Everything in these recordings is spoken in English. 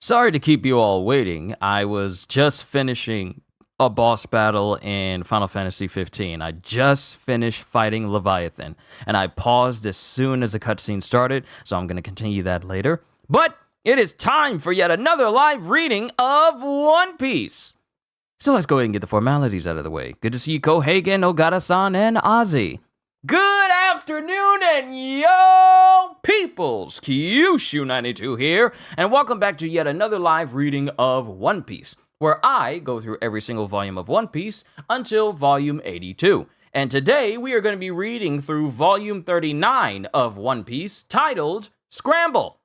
Sorry to keep you all waiting. I was just finishing a boss battle in Final Fantasy 15. I just finished fighting Leviathan, and I paused as soon as the cutscene started, so I'm going to continue that later. But it is time for yet another live reading of One Piece. So let's go ahead and get the formalities out of the way. Good to see you, Kohagen, Ogata-san, and Ozzy. Good afternoon, and yo, peoples! Kyushu92 here, and welcome back to yet another live reading of One Piece, where I go through every single volume of One Piece until volume 82. And today we are going to be reading through volume 39 of One Piece, titled Scramble.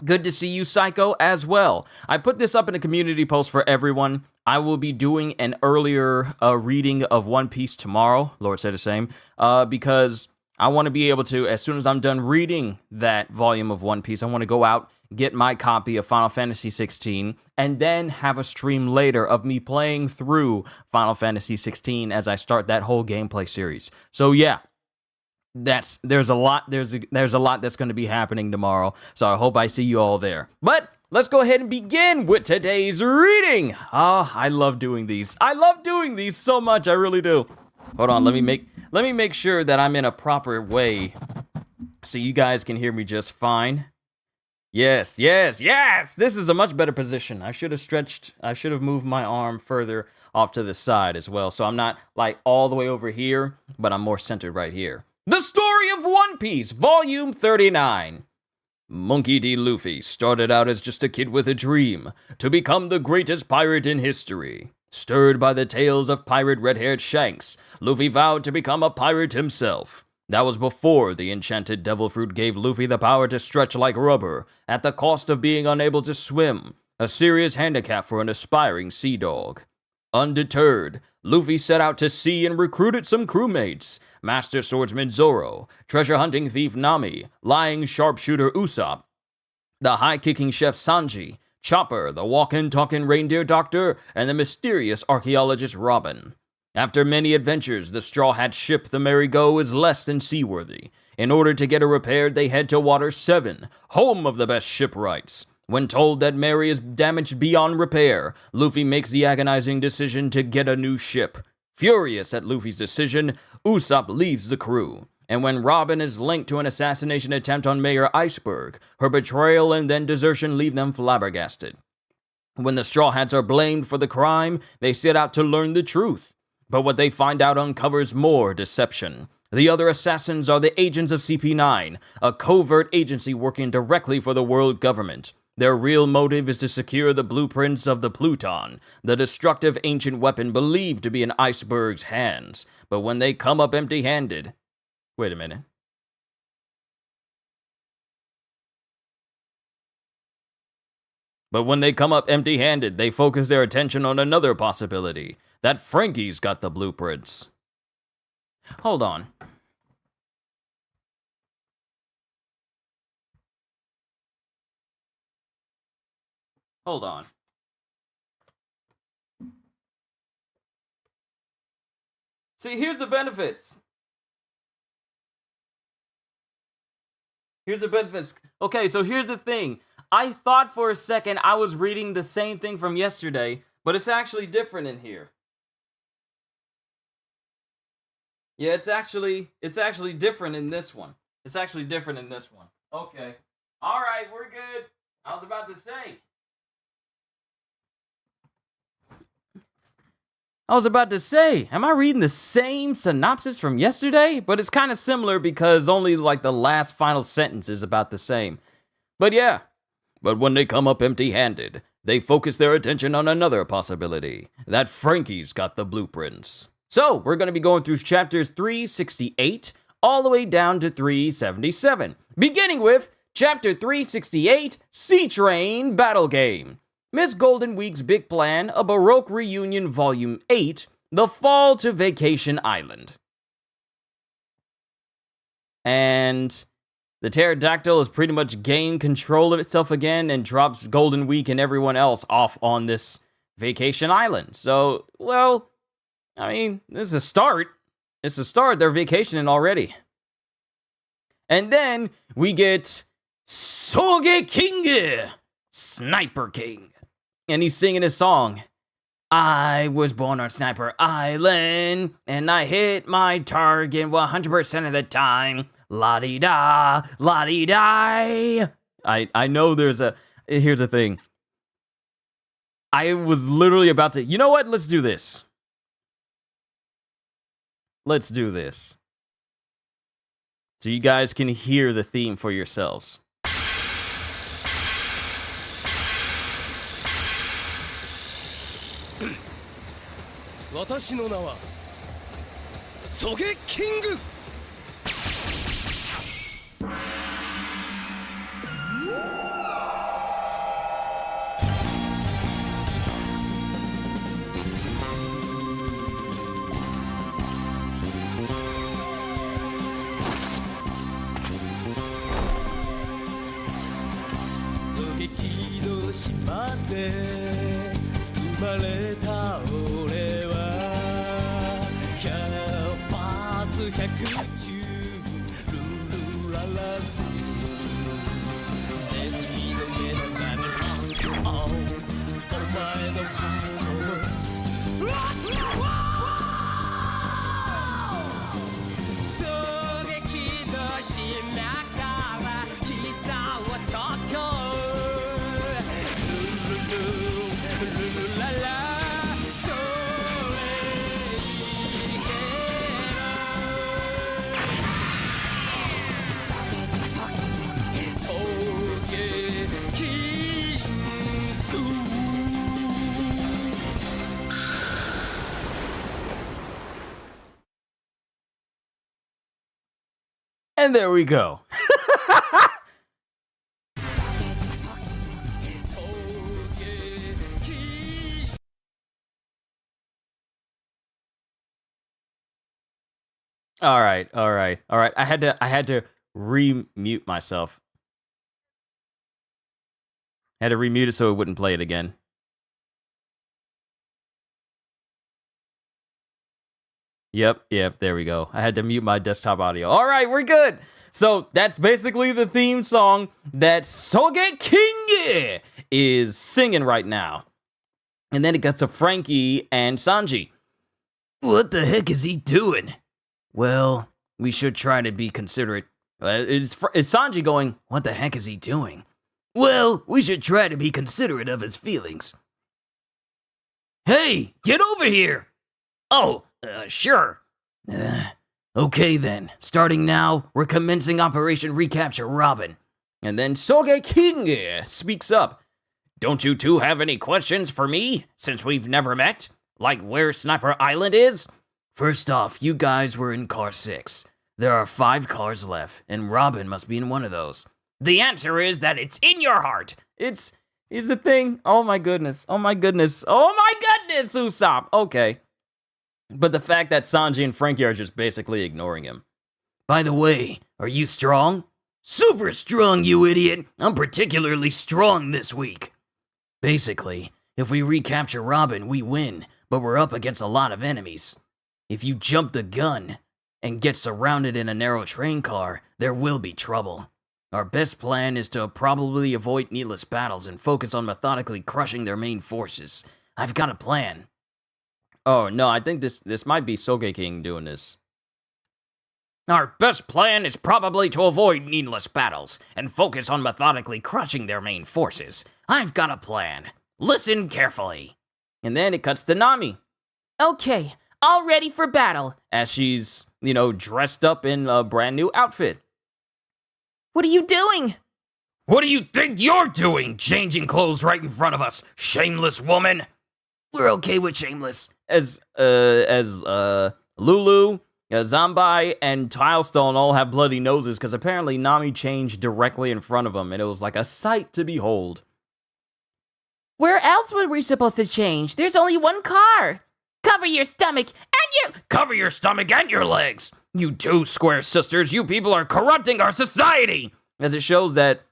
Good to see you, Psycho, as well. I put this up in a community post for everyone. I will be doing an earlier reading of One Piece tomorrow, Lord said the same, because I want to be able to, as soon as I'm done reading that volume of One Piece, I want to go out, get my copy of Final Fantasy 16, and then have a stream later of me playing through Final Fantasy 16 as I start that whole gameplay series. So yeah. There's a lot that's going to be happening tomorrow, so I hope I see you all there. But let's go ahead and begin with today's reading. I love doing these. I love doing these so much. I really do. Hold on, let me make sure that I'm in a proper way so you guys can hear me just fine. Yes. This is a much better position. I should have moved my arm further off to the side as well, so I'm not like all the way over here, but I'm more centered right here. The Story of One Piece, Volume 39. Monkey D. Luffy started out as just a kid with a dream to become the greatest pirate in history. Stirred by the tales of pirate red-haired Shanks, Luffy vowed to become a pirate himself. That was before the enchanted devil fruit gave Luffy the power to stretch like rubber, at the cost of being unable to swim, a serious handicap for an aspiring sea dog. Undeterred, Luffy set out to sea and recruited some crewmates. Master Swordsman Zoro, Treasure Hunting Thief Nami, Lying Sharpshooter Usopp, the High-Kicking Chef Sanji, Chopper, the Walkin' Talkin' Reindeer Doctor, and the mysterious archaeologist Robin. After many adventures, the Straw Hat ship the Merry Go is less than seaworthy. In order to get it repaired, they head to Water 7, home of the best shipwrights. When told that Mary is damaged beyond repair, Luffy makes the agonizing decision to get a new ship. Furious at Luffy's decision, Usopp leaves the crew. And when Robin is linked to an assassination attempt on Mayor Iceberg, her betrayal and then desertion leave them flabbergasted. When the Straw Hats are blamed for the crime, they set out to learn the truth. But what they find out uncovers more deception. The other assassins are the agents of CP9, a covert agency working directly for the world government. Their real motive is to secure the blueprints of the Pluton, the destructive ancient weapon believed to be in Iceberg's hands. But when they come up empty-handed... Wait a minute. But when they come up empty-handed, they focus their attention on another possibility, that Frankie's got the blueprints. Hold on. Hold on. See, here's the benefits. Okay, so here's the thing. I thought for a second I was reading the same thing from yesterday, but it's actually different in here. Yeah, it's actually different in this one. Okay. Alright, we're good. I was about to say, am I reading the same synopsis from yesterday? But it's kind of similar because only like the last final sentence is about the same. But yeah. But when they come up empty-handed, they focus their attention on another possibility, that Frankie's got the blueprints. So, we're going to be going through chapters 368 all the way down to 377, beginning with chapter 368, Sea Train Battle Game. Miss Golden Week's Big Plan, A Baroque Reunion Volume 8, The Fall to Vacation Island. And the pterodactyl has pretty much gained control of itself again and drops Golden Week and everyone else off on this vacation island. So, well, I mean, this is a start. They're vacationing already. And then we get Sogeking Sniper King. And he's singing his song. I was born on Sniper Island, and I hit my target 100% of the time. La-di-da, la-di-di. I know there's a... Here's the thing. I was literally about to... You know what? Let's do this. Let's do this. So you guys can hear the theme for yourselves. 私の名はソゲキング。狙撃の島で生まれた俺は100発100中ルルララルネズミの目の前のランクオンお前のファイトを衝撃の島から北は東京And there we go. All right. I had to re-mute myself. I had to remute it so it wouldn't play it again. Yep, there we go. I had to mute my desktop audio. All right, we're good. So that's basically the theme song that Soge King is singing right now. And then it gets to Frankie and Sanji. What the heck is he doing? Well, we should try to be considerate. Is Sanji going, what the heck is he doing? Well, we should try to be considerate of his feelings. Hey, get over here! Oh, sure. Okay then, starting now, we're commencing Operation Recapture Robin. And then Soge King speaks up. Don't you two have any questions for me, since we've never met? Like where Sniper Island is? First off, you guys were in car 6. There are 5 cars left, and Robin must be in one of those. The answer is that it's in your heart. It's the thing. Oh my goodness, Usopp. Okay. But the fact that Sanji and Frankie are just basically ignoring him. By the way, are you strong? Super strong, you idiot. I'm particularly strong this week. Basically, if we recapture Robin, we win, but we're up against a lot of enemies. If you jump the gun and get surrounded in a narrow train car, there will be trouble. Our best plan is to probably avoid needless battles and focus on methodically crushing their main forces. I've got a plan. Oh, no, I think this might be Soge King doing this. Our best plan is probably to avoid needless battles and focus on methodically crushing their main forces. I've got a plan. Listen carefully. And then it cuts to Nami. Okay, all ready for battle. As she's, dressed up in a brand new outfit. What are you doing? What do you think you're doing, changing clothes right in front of us, shameless woman? We're okay with shameless. As Lulu, Zambai, and Tilestone all have bloody noses because apparently Nami changed directly in front of them, and it was like a sight to behold. Where else were we supposed to change? There's only one car. Cover your stomach and your legs. You two square sisters, you people are corrupting our society. As it shows that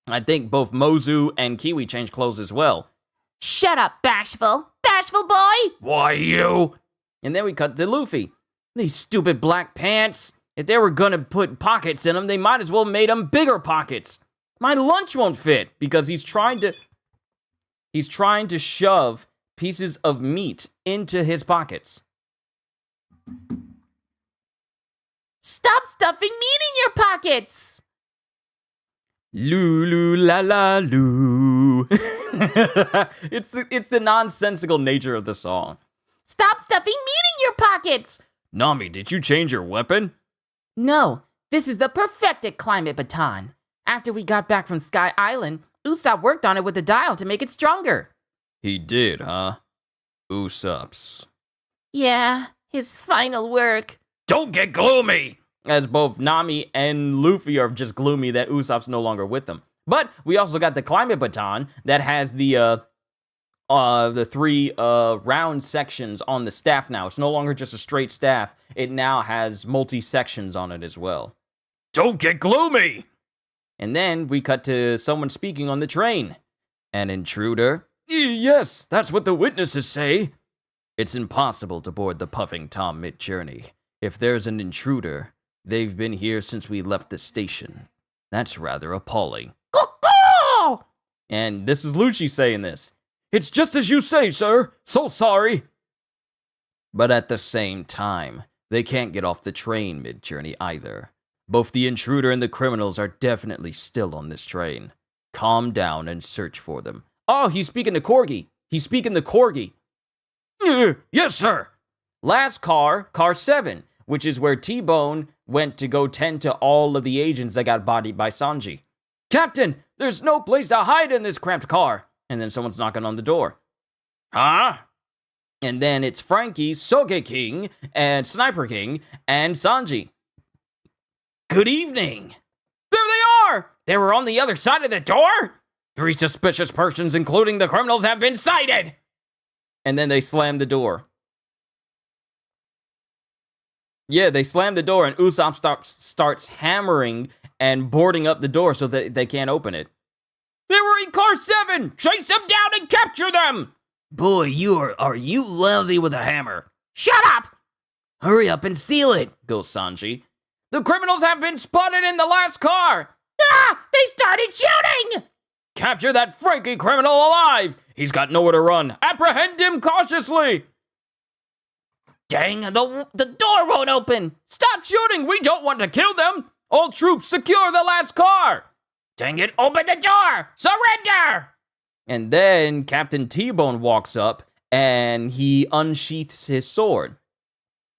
I think both Mozu and Kiwi changed clothes as well. Shut up, bashful boy! Why you? And then we cut to Luffy. These stupid black pants. If they were gonna put pockets in them, they might as well made them bigger pockets. My lunch won't fit because he's trying to shove pieces of meat into his pockets. Stop stuffing meat in your pockets! Lulu la la loo. It's the nonsensical nature of the song. Stop stuffing meat in your pockets! Nami, did you change your weapon? No, this is the perfected climate baton. After we got back from Sky Island, Usopp worked on it with the dial to make it stronger. He did, huh? Usopp's. Yeah, his final work. Don't get gloomy! As both Nami and Luffy are just gloomy that Usopp's no longer with them. But we also got the climate baton that has the 3 round sections on the staff now. It's no longer just a straight staff. It now has multi-sections on it as well. Don't get gloomy! And then we cut to someone speaking on the train. An intruder? Yes, that's what the witnesses say. It's impossible to board the Puffing Tom mid-journey. If there's an intruder, they've been here since we left the station. That's rather appalling. Cuckoo! And this is Lucci saying this. It's just as you say, sir. So sorry. But at the same time, they can't get off the train mid-journey either. Both the intruder and the criminals are definitely still on this train. Calm down and search for them. Oh, he's speaking to Corgi. Yes, sir. Last car 7, which is where T-Bone went to go tend to all of the agents that got bodied by Sanji. Captain, there's no place to hide in this cramped car. And then someone's knocking on the door. Huh? And then it's Frankie, Sogeking, and Sniper King, and Sanji. Good evening. There they are! They were on the other side of the door? 3 suspicious persons, including the criminals, have been sighted! And then they slam the door. Yeah, they slam the door, and Usopp starts hammering and boarding up the door so that they can't open it. They were in car 7! Chase them down and capture them! Boy, are you lousy with a hammer? Shut up! Hurry up and seal it, goes Sanji. The criminals have been spotted in the last car! Ah! They started shooting! Capture that Frankie criminal alive! He's got nowhere to run. Apprehend him cautiously! Dang, the door won't open! Stop shooting! We don't want to kill them! All troops secure the last car! Dang it, open the door! Surrender! And then Captain T-Bone walks up and he unsheaths his sword.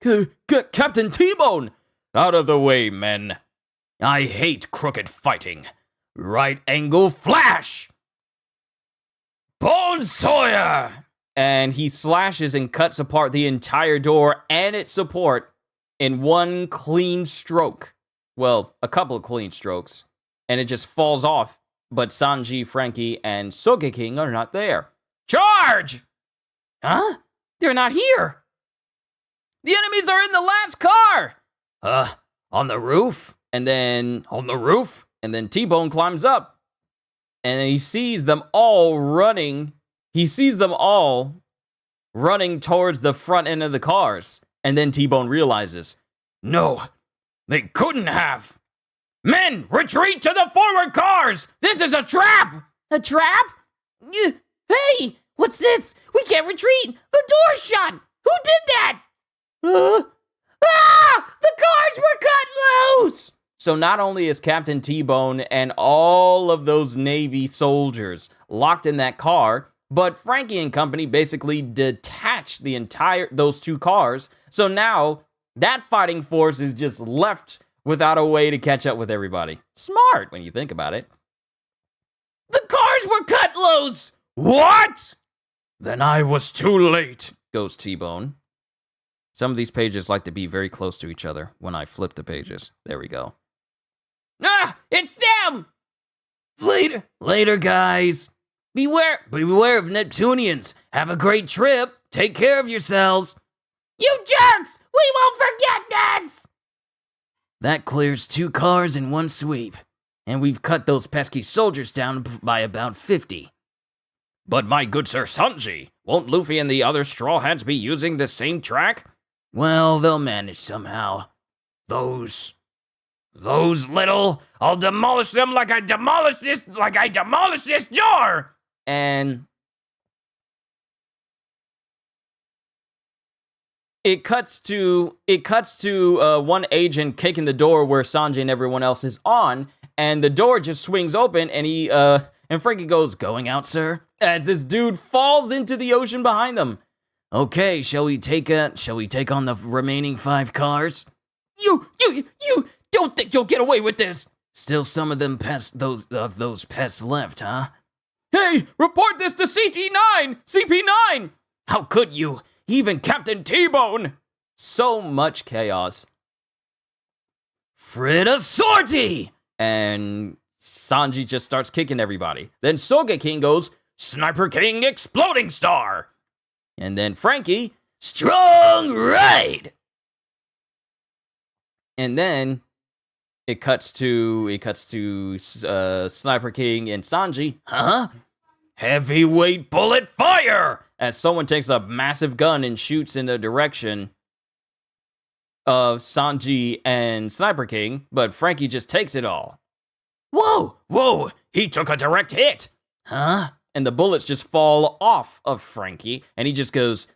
Captain T-Bone! Out of the way, men. I hate crooked fighting. Right angle flash! Bone Sawyer! And he slashes and cuts apart the entire door and its support in one clean stroke. Well, a couple of clean strokes. And it just falls off. But Sanji, Frankie, and Sogeking are not there. Charge! Huh? They're not here. The enemies are in the last car! On the roof? And then on the roof? And then T-Bone climbs up. And he sees them all running. He sees them all running towards the front end of the cars. And then T-Bone realizes, no, they couldn't have. Men, retreat to the forward cars! This is a trap! A trap? Hey, what's this? We can't retreat! The door's shut! Who did that? The cars were cut loose! So not only is Captain T-Bone and all of those Navy soldiers locked in that car, but Frankie and company basically detached those 2 cars. So now that fighting force is just left without a way to catch up with everybody. Smart when you think about it. The cars were cut loose! What? Then I was too late, goes T-Bone. Some of these pages like to be very close to each other when I flip the pages. There we go. Ah! It's them! Later, guys. Beware of Neptunians. Have a great trip. Take care of yourselves. You jerks! We won't forget this! That clears 2 cars in one sweep. And we've cut those pesky soldiers down by about 50. But my good Sir Sanji, won't Luffy and the other Straw Hats be using the same track? Well, they'll manage somehow. Those Those little, I'll demolish them like I demolished this jar. And it cuts to one agent kicking the door where Sanji and everyone else is on, and the door just swings open, and and Frankie goes, "Going out, sir?" As this dude falls into the ocean behind them. Okay, shall we take on the remaining 5 cars? You don't think you'll get away with this? Still some of those pests left, huh? Hey, report this to CP9! How could you? Even Captain T-Bone! So much chaos. Fritta sortie! And Sanji just starts kicking everybody. Then Sogeking goes, Sniper King Exploding Star! And then Frankie, Strong Right! And then it cuts to Sniper King and Sanji. Huh? Heavyweight bullet fire! As someone takes a massive gun and shoots in the direction of Sanji and Sniper King, but Frankie just takes it all. Whoa, he took a direct hit. Huh? And the bullets just fall off of Frankie, and he just goes,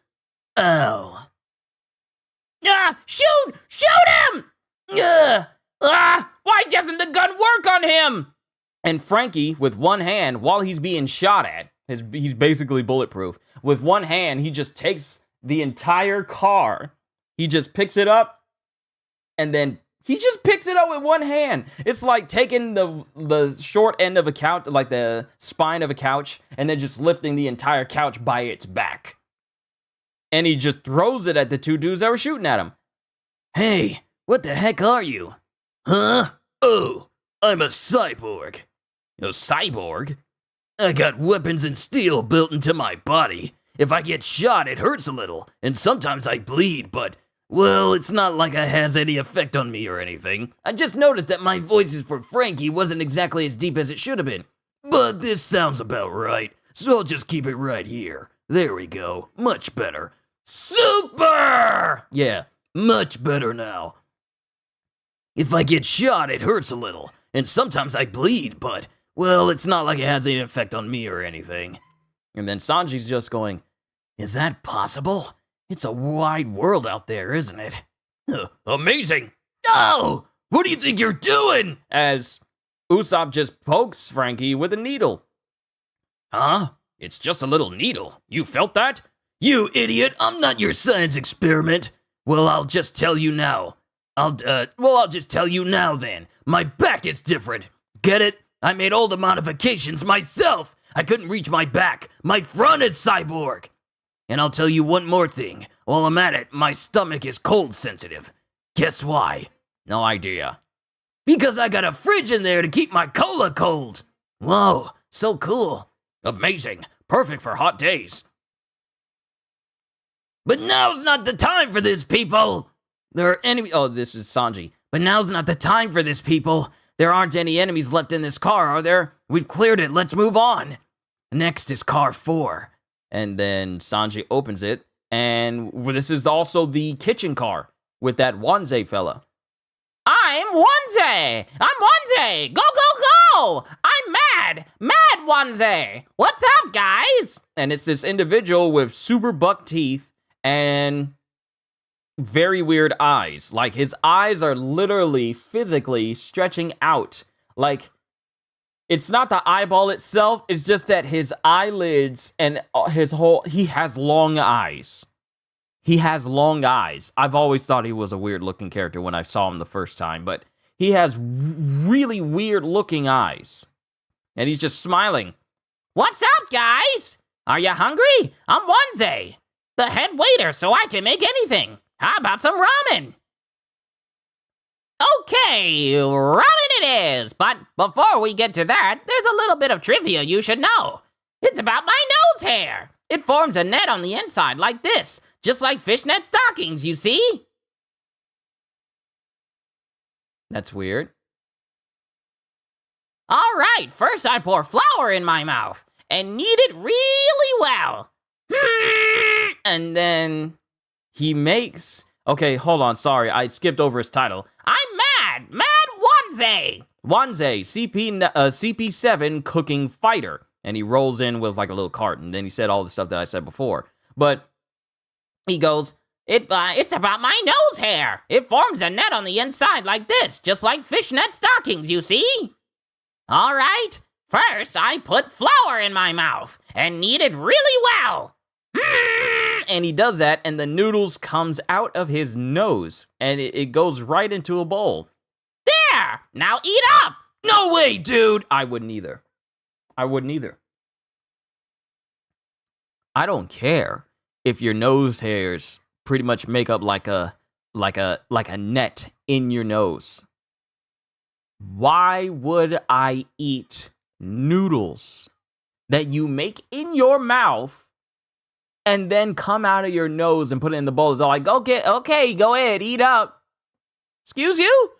ow. Shoot him! Why doesn't the gun work on him? And Frankie, with one hand, while he's being shot at, he's basically bulletproof. With one hand, he just takes the entire car. He just picks it up, and then he just picks it up with one hand. It's like taking the short end of a couch, like the spine of a couch, and then just lifting the entire couch by its back. And he just throws it at the 2 dudes that were shooting at him. Hey, what the heck are you? Huh? Oh, I'm a cyborg. A cyborg? I got weapons and steel built into my body. If I get shot, it hurts a little, and sometimes I bleed, but, well, it's not like it has any effect on me or anything. I just noticed that my voices for Frankie wasn't exactly as deep as it should have been. But this sounds about right, so I'll just keep it right here. There we go. Much better. Super! Yeah, much better now. If I get shot, it hurts a little, and sometimes I bleed, but, well, it's not like it has any effect on me or anything. And then Sanji's just going, is that possible? It's a wide world out there, isn't it? Amazing! Oh! What do you think you're doing? As Usopp just pokes Frankie with a needle. Huh? It's just a little needle. You felt that? You idiot! I'm not your science experiment. Well, I'll just tell you now. I'll just tell you now then. My back is different. Get it? I made all the modifications myself. I couldn't reach my back. My front is cyborg. And I'll tell you one more thing. While I'm at it, my stomach is cold sensitive. Guess why? No idea. Because I got a fridge in there to keep my cola cold. Whoa, so cool. Amazing. Perfect for hot days. But now's not the time for this, people. There are enemies. Oh, this is Sanji. But now's not the time for this, people. There aren't any enemies left in this car, are there? We've cleared it. Let's move on. Next is car 4. And then Sanji opens it. And this is also the kitchen car with that Wanze fella. I'm Wanze! Go, go, go! I'm mad! Mad Wanze! What's up, guys? And it's this individual with super buck teeth and very weird eyes. Like, his eyes are literally physically stretching out. Like, it's not the eyeball itself, it's just that his eyelids and he has long eyes. He has long eyes. I've always thought he was a weird looking character when I saw him the first time, but he has really weird looking eyes. And he's just smiling. What's up, guys? Are you hungry? I'm Wanze, the head waiter, so I can make anything. How about some ramen? Okay, ramen it is. But before we get to that, there's a little bit of trivia you should know. It's about my nose hair. It forms a net on the inside like this, just like fishnet stockings, you see? That's weird. All right, first I pour flour in my mouth and knead it really well. And then he makes... Okay, hold on, sorry, I skipped over his title. I'm mad Wanzai! Wanzai, CP7 cooking fighter. And he rolls in with like a little cart, and then he said all the stuff that I said before. But he goes, it's about my nose hair. It forms a net on the inside like this, just like fishnet stockings, you see? All right, first I put flour in my mouth and knead it really well. And he does that, and the noodles comes out of his nose, and it goes right into a bowl. There, now eat up. No way, dude. I wouldn't either. I don't care if your nose hairs pretty much make up like a net in your nose. Why would I eat noodles that you make in your mouth and then come out of your nose and put it in the bowl? It's all like, okay, go ahead, eat up. Excuse you?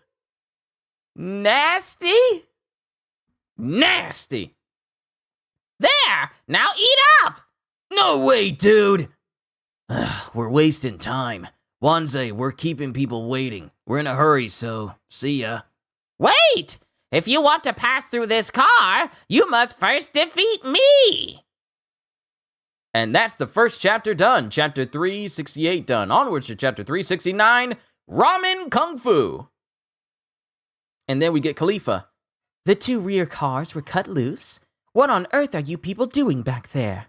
Nasty. There, now eat up. No way, dude. We're wasting time. Wanzai, we're keeping people waiting. We're in a hurry, so see ya. Wait! If you want to pass through this car, you must first defeat me! And that's the first chapter done. Chapter 368 done. Onwards to chapter 369, Ramen Kung Fu. And then we get Khalifa. The 2 rear cars were cut loose. What on earth are you people doing back there?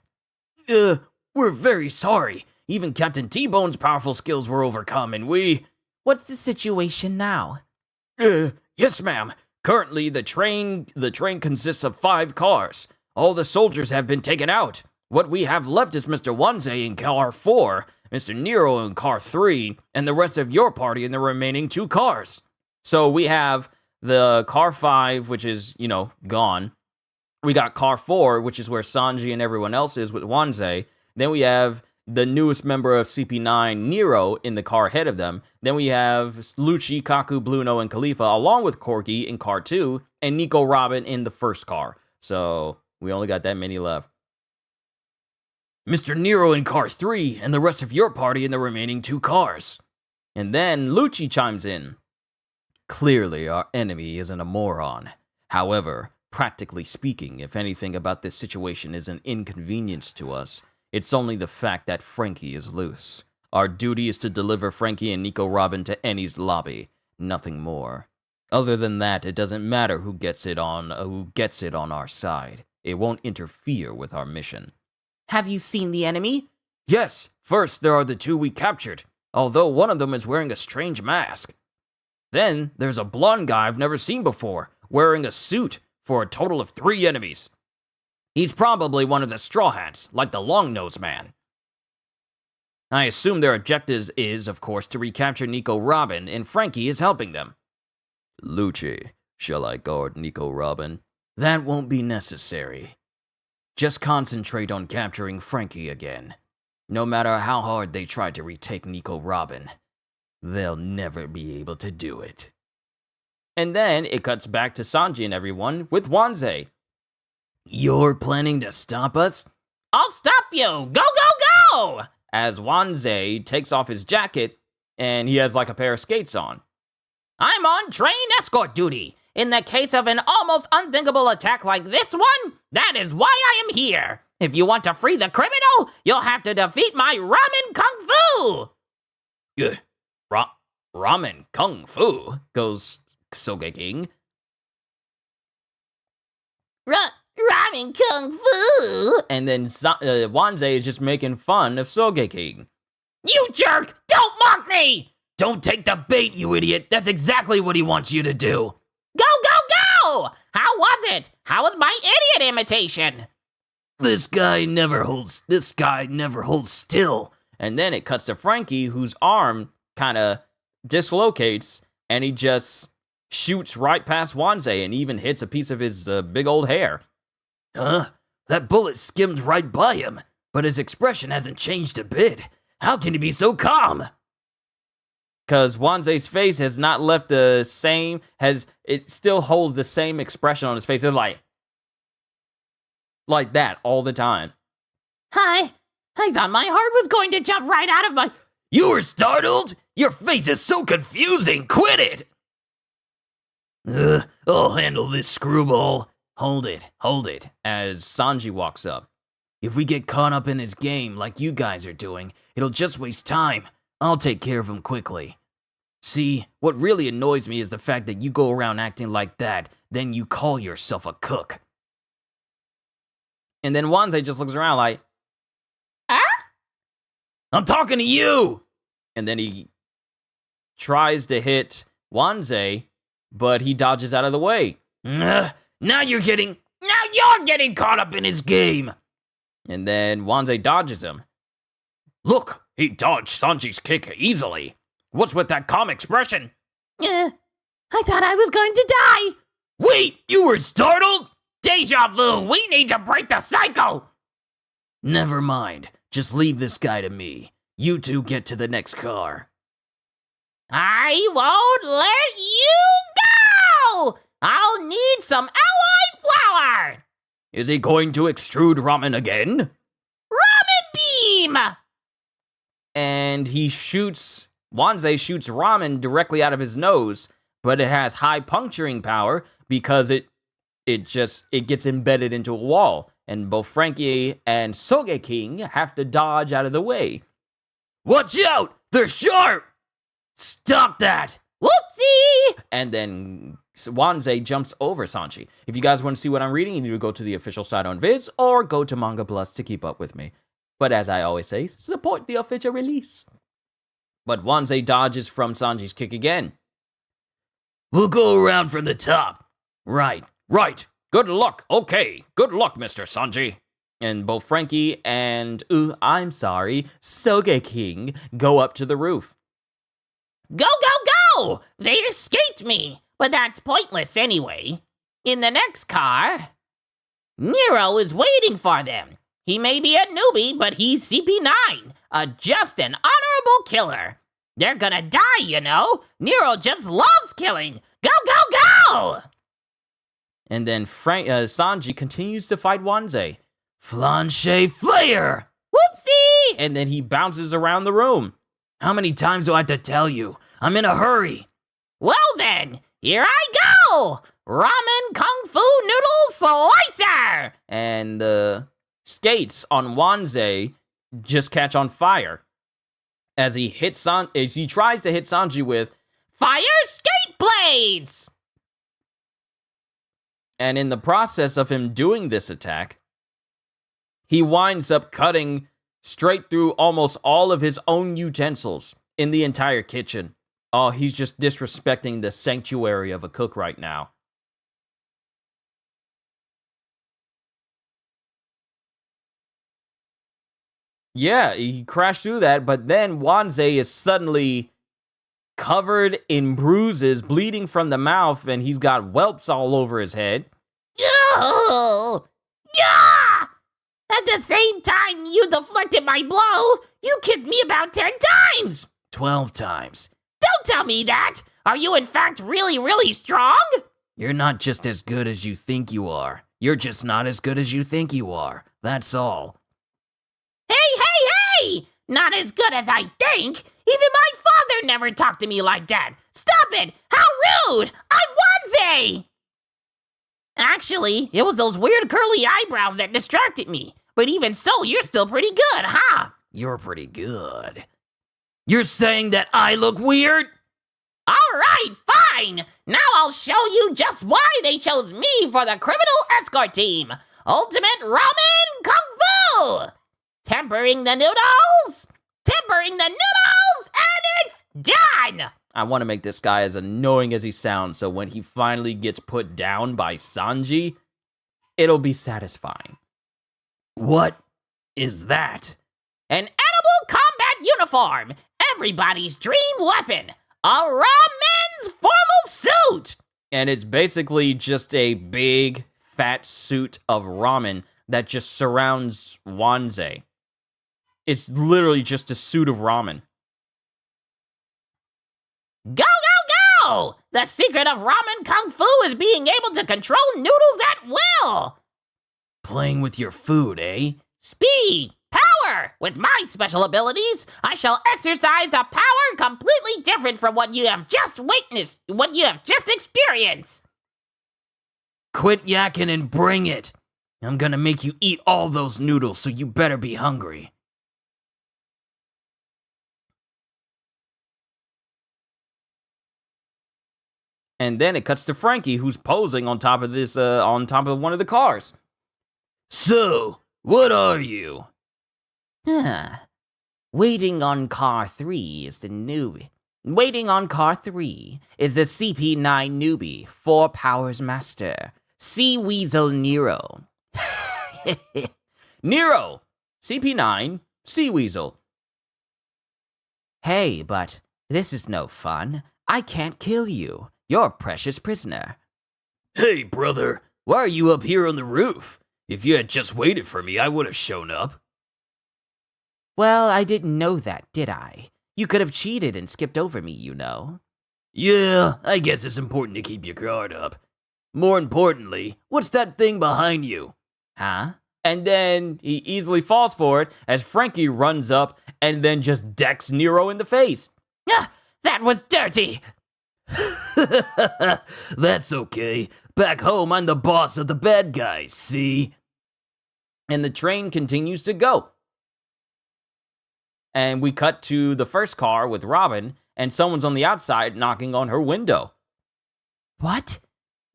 We're very sorry. Even Captain T-Bone's powerful skills were overcome, and we... What's the situation now? Yes, ma'am. Currently, the train consists of 5 cars. All the soldiers have been taken out. What we have left is Mr. Wanzai in car 4, Mr. Nero in car 3, and the rest of your party in the remaining 2 cars. So we have the car 5, which is, gone. We got car 4, which is where Sanji and everyone else is with Wanzai. Then we have the newest member of CP9, Nero, in the car ahead of them. Then we have Lucci, Kaku, Bluno, and Khalifa, along with Corky in car 2, and Nico Robin in the first car. So we only got that many left. Mr. Nero in car 3, and the rest of your party in the remaining 2 cars. And then Lucci chimes in. Clearly, our enemy isn't a moron. However, practically speaking, if anything about this situation is an inconvenience to us, it's only the fact that Frankie is loose. Our duty is to deliver Frankie and Nico Robin to Annie's lobby, nothing more. Other than that, it doesn't matter who gets it on our side. It won't interfere with our mission. Have you seen the enemy? Yes, first there are the 2 we captured, although one of them is wearing a strange mask. Then there's a blonde guy I've never seen before, wearing a suit, for a total of 3 enemies. He's probably one of the Straw Hats, like the Long-Nosed Man. I assume their objective is, of course, to recapture Nico Robin, and Frankie is helping them. Lucci, shall I guard Nico Robin? That won't be necessary. Just concentrate on capturing Frankie again. No matter how hard they try to retake Nico Robin, they'll never be able to do it. And then it cuts back to Sanji and everyone with Wanzai. You're planning to stop us? I'll stop you! Go, go, go! As Wanzai takes off his jacket, and he has like a pair of skates on. I'm on train escort duty. In the case of an almost unthinkable attack like this one, that is why I am here. If you want to free the criminal, you'll have to defeat my Ramen Kung Fu! Ramen Kung Fu, goes Sogeking. Ramen Kung Fu! And then Wanzai is just making fun of Sogeking. You jerk! Don't mock me! Don't take the bait, you idiot! That's exactly what he wants you to do! Go, go, go! How was it? How was my idiot imitation? This guy never holds still. And then it cuts to Frankie, whose arm kind of dislocates, and he just shoots right past Wanzai and even hits a piece of his big old hair. Huh? That bullet skimmed right by him, but his expression hasn't changed a bit. How can he be so calm? Because Wanzai's face has not left the same, it still holds the same expression on his face. It's like that all the time. I thought my heart was going to jump right out of my... You were startled? Your face is so confusing. Quit it! I'll handle this, screwball. Hold it, as Sanji walks up. If we get caught up in his game like you guys are doing, it'll just waste time. I'll take care of him quickly. See, what really annoys me is the fact that you go around acting like that, then you call yourself a cook. And then Wanze just looks around like, I'm talking to you! And then he tries to hit Wanze, but he dodges out of the way. Now you're getting caught up in his game. And then Wanze dodges him. Look, he dodged Sanji's kick easily. What's with that calm expression? I thought I was going to die. Wait, you were startled? Deja vu, we need to break the cycle. Never mind, just leave this guy to me. You two get to the next car. I won't let you go! I'll need some alloy flour! Is he going to extrude ramen again? Ramen beam! And Wanze shoots ramen directly out of his nose, but it has high puncturing power because it gets embedded into a wall, and both Frankie and Sogeking have to dodge out of the way. Watch out! They're sharp! Stop that! Whoopsie! And then Wanze jumps over Sanji. If you guys want to see what I'm reading, you need to go to the official site on Viz or go to Manga Plus to keep up with me. But as I always say, support the official release. But Wanze dodges from Sanji's kick again. We'll go around from the top. Right. Good luck. Okay. Good luck, Mr. Sanji. And both Frankie and, Sogeking go up to the roof. Go! They escaped me, but that's pointless anyway. In the next car, Nero is waiting for them. He may be a newbie, but he's CP9, just an honorable killer. They're gonna die, you know. Nero just loves killing. Go! And then Sanji continues to fight Wanze. Flanche Flare! Whoopsie! And then he bounces around the room. How many times do I have to tell you? I'm in a hurry. Well then, here I go! Ramen Kung Fu Noodle Slicer! And the skates on Wanze just catch on fire as he tries to hit Sanji with Fire Skate Blades! And in the process of him doing this attack, he winds up cutting straight through almost all of his own utensils in the entire kitchen. Oh, he's just disrespecting the sanctuary of a cook right now. Yeah, he crashed through that, but then Wanze is suddenly covered in bruises, bleeding from the mouth, and he's got whelps all over his head. Oh! Yeah! At the same time you deflected my blow, you kicked me about 10 times! 12 times. Don't tell me that! Are you in fact really, really strong? You're not just as good as you think you are. You're just not as good as you think you are. That's all. Hey! Not as good as I think! Even my father never talked to me like that! Stop it! How rude! I'm Wanze! Actually, it was those weird curly eyebrows that distracted me. But even so, you're still pretty good, huh? You're pretty good. You're saying that I look weird? Alright, fine! Now I'll show you just why they chose me for the criminal escort team! Ultimate Ramen Kung Fu! Tempering the noodles, and it's done! I want to make this guy as annoying as he sounds, so when he finally gets put down by Sanji, it'll be satisfying. What is that? An edible combat uniform! Everybody's dream weapon! A ramen's formal suit! And it's basically just a big, fat suit of ramen that just surrounds Wanze. It's literally just a suit of ramen. Go! The secret of ramen kung fu is being able to control noodles at will! Playing with your food, eh? Speed, power, With my special abilities, I shall exercise a power completely different from what you have just witnessed, what you have just experienced. Quit yakking and bring it. I'm gonna make you eat all those noodles, so you better be hungry. And then it cuts to Frankie, who's posing on top of one of the cars. So, what are you? Waiting on car 3 is the newbie. Waiting on car 3 is the CP9 newbie, 4 powers master, Sea Weasel Nero. Nero! CP9, Sea Weasel. Hey, but this is no fun. I can't kill you. You're a precious prisoner. Hey, brother, why are you up here on the roof? If you had just waited for me, I would have shown up. Well, I didn't know that, did I? You could have cheated and skipped over me, you know. Yeah, I guess it's important to keep your guard up. More importantly, what's that thing behind you? Huh? And then he easily falls for it as Frankie runs up and then just decks Nero in the face. Ah, that was dirty. That's okay. Back home, I'm the boss of the bad guys, see? And the train continues to go. And we cut to the first car with Robin, and someone's on the outside knocking on her window. What?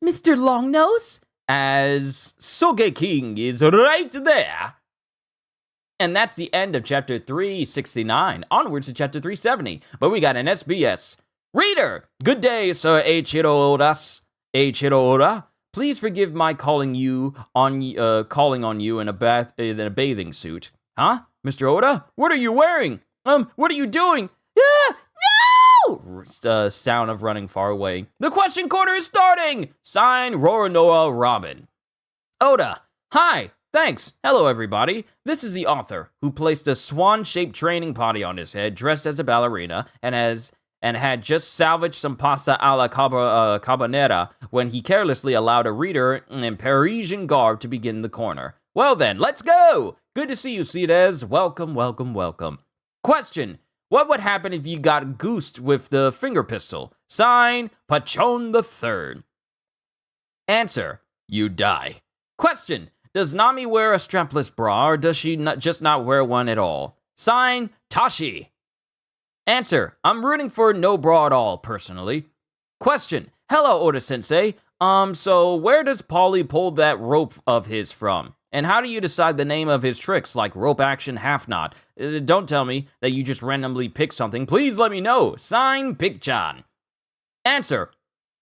Mr. Longnose? As Sogeking is right there. And that's the end of chapter 369. Onwards to chapter 370. But we got an SBS. Reader! Good day, Sir Eiichiro Oda. Please forgive my calling on you in a bathing suit. Huh? Mr. Oda? What are you wearing? What are you doing? Ah, no! Sound of running far away. The question corner is starting! Signed, Roronoa Robin. Oda. Hi. Thanks. Hello, everybody. This is the author who placed a swan-shaped training potty on his head, dressed as a ballerina, and had just salvaged some pasta alla carbonara when he carelessly allowed a reader in Parisian garb to begin the corner. Well then, let's go! Good to see you, Cedez. Welcome, welcome, welcome. Question. What would happen if you got goosed with the finger pistol? Sign, Pachon III. Answer. You die. Question. Does Nami wear a strapless bra, or does she just not wear one at all? Sign, Tashi. Answer. I'm rooting for no bra at all, personally. Question. Hello, Oda-sensei. So where does Paulie pull that rope of his from? And how do you decide the name of his tricks, like rope action, half knot? Don't tell me that you just randomly pick something. Please let me know. Sign, Pick-chan. Answer.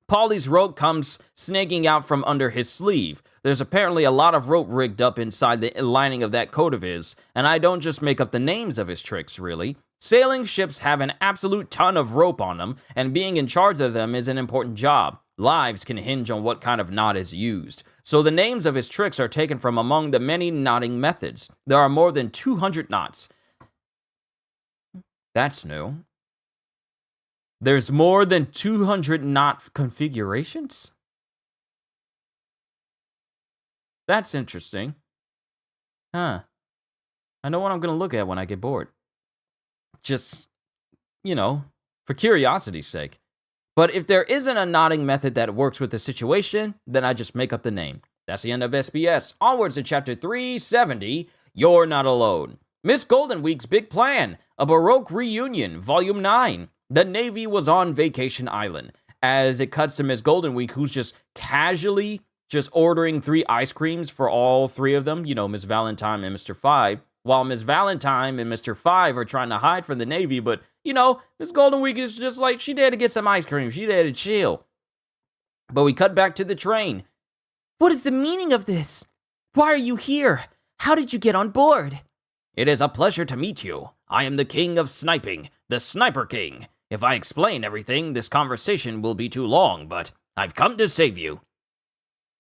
Paulie's rope comes snaking out from under his sleeve. There's apparently a lot of rope rigged up inside the lining of that coat of his, and I don't just make up the names of his tricks, really. Sailing ships have an absolute ton of rope on them, and being in charge of them is an important job. Lives can hinge on what kind of knot is used. So the names of his tricks are taken from among the many knotting methods. There are more than 200 knots. That's new. There's more than 200 knot configurations? That's interesting. Huh. I know what I'm going to look at when I get bored. Just, for curiosity's sake. But if there isn't a knotting method that works with the situation, then I just make up the name. That's the end of SBS. Onwards to chapter 370, You're Not Alone. Miss Golden Week's Big Plan, a Baroque Reunion, Volume 9. The Navy was on Vacation Island. As it cuts to Miss Golden Week, who's just casually just ordering 3 ice creams for all 3 of them, Miss Valentine and Mr. Five, while Miss Valentine and Mr. Five are trying to hide from the Navy, but, Miss Golden Week is just like, she there to get some ice cream, she there to chill. But we cut back to the train. What is the meaning of this? Why are you here? How did you get on board? It is a pleasure to meet you. I am the king of sniping, the Sniper King. If I explain everything, this conversation will be too long, but I've come to save you.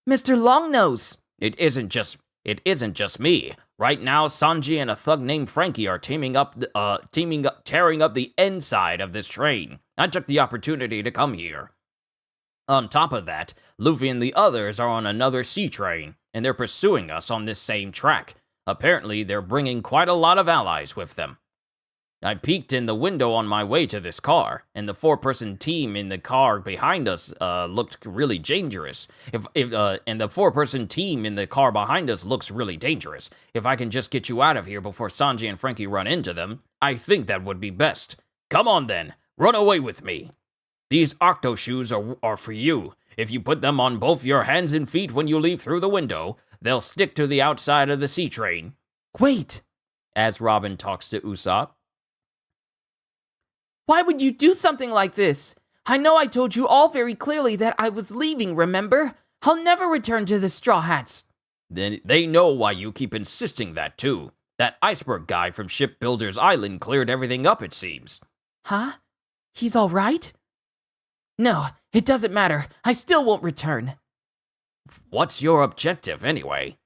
Mr. Longnose. It isn't just me. Right now, Sanji and a thug named Frankie are tearing up the inside of this train. I took the opportunity to come here. On top of that, Luffy and the others are on another sea train, and they're pursuing us on this same track. Apparently, they're bringing quite a lot of allies with them. I peeked in the window on my way to this car, and the 4-person team in the car behind us looked really dangerous. And the 4-person team in the car behind us looks really dangerous. If I can just get you out of here before Sanji and Frankie run into them, I think that would be best. Come on then, run away with me. These octo shoes are for you. If you put them on both your hands and feet when you leave through the window, they'll stick to the outside of the sea train. Wait, As Robin talks to Usopp. why would you do something like this? I know I told you all very clearly that I was leaving, remember? I'll never return to the Straw Hats. Then they know why you keep insisting that too. That iceberg guy from Shipbuilder's Island cleared everything up, it seems. Huh? He's all right? No, it doesn't matter. I still won't return. What's your objective, anyway?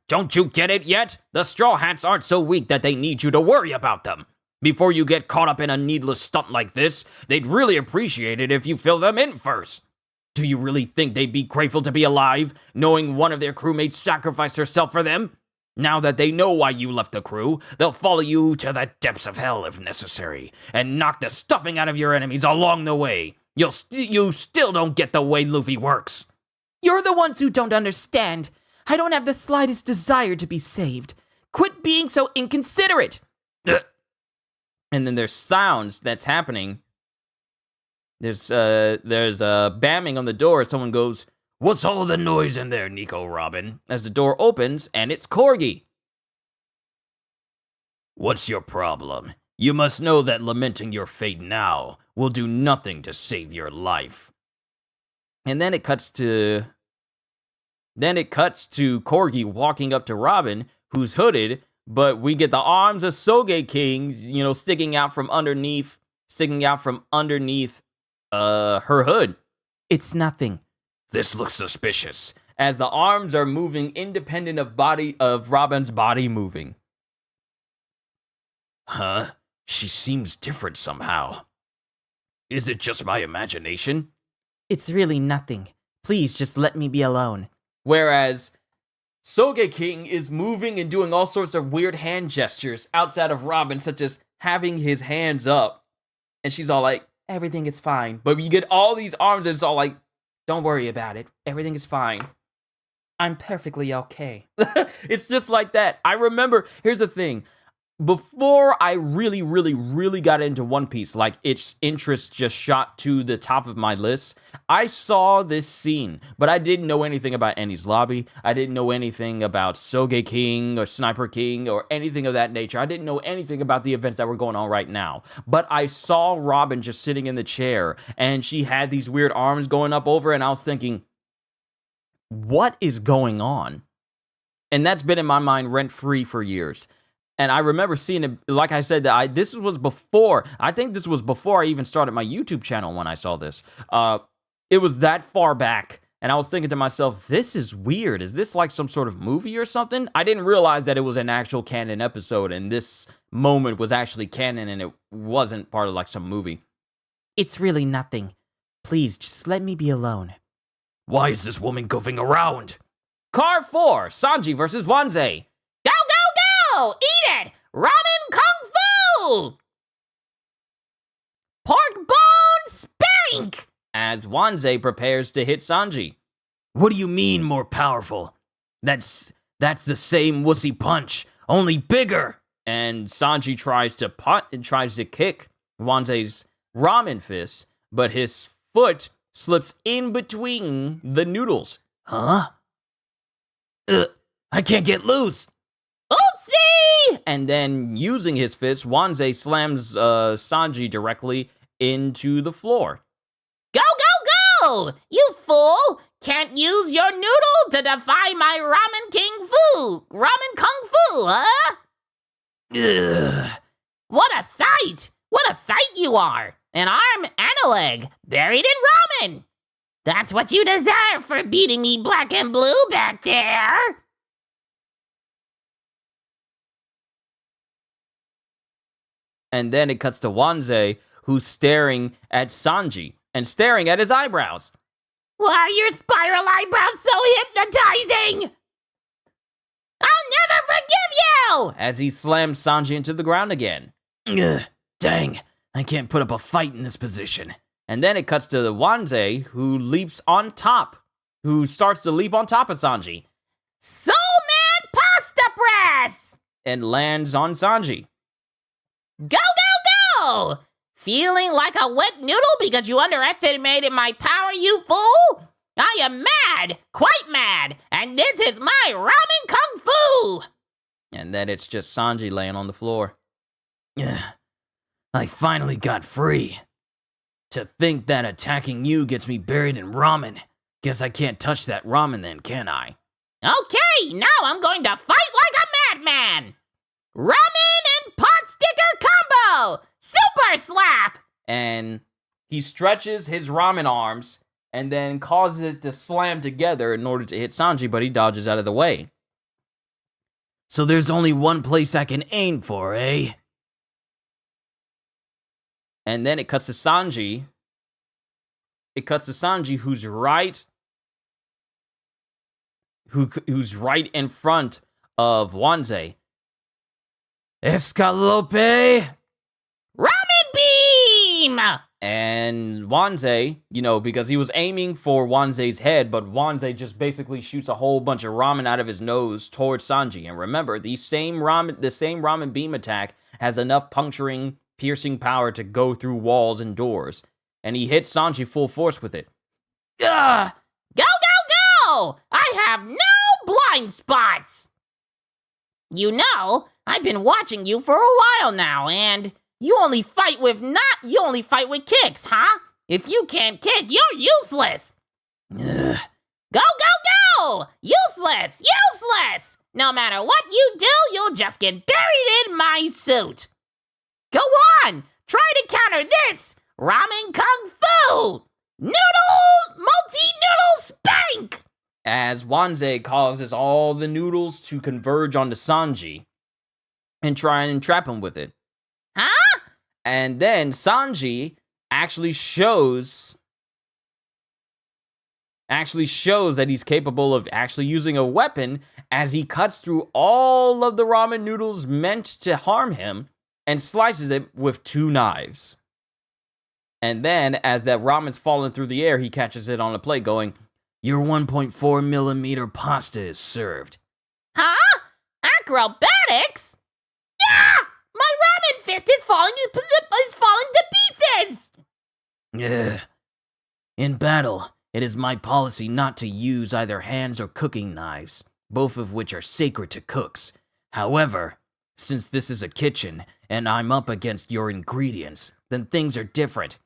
Don't you get it yet? The Straw Hats aren't so weak that they need you to worry about them. Before you get caught up in a needless stunt like this, they'd really appreciate it if you fill them in first. Do you really think they'd be grateful to be alive, knowing one of their crewmates sacrificed herself for them? Now that they know why you left the crew, they'll follow you to the depths of hell if necessary, and knock the stuffing out of your enemies along the way. You still don't get the way Luffy works. You're the ones who don't understand. I don't have the slightest desire to be saved. Quit being so inconsiderate. And then there's sounds that's happening. There's bamming on the door. Someone goes, "What's all the noise in there, Nico Robin?" As the door opens, and it's Corgi. What's your problem? You must know that lamenting your fate now will do nothing to save your life. And then it cuts to Corgi walking up to Robin, who's hooded, but we get the arms of Soge King, sticking out from underneath her hood. It's nothing. This looks suspicious, as the arms are moving independent of Robin's body moving. Huh? She seems different somehow. Is it just my imagination? It's really nothing. Please just let me be alone. Whereas Soge King is moving and doing all sorts of weird hand gestures outside of Robin, such as having his hands up. And she's all like, everything is fine. But you get all these arms and it's all like, don't worry about it. Everything is fine. I'm perfectly okay. It's just like that. I remember, here's the thing. Before I really, really, really got into One Piece, like its interest just shot to the top of my list, I saw this scene, but I didn't know anything about Enies Lobby. I didn't know anything about Soge King or Sniper King or anything of that nature. I didn't know anything about the events that were going on right now. But I saw Robin just sitting in the chair, and she had these weird arms going up over, and I was thinking, what is going on? And that's been in my mind rent-free for years. And I remember seeing it, like I said, I think this was before I even started my YouTube channel when I saw this. It was that far back, and I was thinking to myself, this is weird. Is this like some sort of movie or something? I didn't realize that it was an actual canon episode, and this moment was actually canon, and it wasn't part of like some movie. It's really nothing. Please, just let me be alone. Why is this woman goofing around? Car 4, Sanji versus Wanze. Go, go, go! Eat it! Ramen Kung Fu! Pork bone spank! As Wanze prepares to hit Sanji. What do you mean more powerful? That's the same wussy punch, only bigger. And Sanji tries to punt and tries to kick Wanze's ramen fist, but his foot slips in between the noodles. Huh? I can't get loose. Oopsie! And then, using his fist, Wanze slams Sanji directly into the floor. Go, go, go! You fool! Can't use your noodle to defy my ramen kung fu, huh? Ugh. What a sight! What a sight you are! An arm and a leg buried in ramen! That's what you deserve for beating me black and blue back there! And then it cuts to Wanze, who's staring at Sanji and staring at his eyebrows. Why are your spiral eyebrows so hypnotizing? I'll never forgive you! as he slams Sanji into the ground again. Ugh, dang, I can't put up a fight in this position. And then it cuts to the Wanze, who starts to leap on top of Sanji Soul Man Pasta Press! and lands on Sanji. Go, go, go! Feeling like a wet noodle because you underestimated my power, you fool? I am mad, quite mad, and this is my ramen kung fu! And then it's just Sanji laying on the floor. Ugh, I finally got free. To think that attacking you gets me buried in ramen. Guess I can't touch that ramen then, can I? Okay, now I'm going to fight like a madman! Ramen and pot sticker combo! Super slap! And he stretches his ramen arms and then causes it to slam together in order to hit Sanji, but he dodges out of the way. So there's only one place I can aim for, eh? And then it cuts to Sanji. Who's right in front of Wanze. Escalope! Ramen beam! And Wanze, because he was aiming for Wanze's head, but Wanze just basically shoots a whole bunch of ramen out of his nose towards Sanji. And remember, the same ramen beam attack has enough piercing power to go through walls and doors. And he hits Sanji full force with it. Go, go, go! I have no blind spots! You know, I've been watching you for a while now, and you only fight with kicks, huh? If you can't kick, you're useless! Ugh. Go, go, go! Useless! Useless! No matter what you do, you'll just get buried in my suit! Go on! Try to counter this! Ramen Kung Fu! Multi-noodle spank! As Wanze causes all the noodles to converge onto Sanji and try and entrap him with it. Huh? And then Sanji actually shows that he's capable of actually using a weapon as he cuts through all of the ramen noodles meant to harm him and slices it with 2 knives. And then, as that ramen's falling through the air, he catches it on a plate going, Your 1.4 millimeter pasta is served. Huh? Acrobatics? Yeah! My ramen fist is falling to pieces! Ugh. In battle, it is my policy not to use either hands or cooking knives, both of which are sacred to cooks. However, since this is a kitchen and I'm up against your ingredients, then things are different.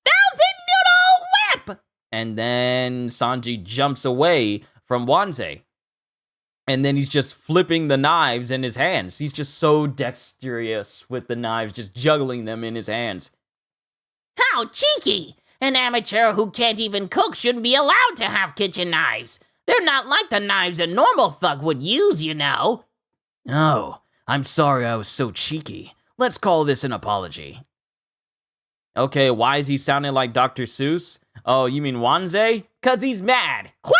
1,000 noodle whip! and then Sanji jumps away from Wanze. And then he's just flipping the knives in his hands. He's just so dexterous with the knives, just juggling them in his hands. How cheeky! An amateur who can't even cook shouldn't be allowed to have kitchen knives. They're not like the knives a normal thug would use, you know. Oh, I'm sorry I was so cheeky. Let's call this an apology. Okay, why is he sounding like Dr. Seuss? Oh, you mean Wanze? 'Cause he's mad. Quite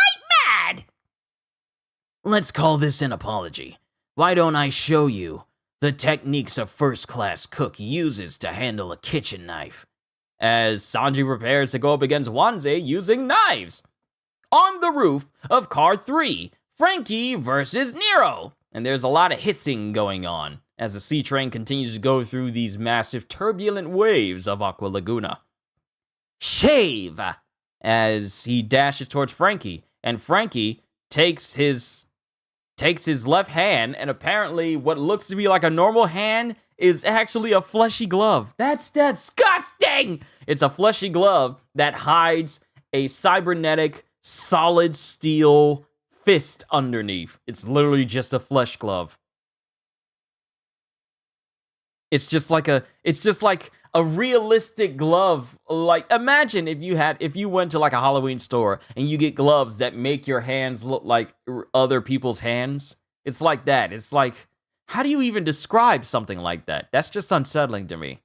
mad! Let's call this an apology. Why don't I show you the techniques a first-class cook uses to handle a kitchen knife? As Sanji prepares to go up against Wanze using knives. On the roof of Car 3, Frankie versus Nero. And there's a lot of hissing going on as the sea train continues to go through these massive turbulent waves of Aqua Laguna. Shave! As he dashes towards Frankie, and Frankie takes his left hand, and apparently what looks to be like a normal hand is actually a fleshy glove. That's disgusting! It's a fleshy glove that hides a cybernetic solid steel fist underneath. It's literally just a flesh glove. It's just like a realistic glove. Like, imagine if you went to like a Halloween store and you get gloves that make your hands look like other people's hands. It's like that. It's like, how do you even describe something like that? That's just unsettling to me.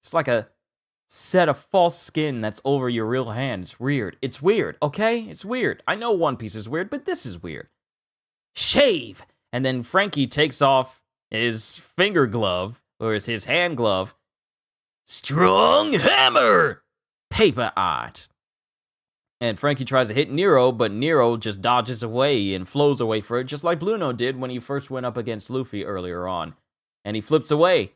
It's like a set of false skin that's over your real hand. It's weird. It's weird, okay? It's weird. I know One Piece is weird, but this is weird. Shave! And then Frankie takes off his finger glove, or his hand glove. Strong hammer! Paper art. And Frankie tries to hit Nero, but Nero just dodges away and flows away for it, just like Bluno did when he first went up against Luffy earlier on. And he flips away.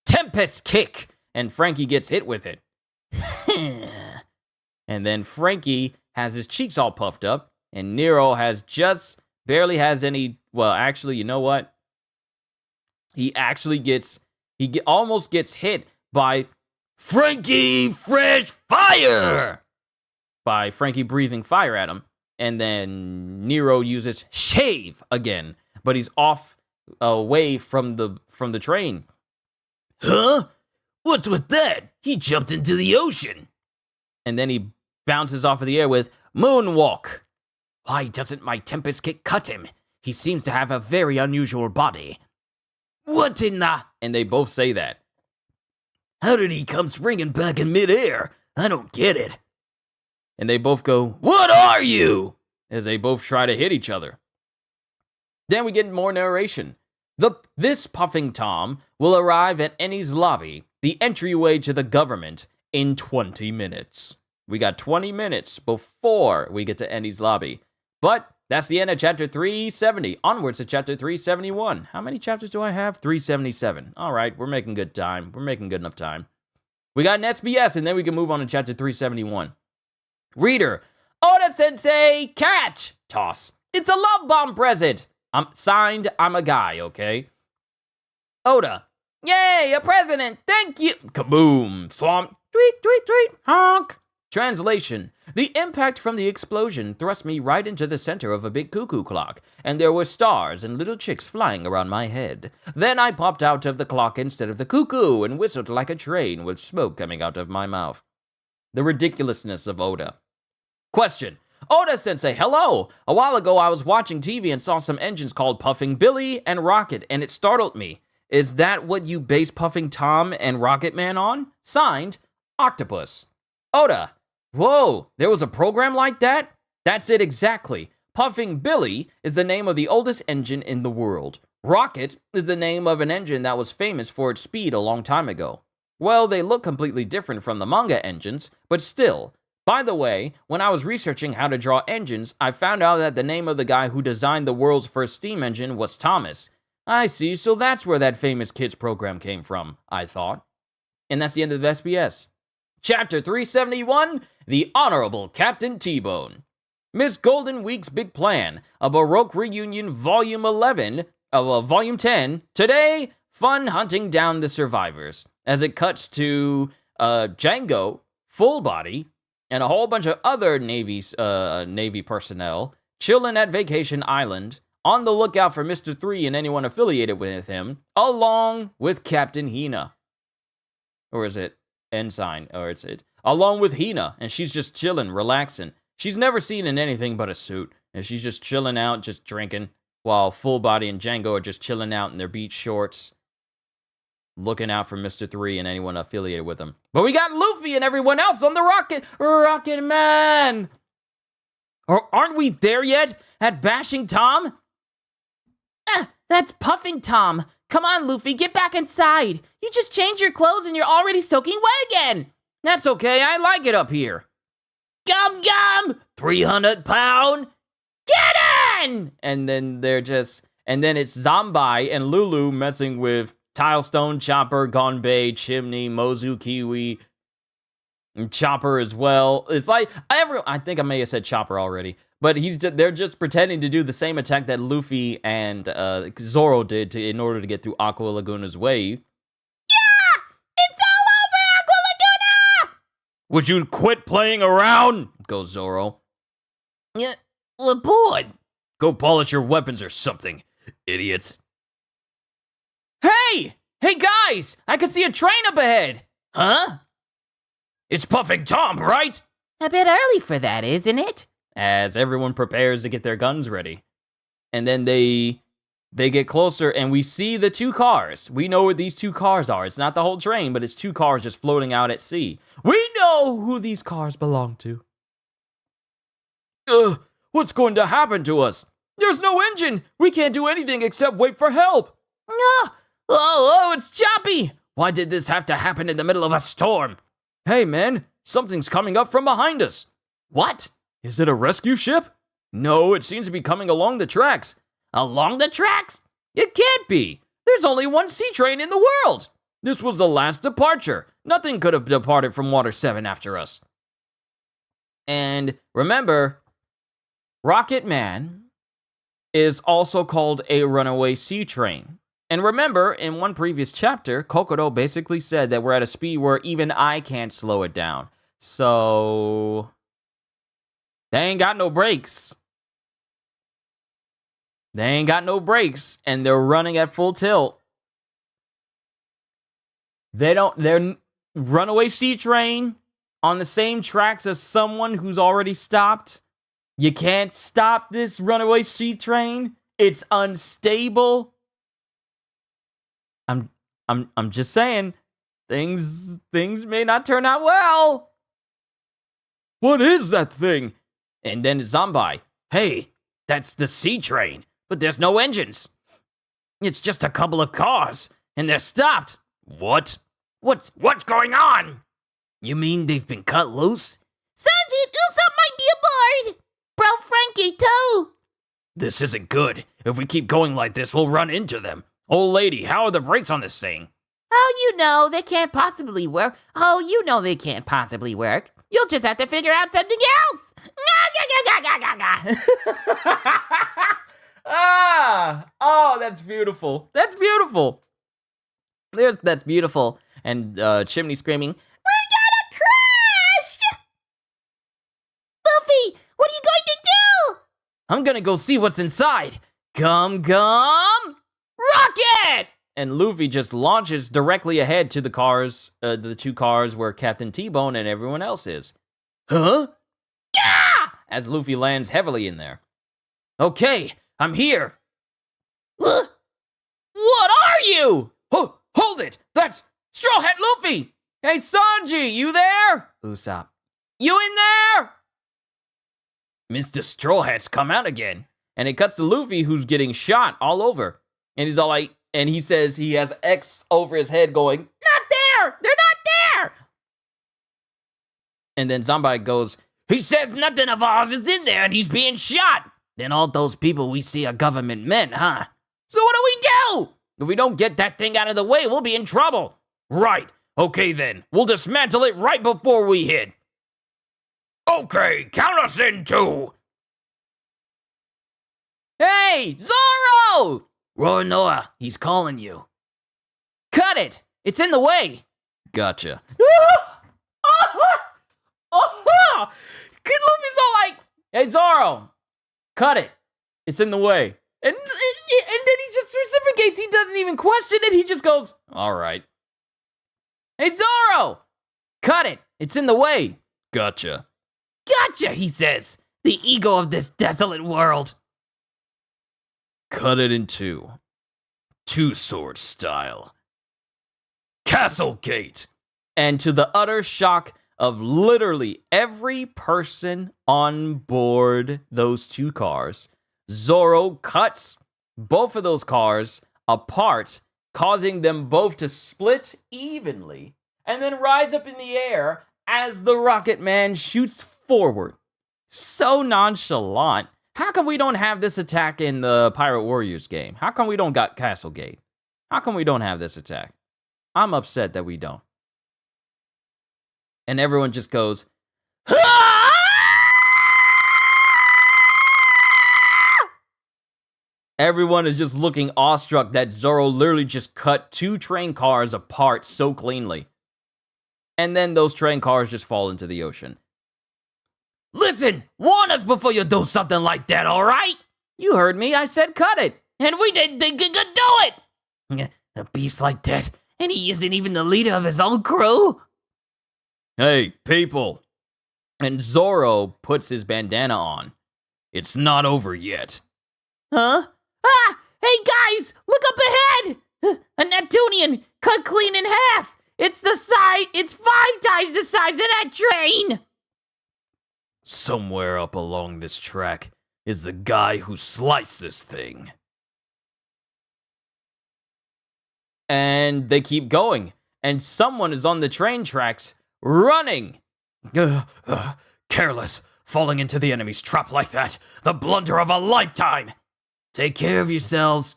Tempest kick! And Frankie gets hit with it. And then Frankie has his cheeks all puffed up, and Nero has just barely has any. Well, actually, you know what? He almost gets hit by Frankie Fresh Fire! By Frankie breathing fire at him. And then Nero uses shave again, but he's off away from the train. Huh? What's with that? He jumped into the ocean. And then he bounces off of the air with moonwalk. Why doesn't my Tempest kick cut him? He seems to have a very unusual body. What in the... And they both say that. How did he come springing back in midair? I don't get it. And they both go, what are you? As they both try to hit each other. Then we get more narration. This Puffing Tom will arrive at Ennie's lobby, the entryway to the government, in 20 minutes. We got 20 minutes before we get to Ennie's lobby. But that's the end of chapter 370. Onwards to chapter 371. How many chapters do I have? 377. All right, we're making good time. We're making good enough time. We got an SBS, and then we can move on to chapter 371. Reader, Oda-sensei, catch! Toss. It's a love bomb present. Signed, I'm a guy, okay? Oda, yay, a president, thank you. Kaboom, thwomp, tweet, tweet, tweet, honk. Translation, the impact from the explosion thrust me right into the center of a big cuckoo clock, and there were stars and little chicks flying around my head. Then I popped out of the clock instead of the cuckoo and whistled like a train with smoke coming out of my mouth. The ridiculousness of Oda. Question. Oda-sensei, hello! A while ago I was watching TV and saw some engines called Puffing Billy and Rocket, and it startled me. Is that what you base Puffing Tom and Rocket Man on? Signed, Octopus. Oda, whoa, there was a program like that? That's it exactly. Puffing Billy is the name of the oldest engine in the world. Rocket is the name of an engine that was famous for its speed a long time ago. Well, they look completely different from the manga engines, but still. By the way, when I was researching how to draw engines, I found out that the name of the guy who designed the world's first steam engine was Thomas. I see, so that's where that famous kids program came from, I thought. And that's the end of the SBS. Chapter 371, The Honorable Captain T-Bone. Miss Golden Week's Big Plan, a Baroque Reunion Volume 10. Today, fun hunting down the survivors. As it cuts to Django, full body, and a whole bunch of other Navy personnel chilling at Vacation Island, on the lookout for Mr. 3 and anyone affiliated with him, along with Captain Hina. Or is it Ensign? Or is it along with Hina, and she's just chilling, relaxing. She's never seen in anything but a suit, and she's just chilling out, just drinking, while Full Body and Django are just chilling out in their beach shorts, looking out for Mr. 3 and anyone affiliated with him. But we got Luffy and everyone else on the Rocket Man! Or aren't we there yet? At Bashing Tom? That's Puffing Tom. Come on, Luffy, get back inside. You just changed your clothes and you're already soaking wet again. That's okay, I like it up here. Gum gum! 300 pound? Get in! And then it's Zombie and Lulu messing with Tilestone, Chopper, Gonbei, Chimney, Mozu, Kiwi, and Chopper as well. It's like, I think I may have said Chopper already, but they're just pretending to do the same attack that Luffy and Zoro did in order to get through Aqua Laguna's wave. Yeah! It's all over, Aqua Laguna! Would you quit playing around? Goes Zoro. Yeah, we're bored. Go polish your weapons or something, idiots. Hey! Hey guys! I can see a train up ahead! Huh? It's Puffing Tom, right? A bit early for that, isn't it? As everyone prepares to get their guns ready. And then they get closer and we see the two cars. We know what these two cars are. It's not the whole train, but it's two cars just floating out at sea. We know who these cars belong to. What's going to happen to us? There's no engine! We can't do anything except wait for help! Oh, it's choppy! Why did this have to happen in the middle of a storm? Hey, man, something's coming up from behind us. What? Is it a rescue ship? No, it seems to be coming along the tracks. Along the tracks? It can't be. There's only one sea train in the world. This was the last departure. Nothing could have departed from Water 7 after us. And remember, Rocket Man is also called a runaway sea train. And remember, in one previous chapter, Kokoro basically said that we're at a speed where even I can't slow it down. So they ain't got no brakes. They ain't got no brakes, and they're running at full tilt. They're runaway sea train on the same tracks as someone who's already stopped. You can't stop this runaway sea train. It's unstable. I'm just saying, things may not turn out well. What is that thing? And then Zombie, hey, that's the sea train, but there's no engines. It's just a couple of cars, and they're stopped. What? What's going on? You mean they've been cut loose? Sanji, Usopp might be aboard! Bro Frankie, too! This isn't good. If we keep going like this, we'll run into them. Old lady, how are the brakes on this thing? Oh, you know, they can't possibly work. You'll just have to figure out something else! Oh, that's beautiful. That's beautiful. That's beautiful. And Chimney screaming, We gotta crash! Luffy, what are you going to do? I'm gonna go see what's inside. Gum Gum Rocket! And Luffy just launches directly ahead to the cars, the two cars where Captain T-Bone and everyone else is. Huh? Yeah! As Luffy lands heavily in there. Okay, I'm here. Huh? What are you? Hold it! That's Straw Hat Luffy! Hey, Sanji, you there? Usopp. You in there? Mr. Straw Hat's come out again. And it cuts to Luffy, who's getting shot all over. And he's all like, and he says he has X over his head going, not there! They're not there! And then Zombie goes, He says nothing of ours is in there and he's being shot. Then all those people we see are government men, huh? So what do we do? If we don't get that thing out of the way, we'll be in trouble. Right. Okay then. We'll dismantle it right before we hit. Okay, count us in 2. hey, Zoro! Roronoa, he's calling you. Cut it! It's in the way! Gotcha. Kid Luffy's all like, Hey, Zoro! Cut it! It's in the way. And then he just reciprocates. He doesn't even question it. He just goes, all right. Hey, Zoro! Cut it! It's in the way. Gotcha. Gotcha, he says. The ego of this desolate world. Cut it in 2. 2-sword style. Castle Gate! And to the utter shock of literally every person on board those 2 cars, Zoro cuts both of those cars apart, causing them both to split evenly, and then rise up in the air as the Rocket Man shoots forward. So nonchalant. How come we don't have this attack in the Pirate Warriors game? How come we don't got Castle Gate? How come we don't have this attack? I'm upset that we don't. And everyone just goes, "Ah!" Everyone is just looking awestruck that Zoro literally just cut 2 train cars apart so cleanly. And then those train cars just fall into the ocean. Listen, warn us before you do something like that, all right? You heard me. I said cut it. And we didn't think you could do it. A beast like that, and he isn't even the leader of his own crew? Hey, people. And Zoro puts his bandana on. It's not over yet. Huh? Ah! Hey guys, look up ahead! A Neptunian cut clean in half! It's 5 times the size of that train! Somewhere up along this track, is the guy who sliced this thing. And they keep going. And someone is on the train tracks running. Careless, falling into the enemy's trap like that. The blunder of a lifetime. Take care of yourselves.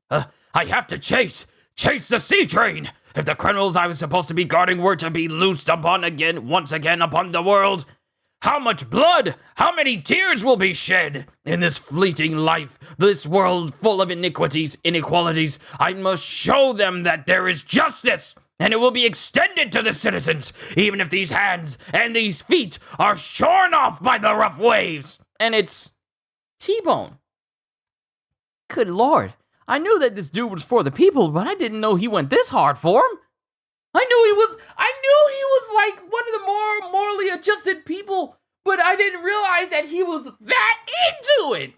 I have to chase the sea train. If the criminals I was supposed to be guarding were to be loosed once again upon the world, how much blood, how many tears will be shed in this fleeting life, this world full of inequalities. I must show them that there is justice, and it will be extended to the citizens, even if these hands and these feet are shorn off by the rough waves. And it's T-Bone. Good lord. I knew that this dude was for the people, but I didn't know he went this hard for him. I knew he was like one of the more morally adjusted people, but I didn't realize that he was that into it.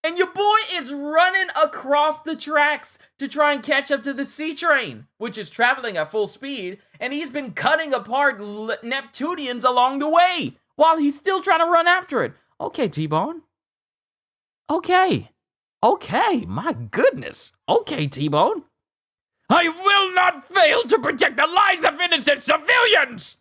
And your boy is running across the tracks to try and catch up to the sea train, which is traveling at full speed, and he's been cutting apart Neptunians along the way while he's still trying to run after it. Okay, T-Bone. Okay, my goodness. Okay, T-Bone. I will not fail to protect the lives of innocent civilians!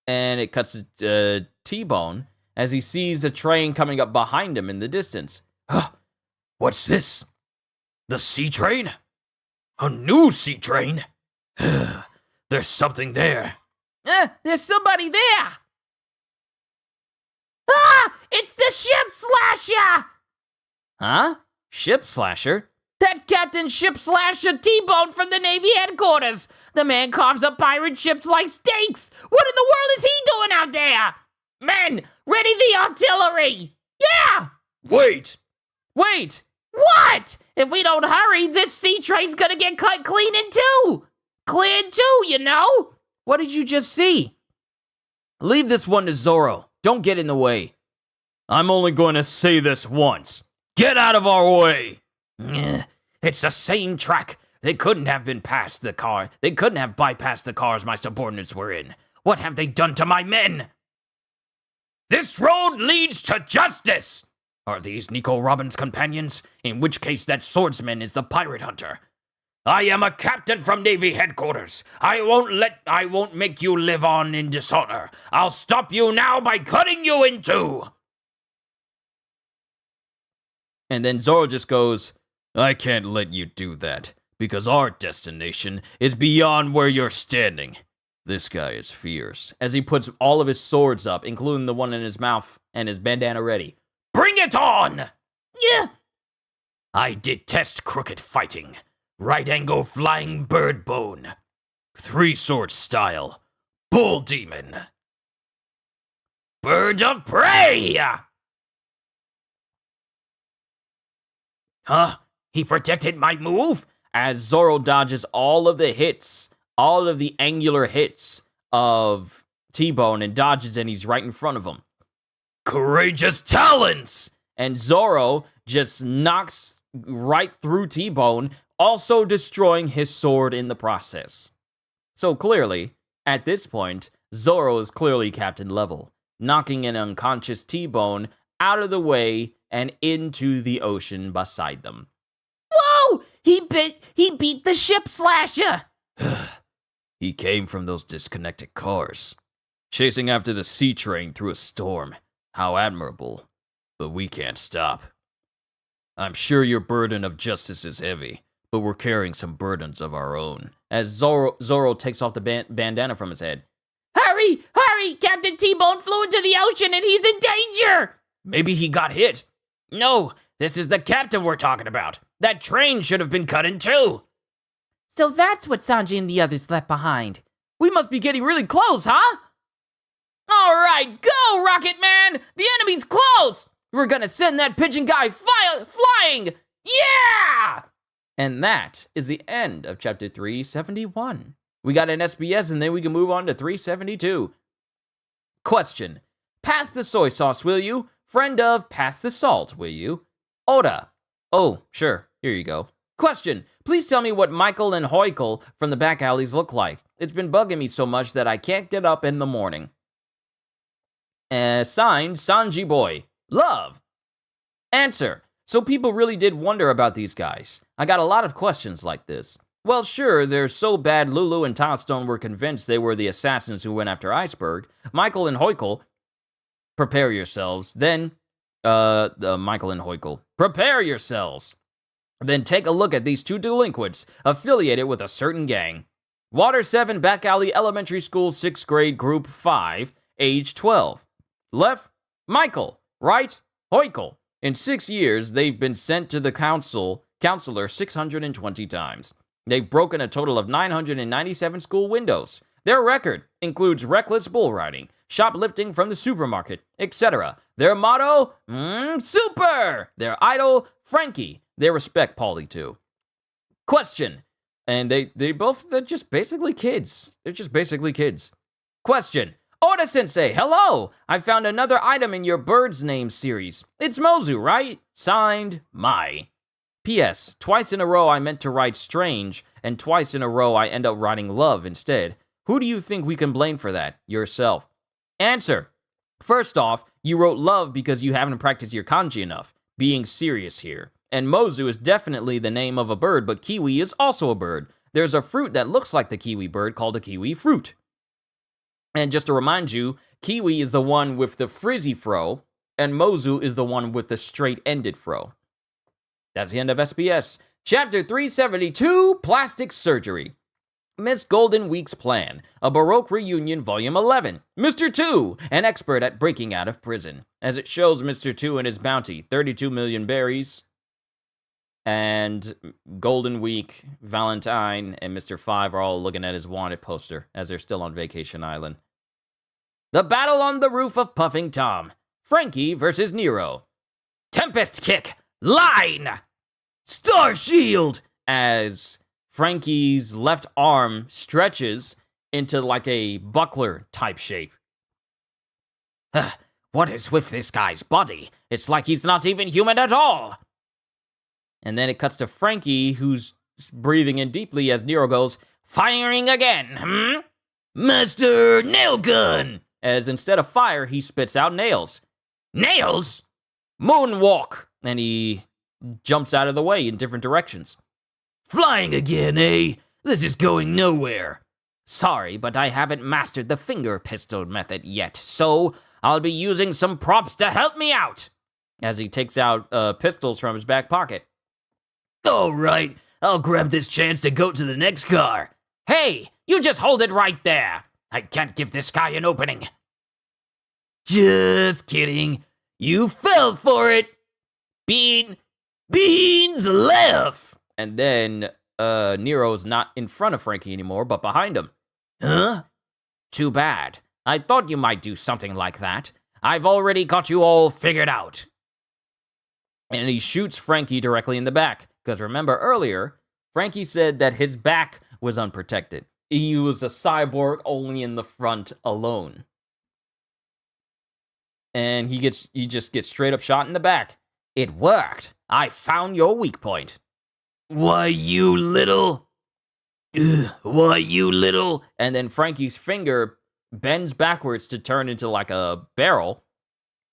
And it cuts to T-Bone as he sees a train coming up behind him in the distance. What's this? The sea train? A new sea train? There's something there. There's somebody there. Ah! It's the Ship Slasher! Huh? Ship Slasher? That's Captain Ship Slasher T-Bone from the Navy headquarters. The man carves up pirate ships like steaks. What in the world is he doing out there? Men, ready the artillery! Yeah! Wait! What? If we don't hurry, this sea train's gonna get cut clean in two! Cleared too, you know? What did you just see? Leave this one to Zoro. Don't get in the way. I'm only going to say this once. Get out of our way! It's the same track. They couldn't have been past the car. They couldn't have bypassed the cars my subordinates were in. What have they done to my men? This road leads to justice! Are these Nico Robin's companions? In which case that swordsman is the pirate hunter. I am a captain from Navy headquarters. I won't make you live on in dishonor. I'll stop you now by cutting you in two. And then Zoro just goes, I can't let you do that, because our destination is beyond where you're standing. This guy is fierce. As he puts all of his swords up, including the one in his mouth and his bandana ready. Bring it on! Yeah. I detest crooked fighting. Right angle flying bird bone. 3-sword style. Bull demon. Bird of prey! Huh? He protected my move? As Zoro dodges all of the hits, all of the angular hits of T-Bone and dodges, and he's right in front of him. Courageous talons! And Zoro just knocks right through T-Bone, also destroying his sword in the process. So clearly, at this point, Zoro is clearly captain level, knocking an unconscious T-Bone out of the way and into the ocean beside them. Whoa! He beat the Ship Slasher! He came from those disconnected cars, chasing after the sea train through a storm. How admirable. But we can't stop. I'm sure your burden of justice is heavy, but we're carrying some burdens of our own. As Zoro takes off the bandana from his head. Hurry! Captain T-Bone flew into the ocean and he's in danger! Maybe he got hit. No, this is the captain we're talking about. That train should have been cut in two. So that's what Sanji and the others left behind. We must be getting really close, huh? All right, go, Rocket Man! The enemy's close! We're gonna send that pigeon guy flying! Yeah! And that is the end of chapter 371. We got an SBS, and then we can move on to 372. Question. Pass the soy sauce, will you? Friend of, pass the salt, will you? Oda. Oh, sure. Here you go. Question. Please tell me what Michael and Hoikel from the back alleys look like. It's been bugging me so much that I can't get up in the morning. Signed, Sanji Boy. Love. Answer. So people really did wonder about these guys. I got a lot of questions like this. Well, sure, they're so bad Lulu and Tilestone were convinced they were the assassins who went after Iceberg. Michael and Hoikel, prepare yourselves. Then, Michael and Hoikel, prepare yourselves. Then take a look at these two delinquents affiliated with a certain gang. Water 7 Back Alley Elementary School 6th grade group 5, age 12. Left, Michael. Right, Hoikel. In 6 years, they've been sent to the counselor 620 times. They've broken a total of 997 school windows. Their record includes reckless bull riding, shoplifting from the supermarket, etc. Their motto, super! Their idol, Frankie. They respect Paulie too. Question. And they're just basically kids. They're just basically kids. Question. Oda Sensei, hello! I found another item in your Bird's Name series. It's Mozu, right? Signed, Mai. P.S. Twice in a row I meant to write strange, and twice in a row I end up writing love instead. Who do you think we can blame for that? Yourself. Answer. First off, you wrote love because you haven't practiced your kanji enough. Being serious here. And Mozu is definitely the name of a bird, but kiwi is also a bird. There's a fruit that looks like the kiwi bird called a kiwi fruit. And just to remind you, kiwi is the one with the frizzy fro, and Mozu is the one with the straight-ended fro. That's the end of SBS. Chapter 372, Plastic Surgery. Miss Golden Week's Plan, a Baroque Reunion, Volume 11. Mr. 2, an expert at breaking out of prison. As it shows Mr. 2 and his bounty, 32 million berries. And Golden Week, Valentine, and Mr. 5 are all looking at his wanted poster as they're still on Vacation Island. The battle on the roof of Puffing Tom. Frankie versus Nero. Tempest Kick. Line! Star Shield! As Frankie's left arm stretches into like a buckler type shape. What is with this guy's body? It's like he's not even human at all. And then it cuts to Frankie, who's breathing in deeply as Nero goes, firing again, Master Nail Gun! As instead of fire, he spits out nails. Nails? Moonwalk! And he jumps out of the way in different directions. Flying again, eh? This is going nowhere. Sorry, but I haven't mastered the finger pistol method yet, so I'll be using some props to help me out. As he takes out pistols from his back pocket. All right, I'll grab this chance to go to the next car. Hey, you just hold it right there. I can't give this guy an opening. Just kidding. You fell for it. Beans left. And then Nero's not in front of Frankie anymore, but behind him. Huh? Too bad. I thought you might do something like that. I've already got you all figured out. And he shoots Frankie directly in the back. Because remember earlier, Frankie said that his back was unprotected. He was a cyborg only in the front alone. And he just gets straight up shot in the back. It worked. I found your weak point. Why, you little... Why, you little... And then Frankie's finger bends backwards to turn into like a barrel.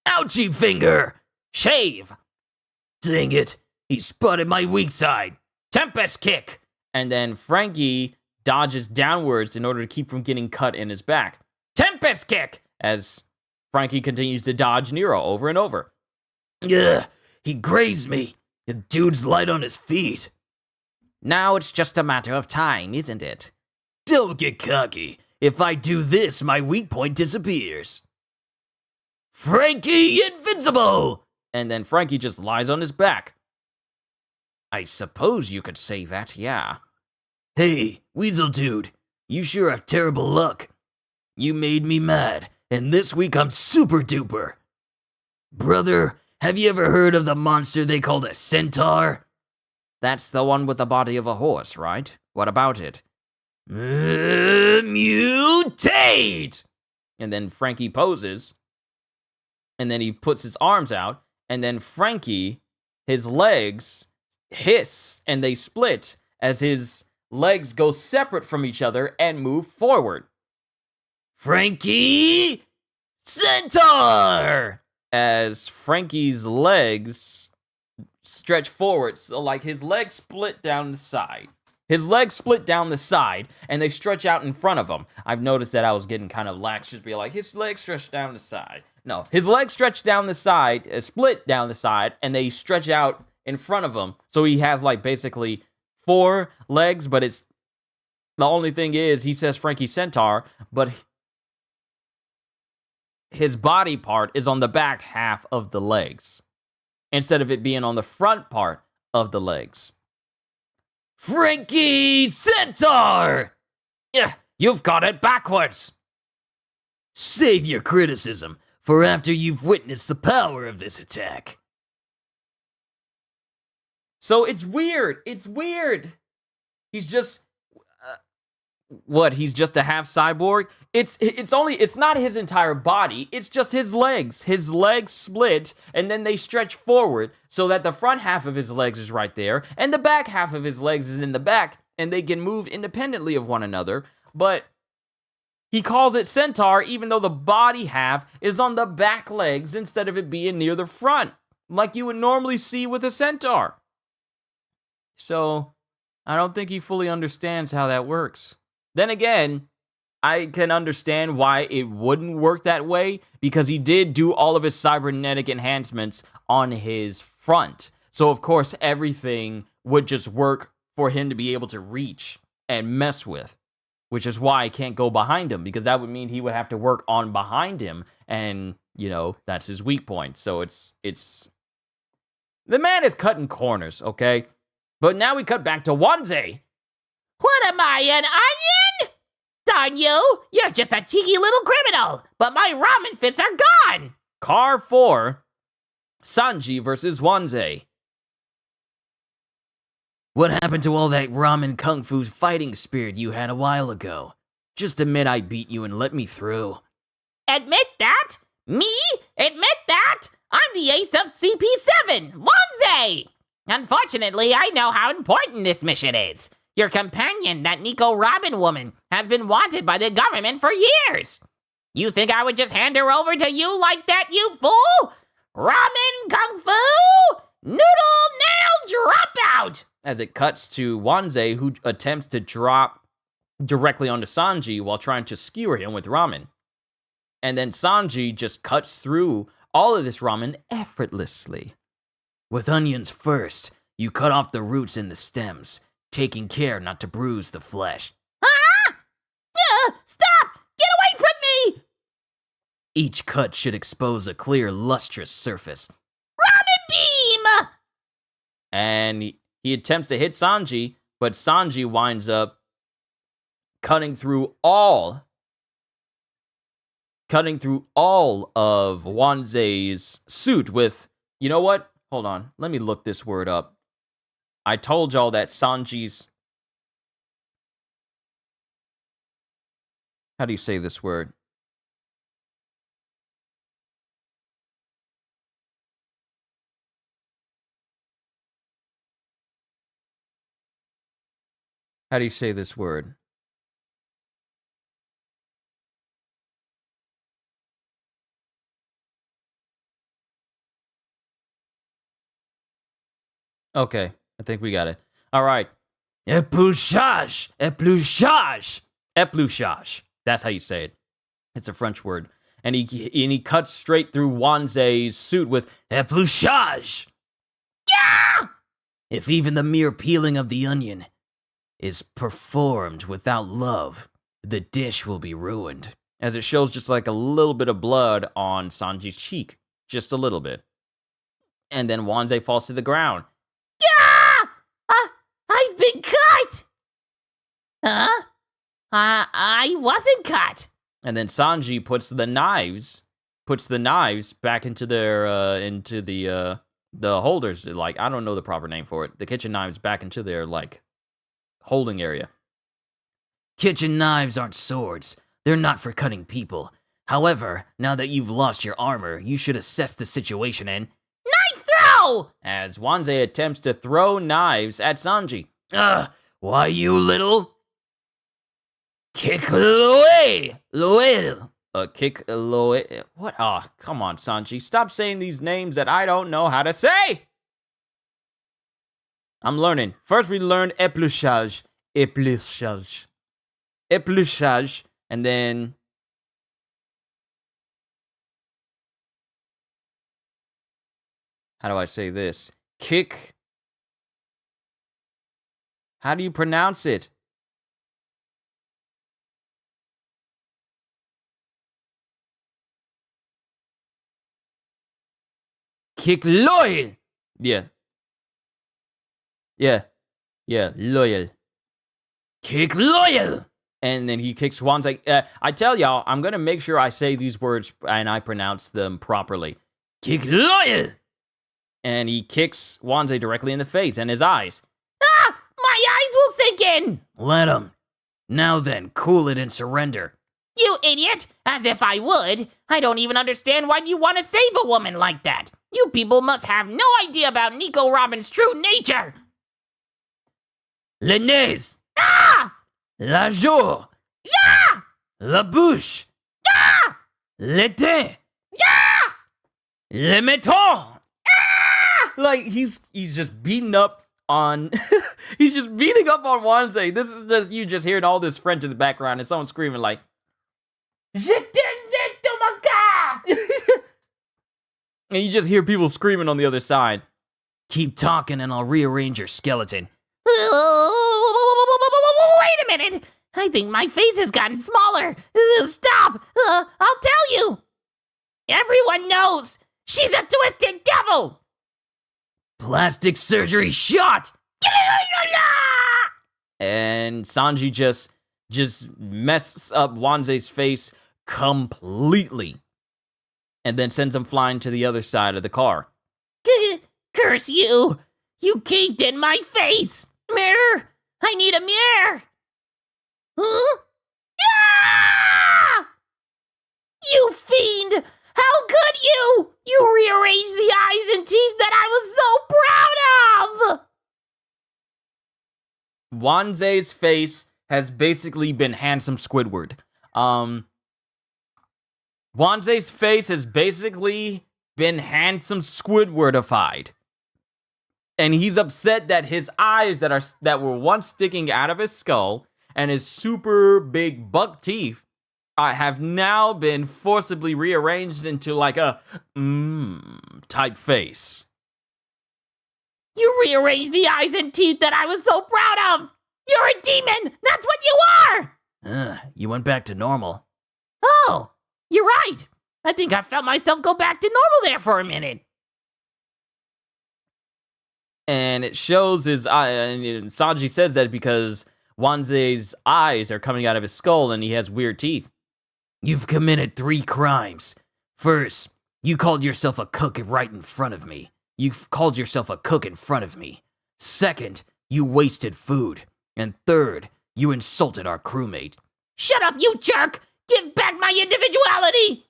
Ouchie finger! Shave! Dang it. He spotted my weak side. Tempest Kick! And then Frankie dodges downwards in order to keep from getting cut in his back. Tempest Kick! As Frankie continues to dodge Nero over and over. Ugh, he grazed me. The dude's light on his feet. Now it's just a matter of time, isn't it? Don't get cocky. If I do this, my weak point disappears. Frankie invincible! And then Frankie just lies on his back. I suppose you could say that, yeah. Hey, Weasel Dude, you sure have terrible luck. You made me mad, and this week I'm super duper. Brother, have you ever heard of the monster they called a centaur? That's the one with the body of a horse, right? What about it? Mutate! And then Frankie poses, and then he puts his arms out, and then Frankie, his legs hiss and they split as his legs go separate from each other and move forward. Frankie Centaur! As Frankie's legs stretch forward. So, like, his legs split down the side. His legs split down the side, and they stretch out in front of him. I've noticed that I was getting kind of lax, just be like, his legs stretch down the side. No, his legs stretch down the side, split down the side, and they stretch out in front of him. So he has, like, basically 4 legs, but it's... The only thing is, he says Frankie Centaur, but his body part is on the back half of the legs, instead of it being on the front part of the legs. Frankie Centaur! Yeah, you've got it backwards. Save your criticism for after you've witnessed the power of this attack. So it's weird. It's weird. He's just... what, he's just a half cyborg? It's not his entire body, it's just his legs. His legs split, and then they stretch forward, so that the front half of his legs is right there, and the back half of his legs is in the back, and they can move independently of one another, but he calls it Centaur, even though the body half is on the back legs, instead of it being near the front, like you would normally see with a Centaur. So, I don't think he fully understands how that works. Then again, I can understand why it wouldn't work that way, because he did do all of his cybernetic enhancements on his front. So, of course, everything would just work for him to be able to reach and mess with, which is why I can't go behind him, because that would mean he would have to work on behind him, and, you know, that's his weak point. So it's... The man is cutting corners, okay? But now we cut back to Wanze. What am I, an onion? Darn you, you're just a cheeky little criminal, but my ramen fits are gone. Car 4, Sanji versus Wanze. What happened to all that ramen kung fu fighting spirit you had a while ago? Just admit I beat you and let me through. Admit that? Me? Admit that? I'm the ace of CP7, Wanze! Unfortunately, I know how important this mission is. Your companion, that Nico Robin woman, has been wanted by the government for years. You think I would just hand her over to you like that, you fool? Ramen Kung Fu? Noodle Nail Dropout! As it cuts to Wanze, who attempts to drop directly onto Sanji while trying to skewer him with ramen. And then Sanji just cuts through all of this ramen effortlessly. With onions first, you cut off the roots and the stems, taking care not to bruise the flesh. Ah! Stop! Get away from me! Each cut should expose a clear, lustrous surface. Ramen beam! And he attempts to hit Sanji, but Sanji winds up cutting through all of Wanze's suit with, you know what? Hold on, let me look this word up. I told y'all that Sanji's... How do you say this word? How do you say this word? Okay, I think we got it. All right. Épluchage! Épluchage! Épluchage. That's how you say it. It's a French word. And he cuts straight through Wanze's suit with épluchage! Yeah! If even the mere peeling of the onion is performed without love, the dish will be ruined. As it shows just like a little bit of blood on Sanji's cheek. Just a little bit. And then Wanze falls to the ground. Yeah! I've been cut! Huh? I wasn't cut. And then Sanji puts the knives back into their into the holders. Like, I don't know the proper name for it. The kitchen knives back into their like holding area. Kitchen knives aren't swords. They're not for cutting people. However, now that you've lost your armor, you should assess the situation and Knife throw! As Wanze attempts to throw knives at Sanji. Why you little? Kick away, Luel. Kick low. What? Oh, come on, Sanji. Stop saying these names that I don't know how to say. I'm learning. First, we learned épluchage. Épluchage. Épluchage. And then... how do I say this? Kick. How do you pronounce it? Kick loyal. Yeah. Loyal. Kick loyal. And then he kicks Wanzai. I tell y'all, I'm going to make sure I say these words and I pronounce them properly. Kick loyal. And he kicks Wanzai directly in the face and his eyes. Ah! My eyes will sink in! Let him. Now then, cool it and surrender. You idiot! As if I would! I don't even understand why you want to save a woman like that! You people must have no idea about Nico Robin's true nature! Le nez! Ah! La jour! Yeah! La bouche! Yeah! Le teint! Yeah! Le menton! Ah! Like, he's just beating up on... he's just beating up on Wanzai. This is just, you just hearing all this French in the background and someone screaming like... Je t'aime de mon gars! And you just hear people screaming on the other side. Keep talking and I'll rearrange your skeleton. Wait a minute! I think my face has gotten smaller. Stop! I'll tell you! Everyone knows! She's a twisted devil! Plastic surgery shot! And Sanji just messes up Wanzai's face completely. And then sends him flying to the other side of the car. Curse you! You caved in my face! Mirror! I need a mirror! Huh? Ah! You fiend! How could you? You rearranged the eyes and teeth that I was so proud of! Wanzai's face has basically been handsome Squidward. Wanzai's face has basically been handsome Squidwardified. And he's upset that his eyes that were once sticking out of his skull and his super big buck teeth have now been forcibly rearranged into like a type face. You rearranged the eyes and teeth that I was so proud of! You're a demon! That's what you are! You went back to normal. Oh, you're right. I think I felt myself go back to normal there for a minute. And it shows his eye, and Sanji says that because Wanzai's eyes are coming out of his skull and he has weird teeth. You've committed 3 crimes. First, you called yourself a cook right in front of me. You've called yourself a cook in front of me. Second, you wasted food. And third, you insulted our crewmate. Shut up, you jerk! Give back my individuality!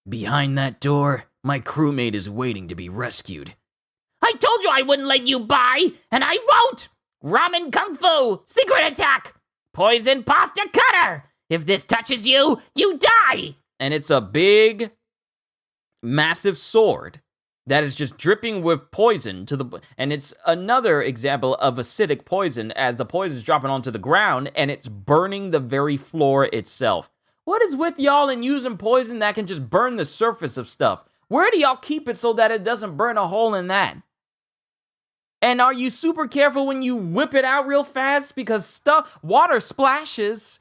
Behind that door, my crewmate is waiting to be rescued. I told you I wouldn't let you by, and I won't! Ramen Kung Fu, secret attack! Poison pasta cutter! If this touches you, you die! And it's a big, massive sword that is just dripping with poison and it's another example of acidic poison as the poison is dropping onto the ground and it's burning the very floor itself. What is with y'all and using poison that can just burn the surface of stuff? Where do y'all keep it so that it doesn't burn a hole in that? And are you super careful when you whip it out real fast? Because water splashes.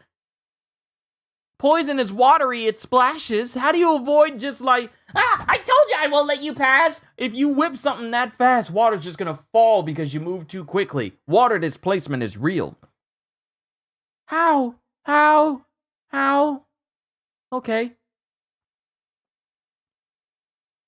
Poison is watery, it splashes. How do you avoid just like, I told you I won't let you pass! if you whip something that fast, water's just gonna fall because you move too quickly. Water displacement is real. How? Okay.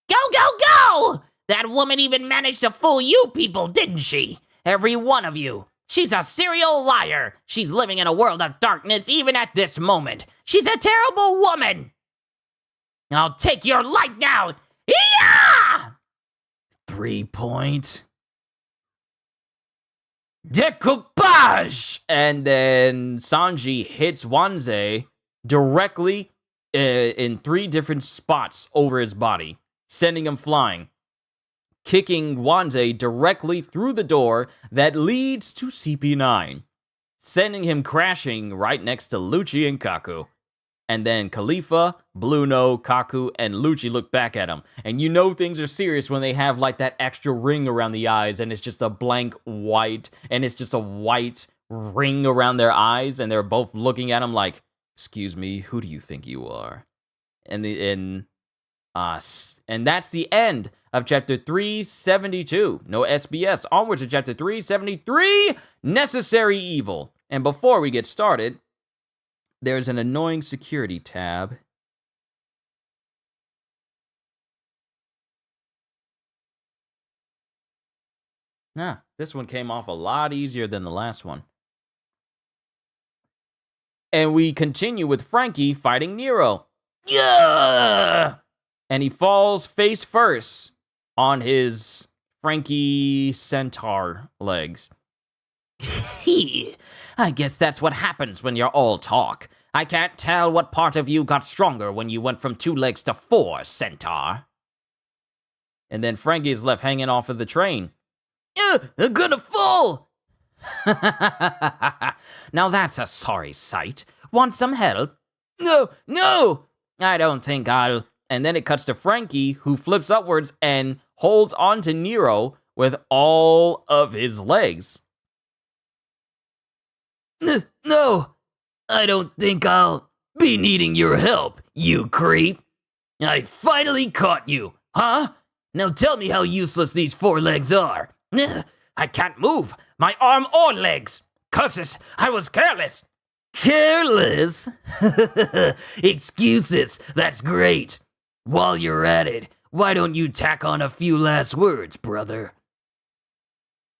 Go, go, go! That woman even managed to fool you people, didn't she? Every one of you. She's a serial liar. She's living in a world of darkness even at this moment. She's a terrible woman. I'll take your life now. Yeah! 3 point. Decoupage! And then Sanji hits Wanzai directly in 3 different spots over his body, sending him flying, kicking Wanze directly through the door that leads to CP9, sending him crashing right next to Lucci and Kaku. And then Khalifa, Bluno, Kaku, and Lucci look back at him. And you know things are serious when they have like that extra ring around the eyes and it's just a blank white, and it's just a white ring around their eyes, and they're both looking at him like, "Excuse me, who do you think you are?" And that's the end of chapter 372. No SBS. Onwards to chapter 373, Necessary Evil. And before we get started, there's an annoying security tab. This one came off a lot easier than the last one. And we continue with Frankie fighting Nero. Yeah! And he falls face first on his Frankie centaur legs. I guess that's what happens when you're all talk. I can't tell what part of you got stronger when you went from 2 legs to 4, centaur. And then Frankie is left hanging off of the train. I'm gonna fall! Now that's a sorry sight. Want some help? No! I don't think I'll... And then it cuts to Frankie, who flips upwards and holds onto Nero with all of his legs. No! I don't think I'll be needing your help, you creep. I finally caught you, huh? Now tell me how useless these 4 legs are. I can't move my arm or legs. Curses, I was careless. Careless? Excuses, that's great. While you're at it, why don't you tack on a few last words, brother?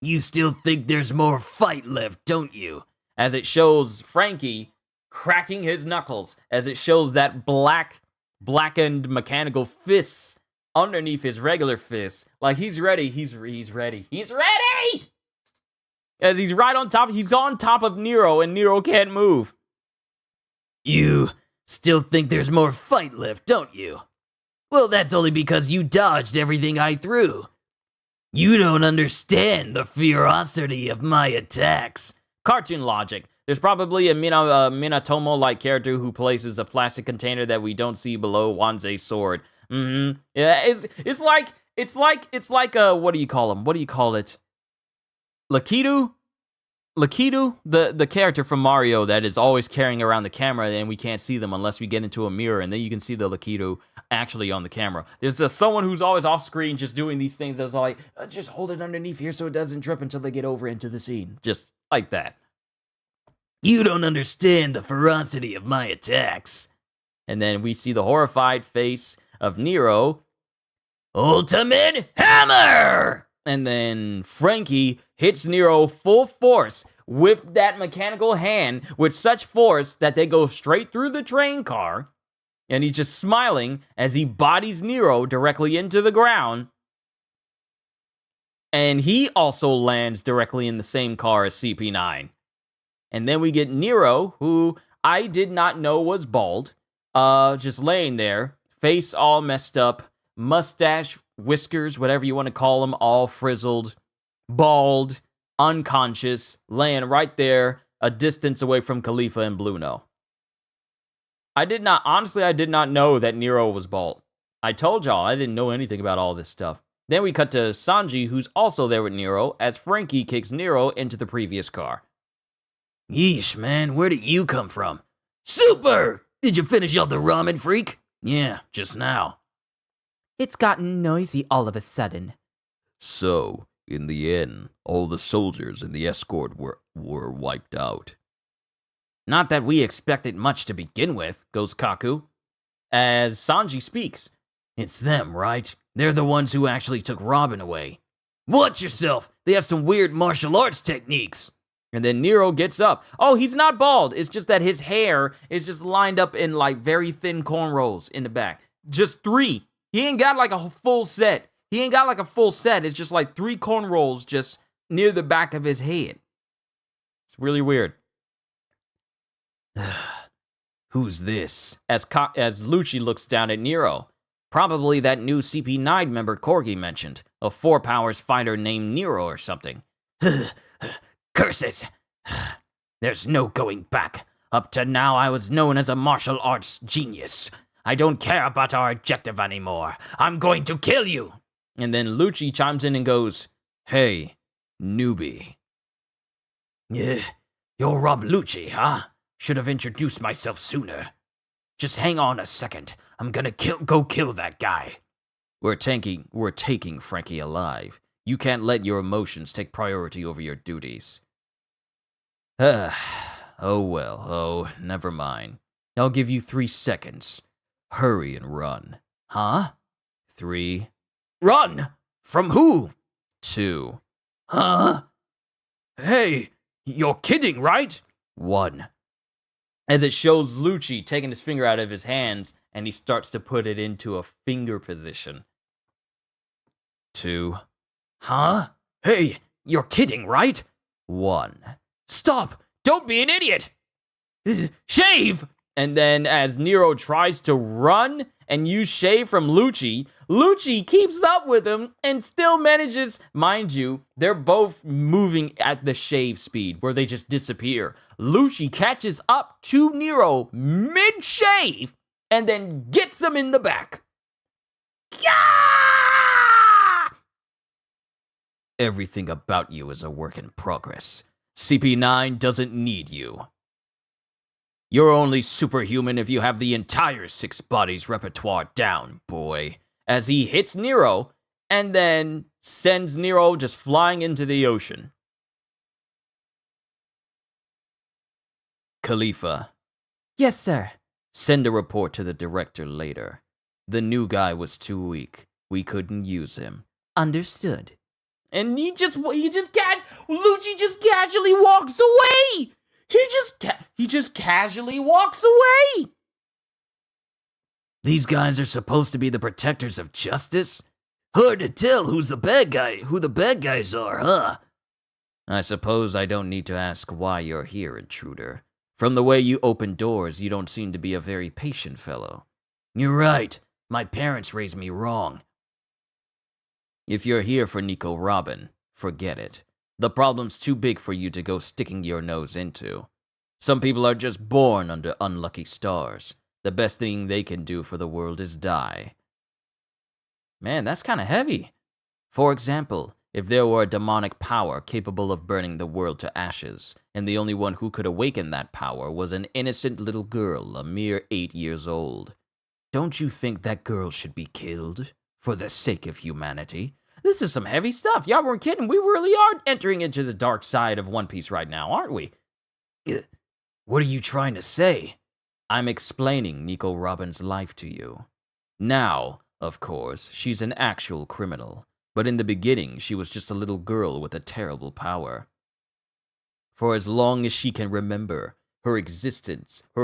You still think there's more fight left, don't you? As it shows Frankie cracking his knuckles, as it shows that blackened mechanical fists underneath his regular fists. Like he's ready. He's ready. As he's right on top, he's on top of Nero, and Nero can't move. You still think there's more fight left, don't you? Well, that's only because you dodged everything I threw. You don't understand the ferocity of my attacks. Cartoon logic. There's probably a Minatomo-like character who places a plastic container that we don't see below Wanze's sword. Yeah, it's like what do you call him? What do you call it? Lakitu, the character from Mario that is always carrying around the camera, and we can't see them unless we get into a mirror, and then you can see the Lakitu actually on the camera. There's just someone who's always off screen just doing these things that's like, just hold it underneath here so it doesn't drip until they get over into the scene. Just like that. You don't understand the ferocity of my attacks. And then we see the horrified face of Nero. Ultimate Hammer! And then Frankie hits Nero full force with that mechanical hand with such force that they go straight through the train car. And he's just smiling as he bodies Nero directly into the ground. And he also lands directly in the same car as CP9. And then we get Nero, who I did not know was bald, just laying there, face all messed up, mustache, whiskers, whatever you want to call them, all frizzled, bald, unconscious, laying right there, a distance away from Khalifa and Bluno. I did not know that Nero was bald. I told y'all, I didn't know anything about all this stuff. Then we cut to Sanji, who's also there with Nero, as Frankie kicks Nero into the previous car. Yeesh, man, where did you come from? Super! Did you finish up the ramen, freak? Yeah, just now. It's gotten noisy all of a sudden. So, in the end, all the soldiers in the escort were wiped out. Not that we expected much to begin with, goes Kaku, as Sanji speaks. It's them, right? They're the ones who actually took Robin away. Watch yourself! They have some weird martial arts techniques! And then Nero gets up. Oh, he's not bald. It's just that his hair is just lined up in like very thin cornrows in the back. Just 3. He ain't got like a full set. It's just like 3 cornrows just near the back of his head. It's really weird. Who's this? As Lucci looks down at Nero. Probably that new CP9 member Corgi mentioned. A 4 powers fighter named Nero or something. Curses! There's no going back. Up to now, I was known as a martial arts genius. I don't care about our objective anymore. I'm going to kill you! And then Lucci chimes in and goes, "Hey, newbie." Yeah, you're Rob Lucci, huh? Should have introduced myself sooner. Just hang on a second. I'm gonna go kill that guy. We're taking Frankie alive. You can't let your emotions take priority over your duties. Oh well, never mind. I'll give you 3 seconds. Hurry and run. Huh? 3, Run! From who? 2, Huh? Hey, you're kidding, right? 1. As it shows Lucci taking his finger out of his hands, and he starts to put it into a finger position. 2, Huh? Hey, you're kidding, right? 1. Stop! Don't be an idiot! Shave! And then as Nero tries to run and use shave from Lucci, Lucci keeps up with him and still manages, mind you, they're both moving at the shave speed where they just disappear. Lucci catches up to Nero mid-shave and then gets him in the back. Yeah! Everything about you is a work in progress. CP9 doesn't need you. You're only superhuman if you have the entire 6 bodies repertoire down, boy. As he hits Nero, and then sends Nero just flying into the ocean. Khalifa. Yes, sir. Send a report to the director later. The new guy was too weak. We couldn't use him. Understood. And Lucci just casually walks away. He just casually walks away. These guys are supposed to be the protectors of justice? Hard to tell who the bad guys are, huh? I suppose I don't need to ask why you're here, intruder. From the way you open doors, you don't seem to be a very patient fellow. You're right. My parents raised me wrong. If you're here for Nico Robin, forget it. The problem's too big for you to go sticking your nose into. Some people are just born under unlucky stars. The best thing they can do for the world is die. Man, that's kind of heavy. For example, if there were a demonic power capable of burning the world to ashes, and the only one who could awaken that power was an innocent little girl, a mere 8 years old, don't you think that girl should be killed for the sake of humanity? This is some heavy stuff. Y'all weren't kidding. We really are entering into the dark side of One Piece right now, aren't we? What are you trying to say? I'm explaining Nico Robin's life to you. Now, of course, she's an actual criminal, but in the beginning, she was just a little girl with a terrible power. For as long as she can remember, her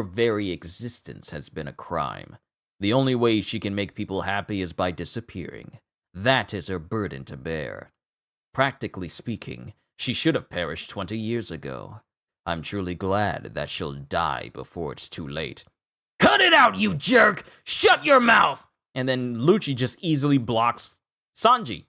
very existence has been a crime. The only way she can make people happy is by disappearing. That is her burden to bear. Practically speaking, she should have perished 20 years ago. I'm truly glad that she'll die before it's too late. Cut it out, you jerk! Shut your mouth! And then Lucci just easily blocks Sanji.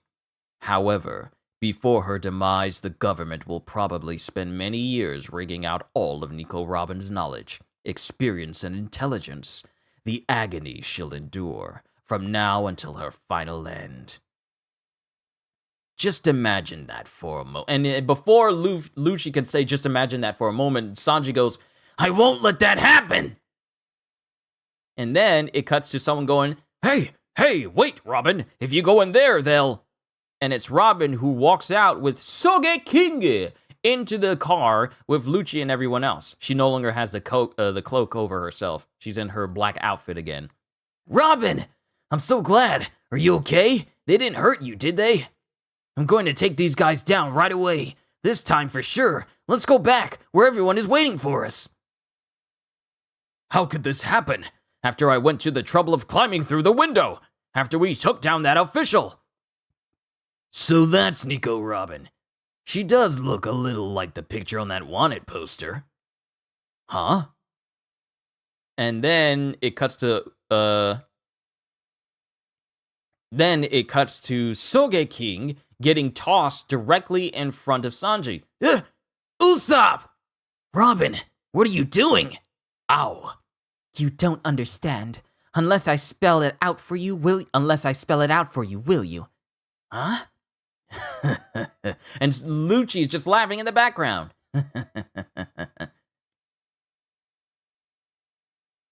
However, before her demise, the government will probably spend many years rigging out all of Nico Robin's knowledge, experience, and intelligence. The agony she'll endure from now until her final end. Just imagine that for a moment. And before Lucci can say, just imagine that for a moment, Sanji goes, I won't let that happen! And then it cuts to someone going, Hey, wait, Robin. If you go in there, they'll... And it's Robin who walks out with Sogeking into the car with Lucci and everyone else. She no longer has the cloak over herself. She's in her black outfit again. Robin! I'm so glad. Are you okay? They didn't hurt you, did they? I'm going to take these guys down right away. This time for sure. Let's go back, where everyone is waiting for us. How could this happen? After I went to the trouble of climbing through the window. After we took down that official. So that's Nico Robin. She does look a little like the picture on that wanted poster. Huh? And then it cuts to Soge King getting tossed directly in front of Sanji. Usopp! Robin, what are you doing? Ow. You don't understand. Unless I spell it out for you, will you? Huh? And Lucci's just laughing in the background.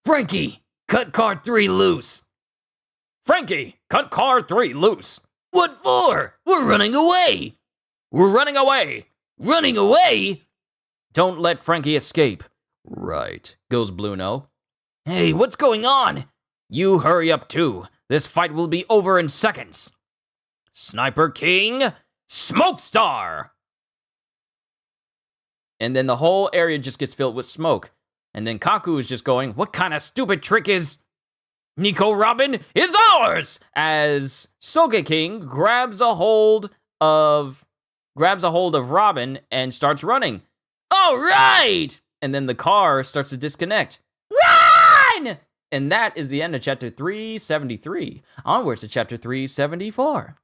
Frankie, cut car 3 loose. Frankie, cut car 3 loose. What for? We're running away. We're running away. Running away? Don't let Frankie escape. Right, goes Bluno. Hey, what's going on? You hurry up too. This fight will be over in seconds. Sniper King, Smoke Star! And then the whole area just gets filled with smoke. And then Kaku is just going, what kind of stupid trick is... Nico Robin is ours! As Soge King grabs a hold of Robin and starts running. All right! And then the car starts to disconnect. Run! And that is the end of chapter 373. Onwards to chapter 374.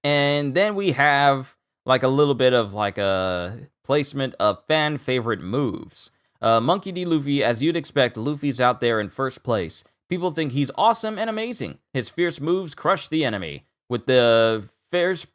And then we have like a little bit of like a placement of fan favorite moves. Monkey D. Luffy, as you'd expect, Luffy's out there in first place. People think he's awesome and amazing. His fierce moves crush the enemy. With the first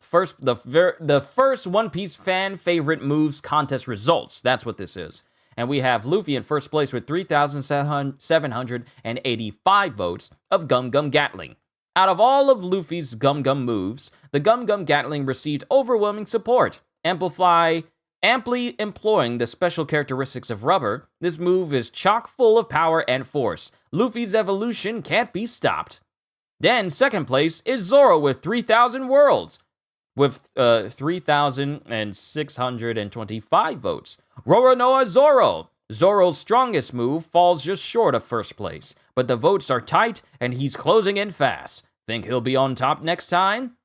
One Piece fan favorite moves contest results. That's what this is. And we have Luffy in first place with 3,785 votes of Gum Gum Gatling. Out of all of Luffy's Gum Gum moves, the Gum Gum Gatling received overwhelming support. Amply employing the special characteristics of rubber, this move is chock full of power and force. Luffy's evolution can't be stopped. Then, second place is Zoro with 3,000 worlds, with 3,625 votes. Roronoa Zoro. Zoro's strongest move falls just short of first place, but the votes are tight and he's closing in fast. Think he'll be on top next time?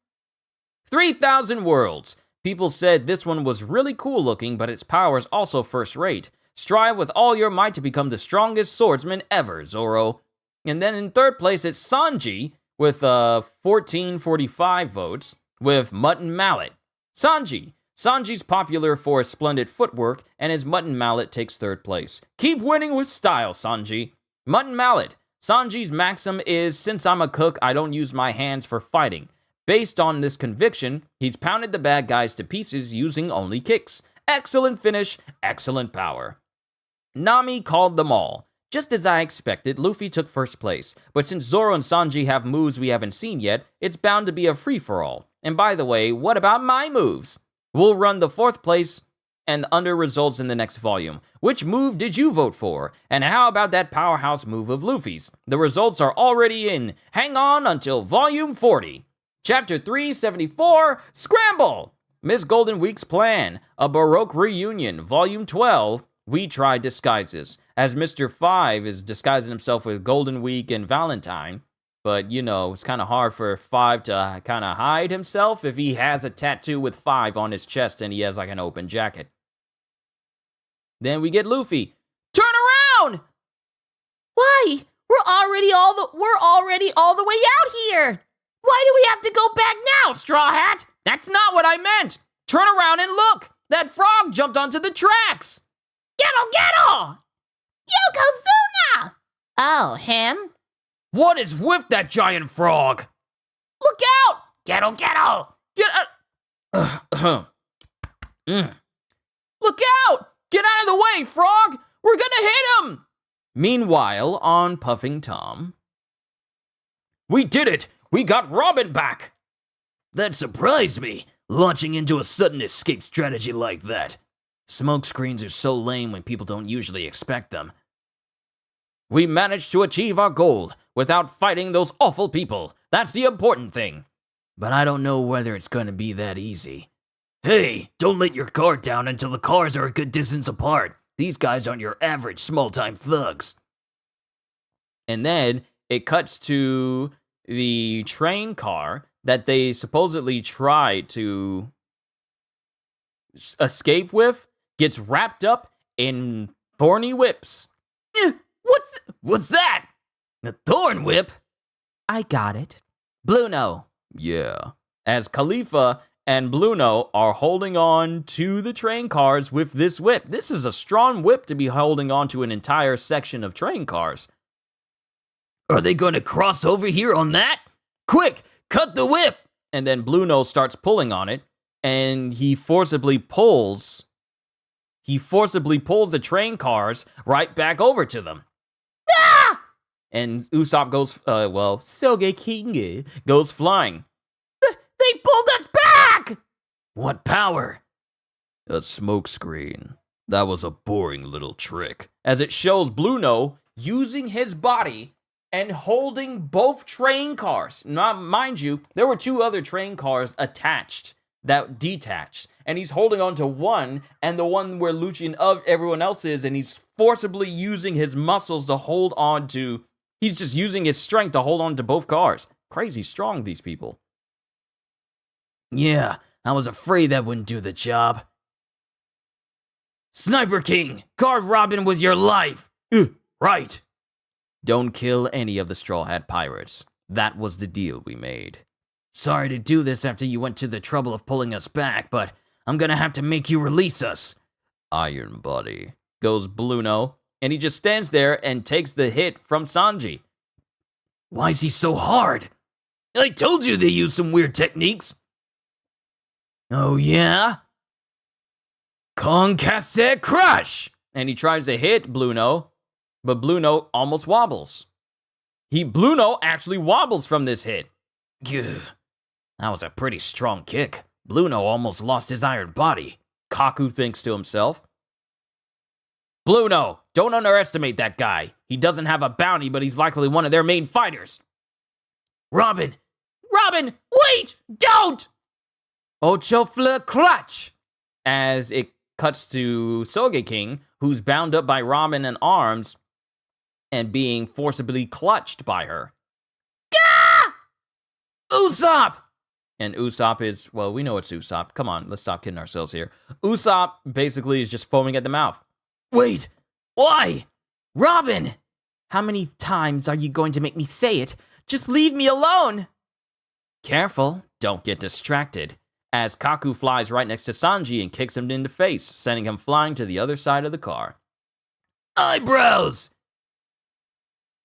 3,000 worlds. People said this one was really cool looking, but its power is also first rate. Strive with all your might to become the strongest swordsman ever, Zoro. And then in third place, it's Sanji with 1,445 votes with Mutton Mallet. Sanji's popular for his splendid footwork, and his Mutton Mallet takes third place. Keep winning with style, Sanji. Mutton Mallet. Sanji's maxim is, since I'm a cook, I don't use my hands for fighting. Based on this conviction, he's pounded the bad guys to pieces using only kicks. Excellent finish, excellent power. Nami called them all. Just as I expected, Luffy took first place. But since Zoro and Sanji have moves we haven't seen yet, it's bound to be a free-for-all. And by the way, what about my moves? We'll run the fourth place and under results in the next volume. Which move did you vote for? And how about that powerhouse move of Luffy's? The results are already in. Hang on until volume 40. Chapter 374, Scramble! Miss Golden Week's Plan, A Baroque Reunion, Volume 12, We Try Disguises. As Mr. 5 is disguising himself with Golden Week and Valentine. But, you know, it's kind of hard for 5 to kind of hide himself if he has a tattoo with 5 on his chest and he has like an open jacket. Then we get Luffy. Turn around! Why? We're already all the way out here. Why do we have to go back now, Straw Hat? That's not what I meant. Turn around and look. That frog jumped onto the tracks. Ghetto! Yokozuna! Oh, him? What is with that giant frog? Look out! Ghetto! Get out! Look out! Get out of the way, frog! We're gonna hit him! Meanwhile, on Puffing Tom. We did it! We got Robin back! That surprised me, launching into a sudden escape strategy like that. Smoke screens are so lame when people don't usually expect them. We managed to achieve our goal without fighting those awful people. That's the important thing. But I don't know whether it's going to be that easy. Hey, don't let your guard down until the cars are a good distance apart. These guys aren't your average small-time thugs. And then it cuts to the train car that they supposedly tried to escape with, gets wrapped up in thorny whips. What's that? A thorn whip? I got it. Bluno. Yeah. As Khalifa and Bluno are holding on to the train cars with this whip. This is a strong whip to be holding on to an entire section of train cars. Are they going to cross over here on that? Quick, cut the whip! And then Bluno starts pulling on it, and he forcibly pulls the train cars right back over to them. Ah! And Usopp goes, Sogeking goes flying. They pulled us back! What power? A smokescreen. That was a boring little trick. As it shows Bluno using his body and holding both train cars. Now, mind you, there were 2 other train cars attached that detached. And he's holding on to one, and the one where Lucci and everyone else is, and he's forcibly using his muscles to hold on to. He's just using his strength to hold on to both cars. Crazy strong, these people. Yeah, I was afraid that wouldn't do the job. Sniper King, guard Robin with your life. Right. Don't kill any of the Straw Hat Pirates. That was the deal we made. Sorry to do this after you went to the trouble of pulling us back, but I'm gonna have to make you release us. Iron Body, goes Bluno, and he just stands there and takes the hit from Sanji. Why is he so hard? I told you they used some weird techniques. Oh yeah? Concassette Crush! And he tries to hit Bluno, but Bluno almost wobbles. Bluno actually wobbles from this hit. Gah. That was a pretty strong kick. Bluno almost lost his iron body. Kaku thinks to himself. Bluno, don't underestimate that guy. He doesn't have a bounty, but he's likely one of their main fighters. Robin, wait! Don't! Ocho Fleur Clutch! As it cuts to Sogeking, who's bound up by Robin in arms and being forcibly clutched by her. Gah! Usopp! And Usopp is, well, we know it's Usopp. Come on, let's stop kidding ourselves here. Usopp basically is just foaming at the mouth. Wait, why? Robin! How many times are you going to make me say it? Just leave me alone! Careful, don't get distracted. As Kaku flies right next to Sanji and kicks him in the face, sending him flying to the other side of the car. Eyebrows!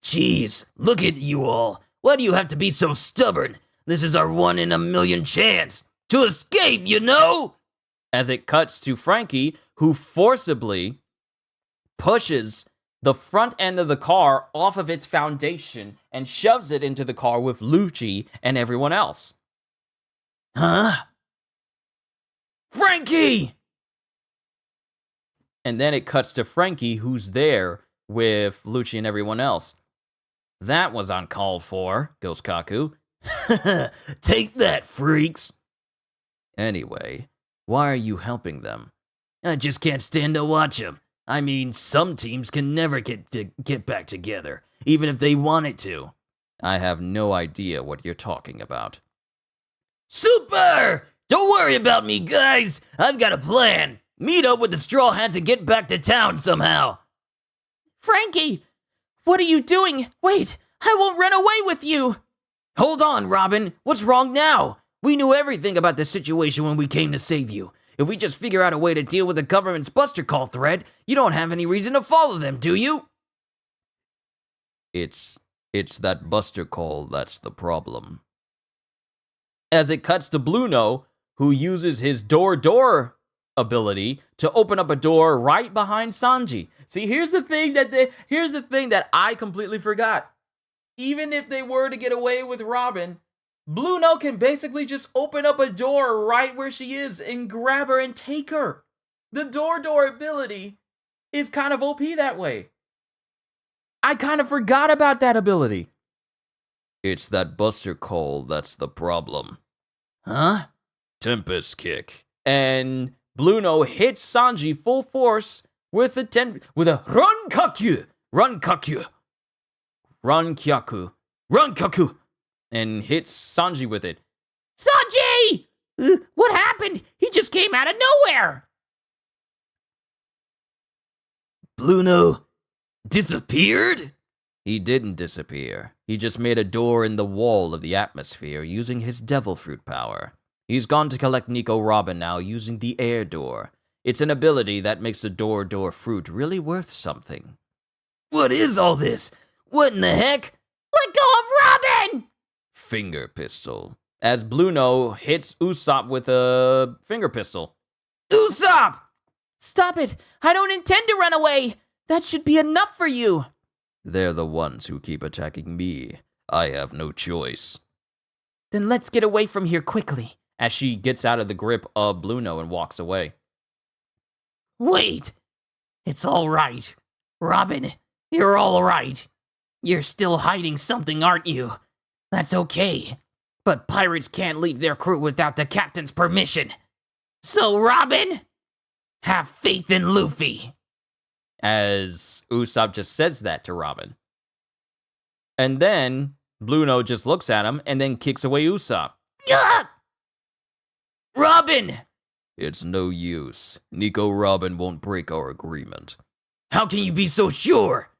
Jeez, look at you all. Why do you have to be so stubborn? This is our 1 in a million chance to escape, you know? As it cuts to Frankie, who forcibly pushes the front end of the car off of its foundation and shoves it into the car with Lucci and everyone else. Huh? Frankie! And then it cuts to Frankie, who's there with Lucci and everyone else. That was uncalled for, goes Kaku. Take that, freaks. Anyway, why are you helping them? I just can't stand to watch them. I mean, some teams can never get back together, even if they wanted to. I have no idea what you're talking about. Super! Don't worry about me, guys. I've got a plan. Meet up with the Straw Hats and get back to town somehow. Frankie! What are you doing? Wait, I won't run away with you! Hold on, Robin. What's wrong now? We knew everything about the situation when we came to save you. If we just figure out a way to deal with the government's Buster Call threat, you don't have any reason to follow them, do you? It's that Buster Call that's the problem. As it cuts to Bluno, who uses his door ability to open up a door right behind Sanji. See, here's the thing that I completely forgot. Even if they were to get away with Robin, Bluno can basically just open up a door right where she is and grab her and take her. The door ability is kind of OP that way. I kind of forgot about that ability. It's that Buster Call that's the problem. Huh? Tempest Kick. And Bluno hits Sanji full force with a Rankakyu, and hits Sanji with it. Sanji! What happened? He just came out of nowhere. Bluno, Disappeared? He didn't disappear. He just made a door in the wall of the atmosphere using his devil fruit power. He's gone to collect Nico Robin now using the air door. It's an ability that makes the door fruit really worth something. What is all this? What in the heck? Let go of Robin! Finger pistol. As Bluno hits Usopp with a finger pistol. Usopp! Stop it! I don't intend to run away! That should be enough for you! They're the ones who keep attacking me. I have no choice. Then let's get away from here quickly. As she gets out of the grip of Bluno and walks away. Wait! It's all right. Robin, you're all right. You're still hiding something, aren't you? That's okay. But pirates can't leave their crew without the captain's permission. So, Robin, have faith in Luffy. As Usopp just says that to Robin. And then Bluno just looks at him and then kicks away Usopp. Ah! Robin! It's no use. Nico Robin won't break our agreement. How can you be so sure?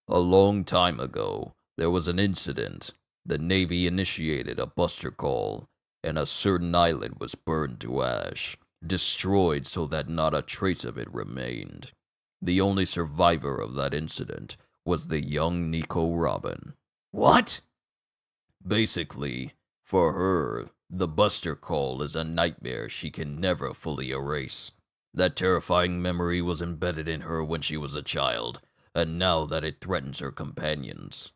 A long time ago, there was an incident. The Navy initiated a buster call, and a certain island was burned to ash, destroyed so that not a trace of it remained. The only survivor of that incident was the young Nico Robin. What? Basically, for her, the buster call is a nightmare she can never fully erase. That terrifying memory was embedded in her when she was a child, and now that it threatens her companions,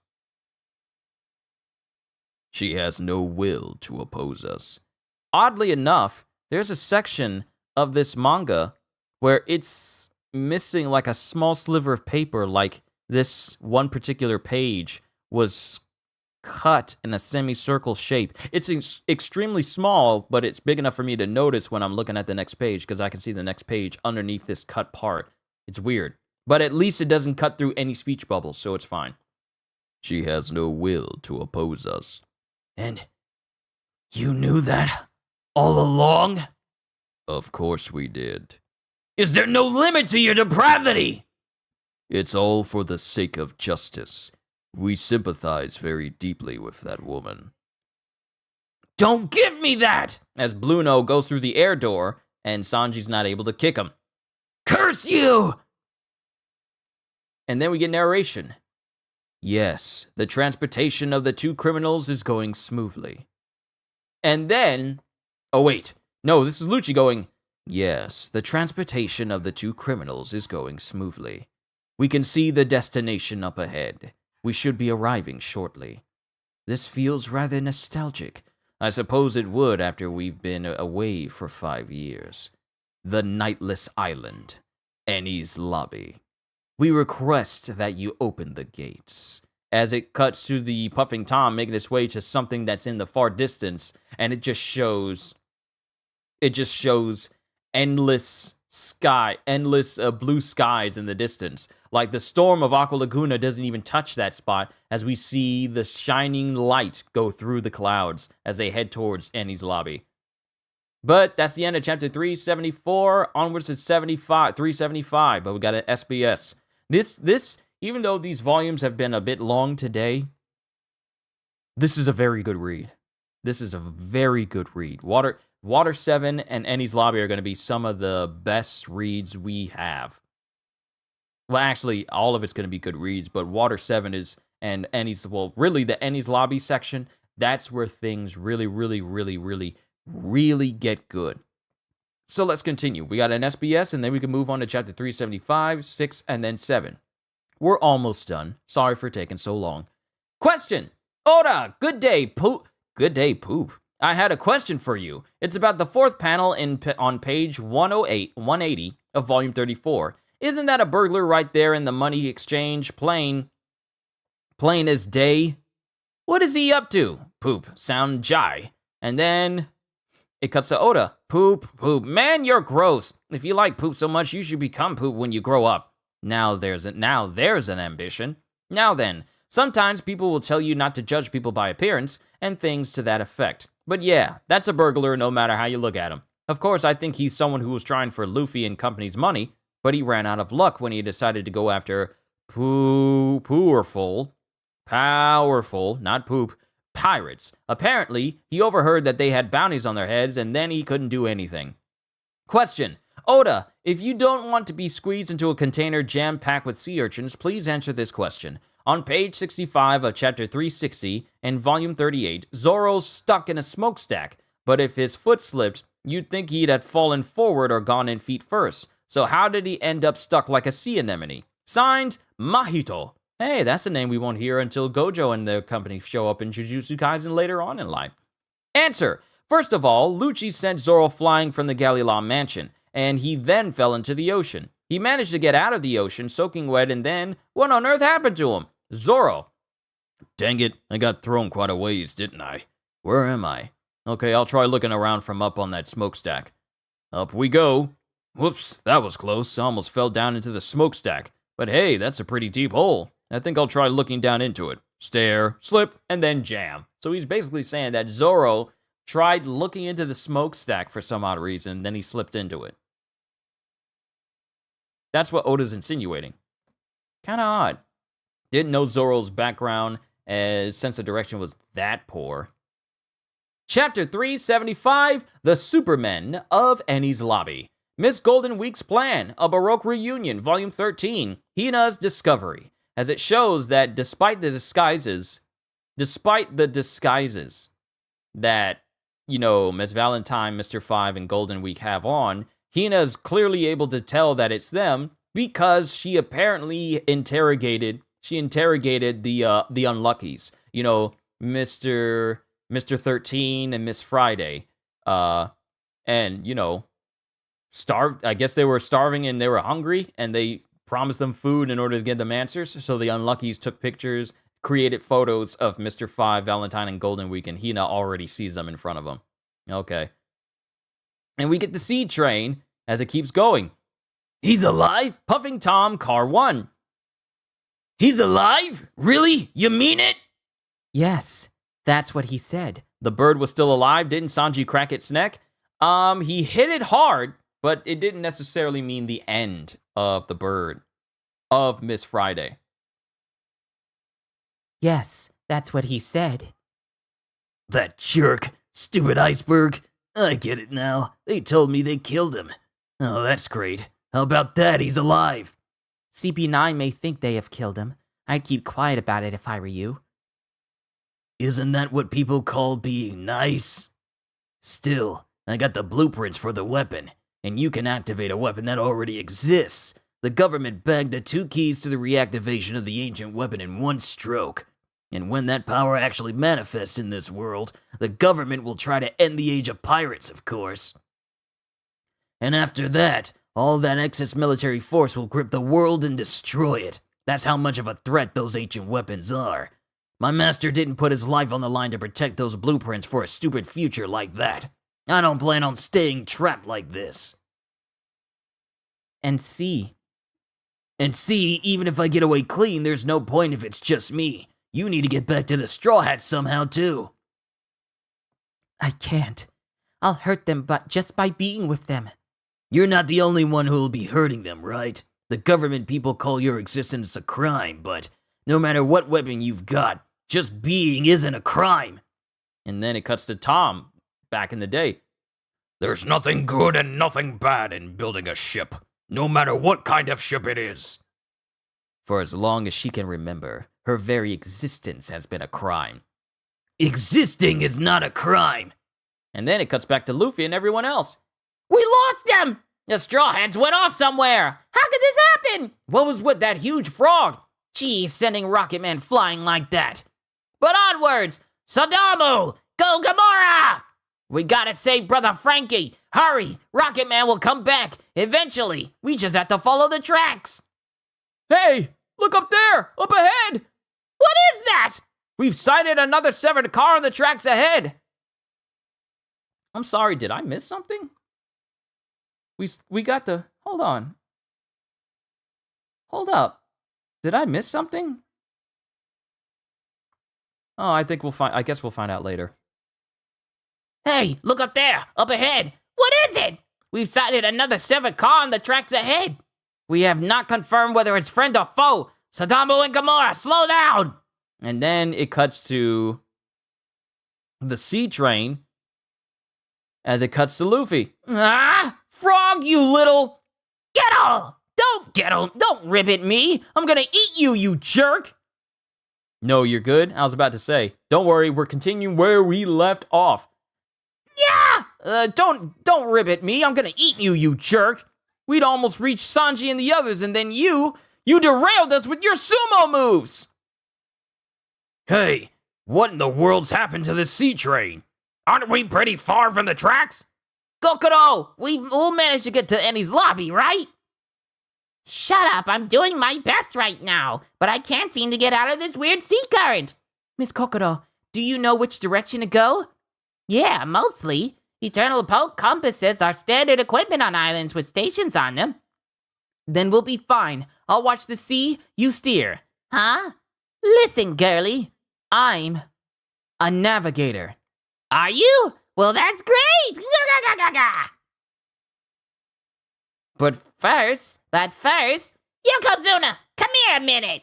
she has no will to oppose us. Oddly enough, there's a section of this manga where it's missing like a small sliver of paper, like this one particular page was cut in a semicircle shape. It's extremely small, but it's big enough for me to notice when I'm looking at the next page, because I can see the next page underneath this cut part. It's weird. But at least it doesn't cut through any speech bubbles, so it's fine. She has no will to oppose us. And you knew that all along? Of course we did. Is there no limit to your depravity? It's all for the sake of justice. We sympathize very deeply with that woman. Don't give me that! As Bluno goes through the air door, and Sanji's not able to kick him. Curse you! And then we get narration. Yes, the transportation of the two criminals is going smoothly. And then... Oh, wait. No, this is Lucci going... Yes, the transportation of the two criminals is going smoothly. We can see the destination up ahead. We should be arriving shortly. This feels rather nostalgic. I suppose it would after we've been away for 5 years. The Nightless Island. Enies Lobby. We request that you open the gates. As it cuts to the Puffing Tom making its way to something that's in the far distance, and it just shows endless sky, endless blue skies in the distance. Like the storm of Aqua Laguna doesn't even touch that spot, as we see the shining light go through the clouds as they head towards Enies Lobby. But that's the end of chapter 374. Onwards to 375, but we got an SBS. This, even though these volumes have been a bit long today, this is a very good read. This is a very good read. Water 7 and Enies Lobby are going to be some of the best reads we have. Well, actually, all of it's going to be good reads, but Water 7 is, and Enies, well, really the Enies Lobby section, that's where things really get good. So let's continue. We got an SBS, and then we can move on to chapter 375, 6, and then 7. We're almost done. Sorry for taking so long. Question. Oda, good day, Poop. Good day, Poop. I had a question for you. It's about the fourth panel on page 180 of volume 34. Isn't that a burglar right there in the money exchange? Plain as day. What is he up to? Poop. Sound jai. And then it cuts to Oda. Poop. Man, you're gross. If you like poop so much, you should become poop when you grow up. Now there's an ambition. Now then, sometimes people will tell you not to judge people by appearance and things to that effect. But yeah, that's a burglar no matter how you look at him. Of course, I think he's someone who was trying for Luffy and company's money, but he ran out of luck when he decided to go after powerful, not poop, pirates. Apparently, he overheard that they had bounties on their heads, and then he couldn't do anything. Question. Oda, if you don't want to be squeezed into a container jam-packed with sea urchins, please answer this question. On page 65 of chapter 360 and volume 38, Zoro's stuck in a smokestack, but if his foot slipped, you'd think he'd have fallen forward or gone in feet first. So how did he end up stuck like a sea anemone? Signed, Mahito. Hey, that's a name we won't hear until Gojo and their company show up in Jujutsu Kaisen later on in life. Answer. First of all, Lucci sent Zoro flying from the Galilon mansion, and he then fell into the ocean. He managed to get out of the ocean, soaking wet, and then, what on earth happened to him? Zoro. Dang it, I got thrown quite a ways, didn't I? Where am I? Okay, I'll try looking around from up on that smokestack. Up we go. Whoops, that was close. I almost fell down into the smokestack. But hey, that's a pretty deep hole. I think I'll try looking down into it. Stare, slip, and then jam. So he's basically saying that Zoro tried looking into the smokestack for some odd reason, then he slipped into it. That's what Oda's insinuating. Kinda odd. Didn't know Zoro's background sense of direction was that poor. Chapter 375, The Supermen of Eni's Lobby. Miss Golden Week's Plan, A Baroque Reunion, Volume 13, Hina's Discovery, as it shows that despite the disguises that, Miss Valentine, Mr. Five, and Golden Week have on, Hina's clearly able to tell that it's them because she apparently interrogated the Unluckies. Mr. 13 and Miss Friday. Starved. I guess they were starving and they were hungry, and they promised them food in order to get them answers. So the Unluckies took pictures, created photos of Mr. Five, Valentine, and Golden Week, and Hina already sees them in front of him. Okay. And we get the seed train as it keeps going. He's alive? Puffing Tom, car 1. He's alive? Really? You mean it? Yes, that's what he said. The bird was still alive. Didn't Sanji crack its neck? He hit it hard, but it didn't necessarily mean the end of the bird, of Miss Friday. Yes, that's what he said. That jerk. Stupid iceberg. I get it now. They told me they killed him. Oh, that's great. How about that? He's alive. CP9 may think they have killed him. I'd keep quiet about it if I were you. Isn't that what people call being nice? Still, I got the blueprints for the weapon, and you can activate a weapon that already exists. The government bagged the 2 keys to the reactivation of the ancient weapon in one stroke. And when that power actually manifests in this world, the government will try to end the age of pirates, of course. And after that, all that excess military force will grip the world and destroy it. That's how much of a threat those ancient weapons are. My master didn't put his life on the line to protect those blueprints for a stupid future like that. I don't plan on staying trapped like this. And see, even if I get away clean, there's no point if it's just me. You need to get back to the Straw Hats somehow, too. I can't. I'll hurt them just by being with them. You're not the only one who'll be hurting them, right? The government people call your existence a crime, but no matter what weapon you've got, just being isn't a crime. And then it cuts to Tom, back in the day. There's nothing good and nothing bad in building a ship, no matter what kind of ship it is. For as long as she can remember, her very existence has been a crime. Existing is not a crime. And then it cuts back to Luffy and everyone else. We lost them! The Straw Hats went off somewhere! How could this happen? What was with that huge frog? Gee, sending Rocket Man flying like that. But onwards! Sadamu! Go Gamora! We gotta save Brother Frankie! Hurry! Rocket Man will come back! Eventually! We just have to follow the tracks! Hey! Look up there! Up ahead! What is that? We've sighted another severed car on the tracks ahead! I'm sorry, did I miss something? We got the... Hold on. Hold up. Did I miss something? Oh, I guess we'll find out later. Hey, look up there! Up ahead! What is it? We've sighted another severed car on the tracks ahead. We have not confirmed whether it's friend or foe, Sadamu and Gamora, slow down! And then it cuts to the sea train as it cuts to Luffy. Ah! Frog, you little... Ghetto! Don't rib at me! I'm gonna eat you, you jerk! No, you're good. I was about to say, don't worry, we're continuing where we left off. Yeah! Don't rib at me, I'm gonna eat you, you jerk! We'd almost reached Sanji and the others, and then you derailed us with your sumo moves! Hey, what in the world's happened to the sea train? Aren't we pretty far from the tracks? Kokoro, we'll manage to get to Eni's lobby, right? Shut up, I'm doing my best right now, but I can't seem to get out of this weird sea current. Miss Kokoro, do you know which direction to go? Yeah, mostly. Eternal compasses are standard equipment on islands with stations on them. Then we'll be fine. I'll watch the sea, you steer. Huh? Listen, girlie. I'm a navigator. Are you? Well, that's great! But first, Yokozuna, come here a minute.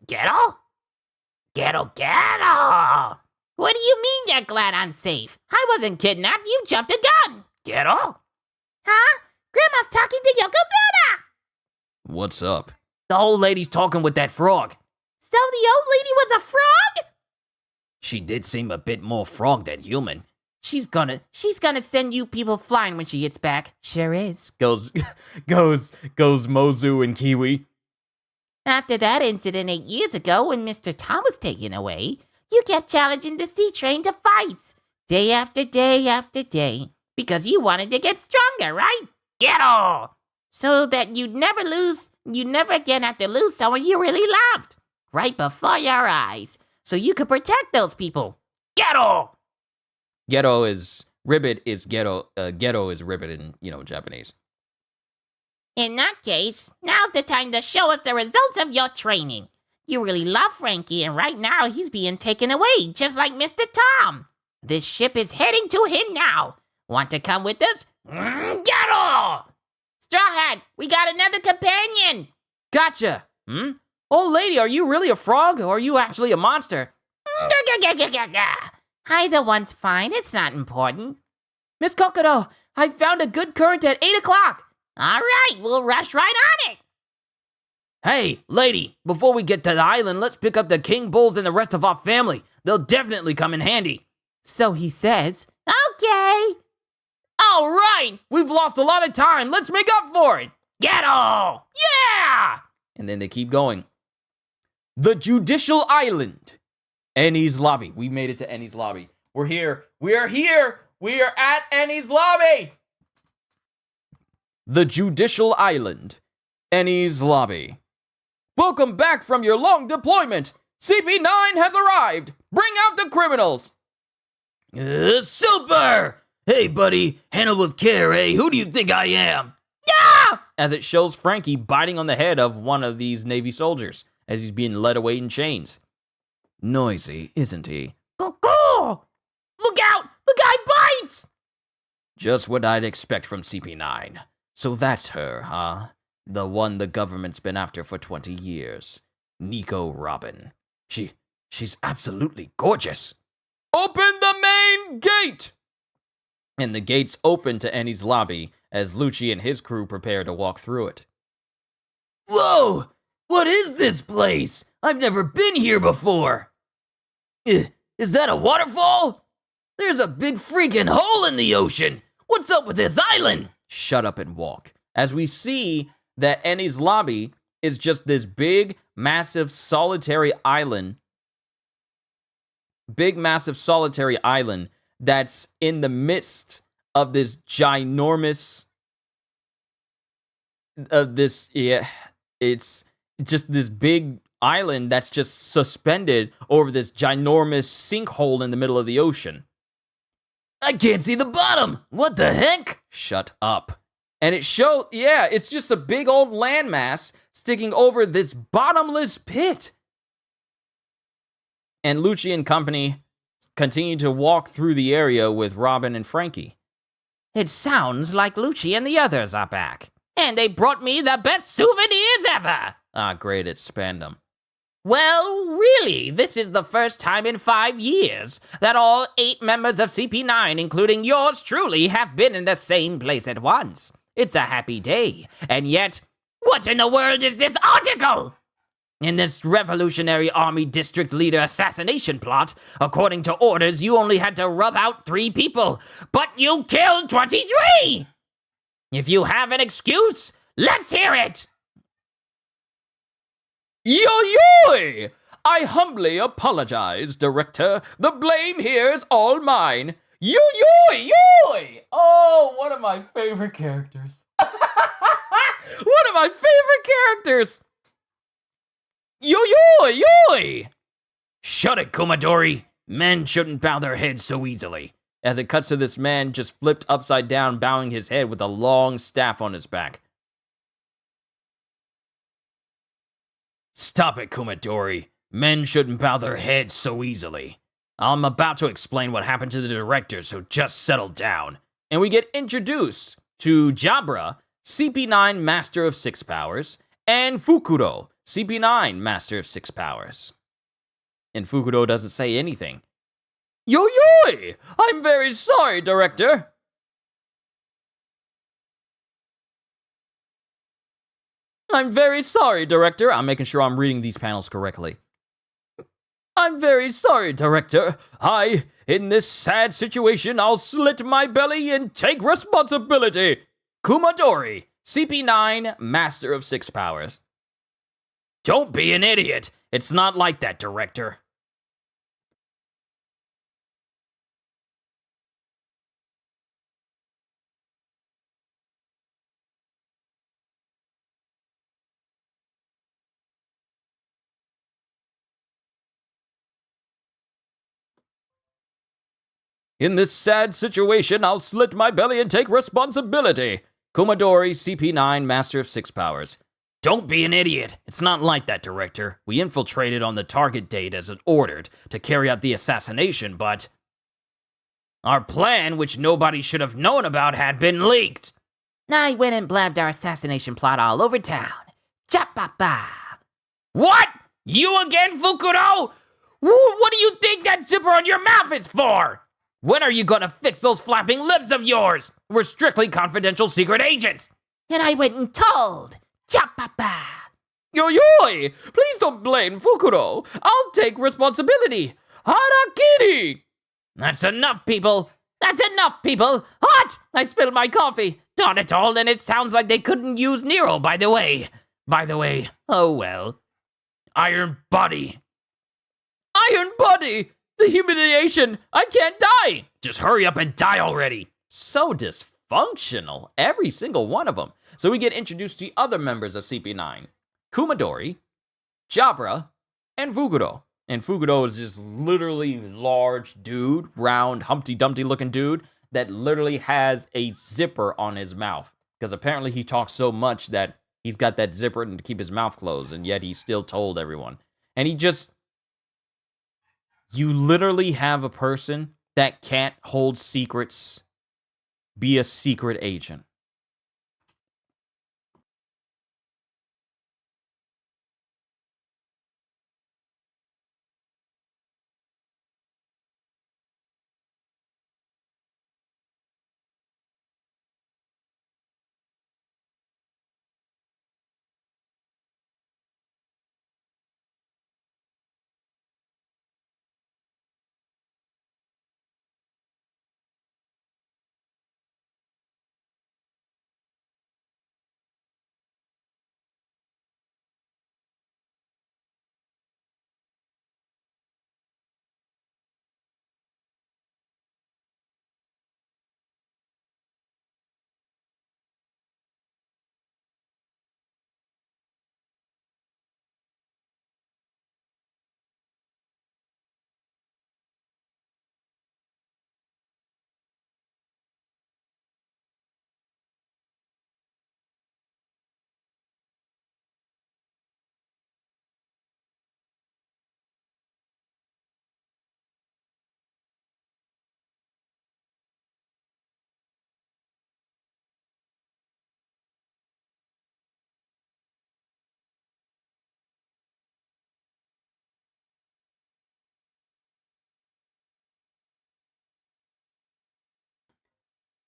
Ghetto? What do you mean you're glad I'm safe? I wasn't kidnapped, you jumped a gun. Ghetto? Huh? Grandma's talking to Yokozuna! What's up? The old lady's talking with that frog. So the old lady was a frog? She did seem a bit more frog than human. She's gonna send you people flying when she gets back. Sure is. Goes Mozu and Kiwi. After that incident 8 years ago when Mr. Tom was taken away, you kept challenging the sea train to fights. Day after day after day. Because you wanted to get stronger, right? Ghetto! So that you'd never again have to lose someone you really loved. Right before your eyes. So you could protect those people. Ghetto! Ghetto is ribbit is ghetto. Ghetto is ribbit in Japanese. In that case, now's the time to show us the results of your training. You really love Frankie, and right now he's being taken away, just like Mr. Tom. This ship is heading to him now. Want to come with us? Ghetto! Straw Hat, we got another companion. Gotcha. Old lady, are you really a frog, or are you actually a monster? Either one's fine, it's not important. Miss Kokoro, I found a good current at 8 o'clock. All right, we'll rush right on it. Hey, lady, before we get to the island, let's pick up the king bulls and the rest of our family. They'll definitely come in handy. So he says. Okay. All right, we've lost a lot of time. Let's make up for it. Ghetto! Yeah! And then they keep going. The Judicial Island. Eni's lobby. We made it to Eni's lobby. We're here. We are here. We are at Eni's lobby. The Judicial Island. Eni's lobby. Welcome back from your long deployment. CP9 has arrived. Bring out the criminals. Super! Hey, buddy, handle with care, eh? Who do you think I am? Yeah! As it shows Frankie biting on the head of one of these Navy soldiers as he's being led away in chains. Noisy, isn't he? Look out! The guy bites! Just what I'd expect from CP9. So that's her, huh? The one the government's been after for 20 years. Nico Robin. She's absolutely gorgeous. Open the main gate! And the gates open to Eni's lobby as Lucci and his crew prepare to walk through it. Whoa! What is this place? I've never been here before. Is that a waterfall? There's a big freaking hole in the ocean. What's up with this island? Shut up and walk. As we see that Eni's lobby is just this big, massive, solitary island. Big, massive, solitary island that's in the midst of this ginormous... it's just this big island that's just suspended over this ginormous sinkhole in the middle of the ocean. I can't see the bottom. What the heck? Shut up. And it shows, it's just a big old landmass sticking over this bottomless pit. And Lucci and company continue to walk through the area with Robin and Frankie. It sounds like Lucci and the others are back. And they brought me the best souvenirs ever. Ah, great, it's Spandam. Well, really, this is the first time in 5 years that all 8 members of CP9, including yours truly, have been in the same place at once. It's a happy day, and yet, what in the world is this article? In this Revolutionary Army District Leader assassination plot, according to orders, you only had to rub out 3 people, but you killed 23! If you have an excuse, let's hear it! Yo-yoy! I humbly apologize, Director. The blame here is all mine. Yo-yoy! Oh, one of my favorite characters. One of my favorite characters! Yo-yoy! Shut it, Kumadori. Men shouldn't bow their heads so easily. As it cuts to this man just flipped upside down, bowing his head with a long staff on his back. Stop it, Kumadori. Men shouldn't bow their heads so easily. I'm about to explain what happened to the director, so just settle down. And we get introduced to Jabra, CP9 Master of 6 Powers, and Fukuro, CP9 Master of 6 Powers. And Fukuro doesn't say anything. Yo-yoy! I'm very sorry, Director. I'm very sorry, Director. I'm making sure I'm reading these panels correctly. I'm very sorry, Director. In this sad situation, I'll slit my belly and take responsibility. Kumadori, CP9, Master of 6 Powers. Don't be an idiot. It's not like that, Director. In this sad situation, I'll slit my belly and take responsibility. Kumadori, CP9, Master of 6 Powers. Don't be an idiot. It's not like that, Director. We infiltrated on the target date as ordered to carry out the assassination, but our plan, which nobody should have known about, had been leaked. I went and blabbed our assassination plot all over town. Cha-pa-pa! What? You again, Fukuro? What do you think that zipper on your mouth is for? When are you gonna fix those flapping lips of yours? We're strictly confidential secret agents. And I went and told. Cha-pa-pa! Yo-yoy! Please don't blame Fukuro. I'll take responsibility. Harakiri! That's enough, people. That's enough, people. Hot! I spilled my coffee. Darn it all, and it sounds like they couldn't use Nero, by the way. Oh well. Iron Body. Iron Body! The humiliation! I can't die! Just hurry up and die already. So dysfunctional, every single one of them. So we get introduced to other members of CP9. Kumadori, Jabra, and Fukuro. And Fukuro is this literally large dude, round, Humpty Dumpty looking dude, that literally has a zipper on his mouth. Because apparently he talks so much that he's got that zipper to keep his mouth closed, and yet he still told everyone. And he just... You literally have a person that can't hold secrets be a secret agent.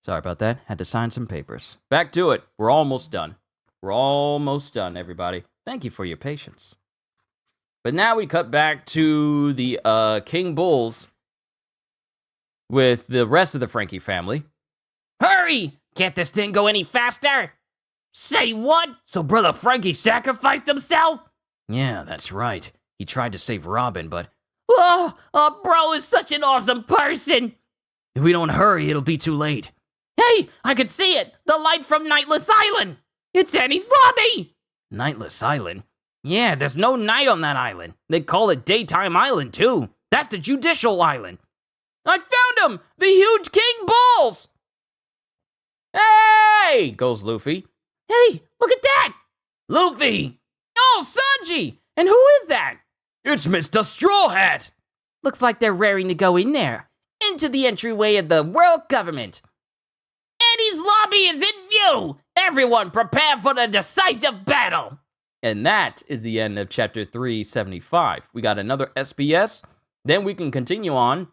Sorry about that. Had to sign some papers. Back to it. We're almost done. We're almost done, everybody. Thank you for your patience. But now we cut back to the King Bulls with the rest of the Frankie family. Hurry! Can't this thing go any faster? Say what? So Brother Frankie sacrificed himself? Yeah, that's right. He tried to save Robin, but Oh, bro is such an awesome person. if we don't hurry, it'll be too late. Hey, I could see it. The light from Nightless Island. It's Annie's lobby. Nightless Island? Yeah, there's no night on that island. They call it Daytime Island, too. That's the Judicial Island. I found him! The huge King Bulls! Hey! Goes Luffy. Hey, look at that! Luffy! Oh, Sanji! And who is that? It's Mr. Straw Hat! Looks like they're raring to go in there. Into the entryway of the world government. Eddie's lobby is in view! Everyone prepare for the decisive battle! And that is the end of chapter 375. We got another SBS. Then we can continue on.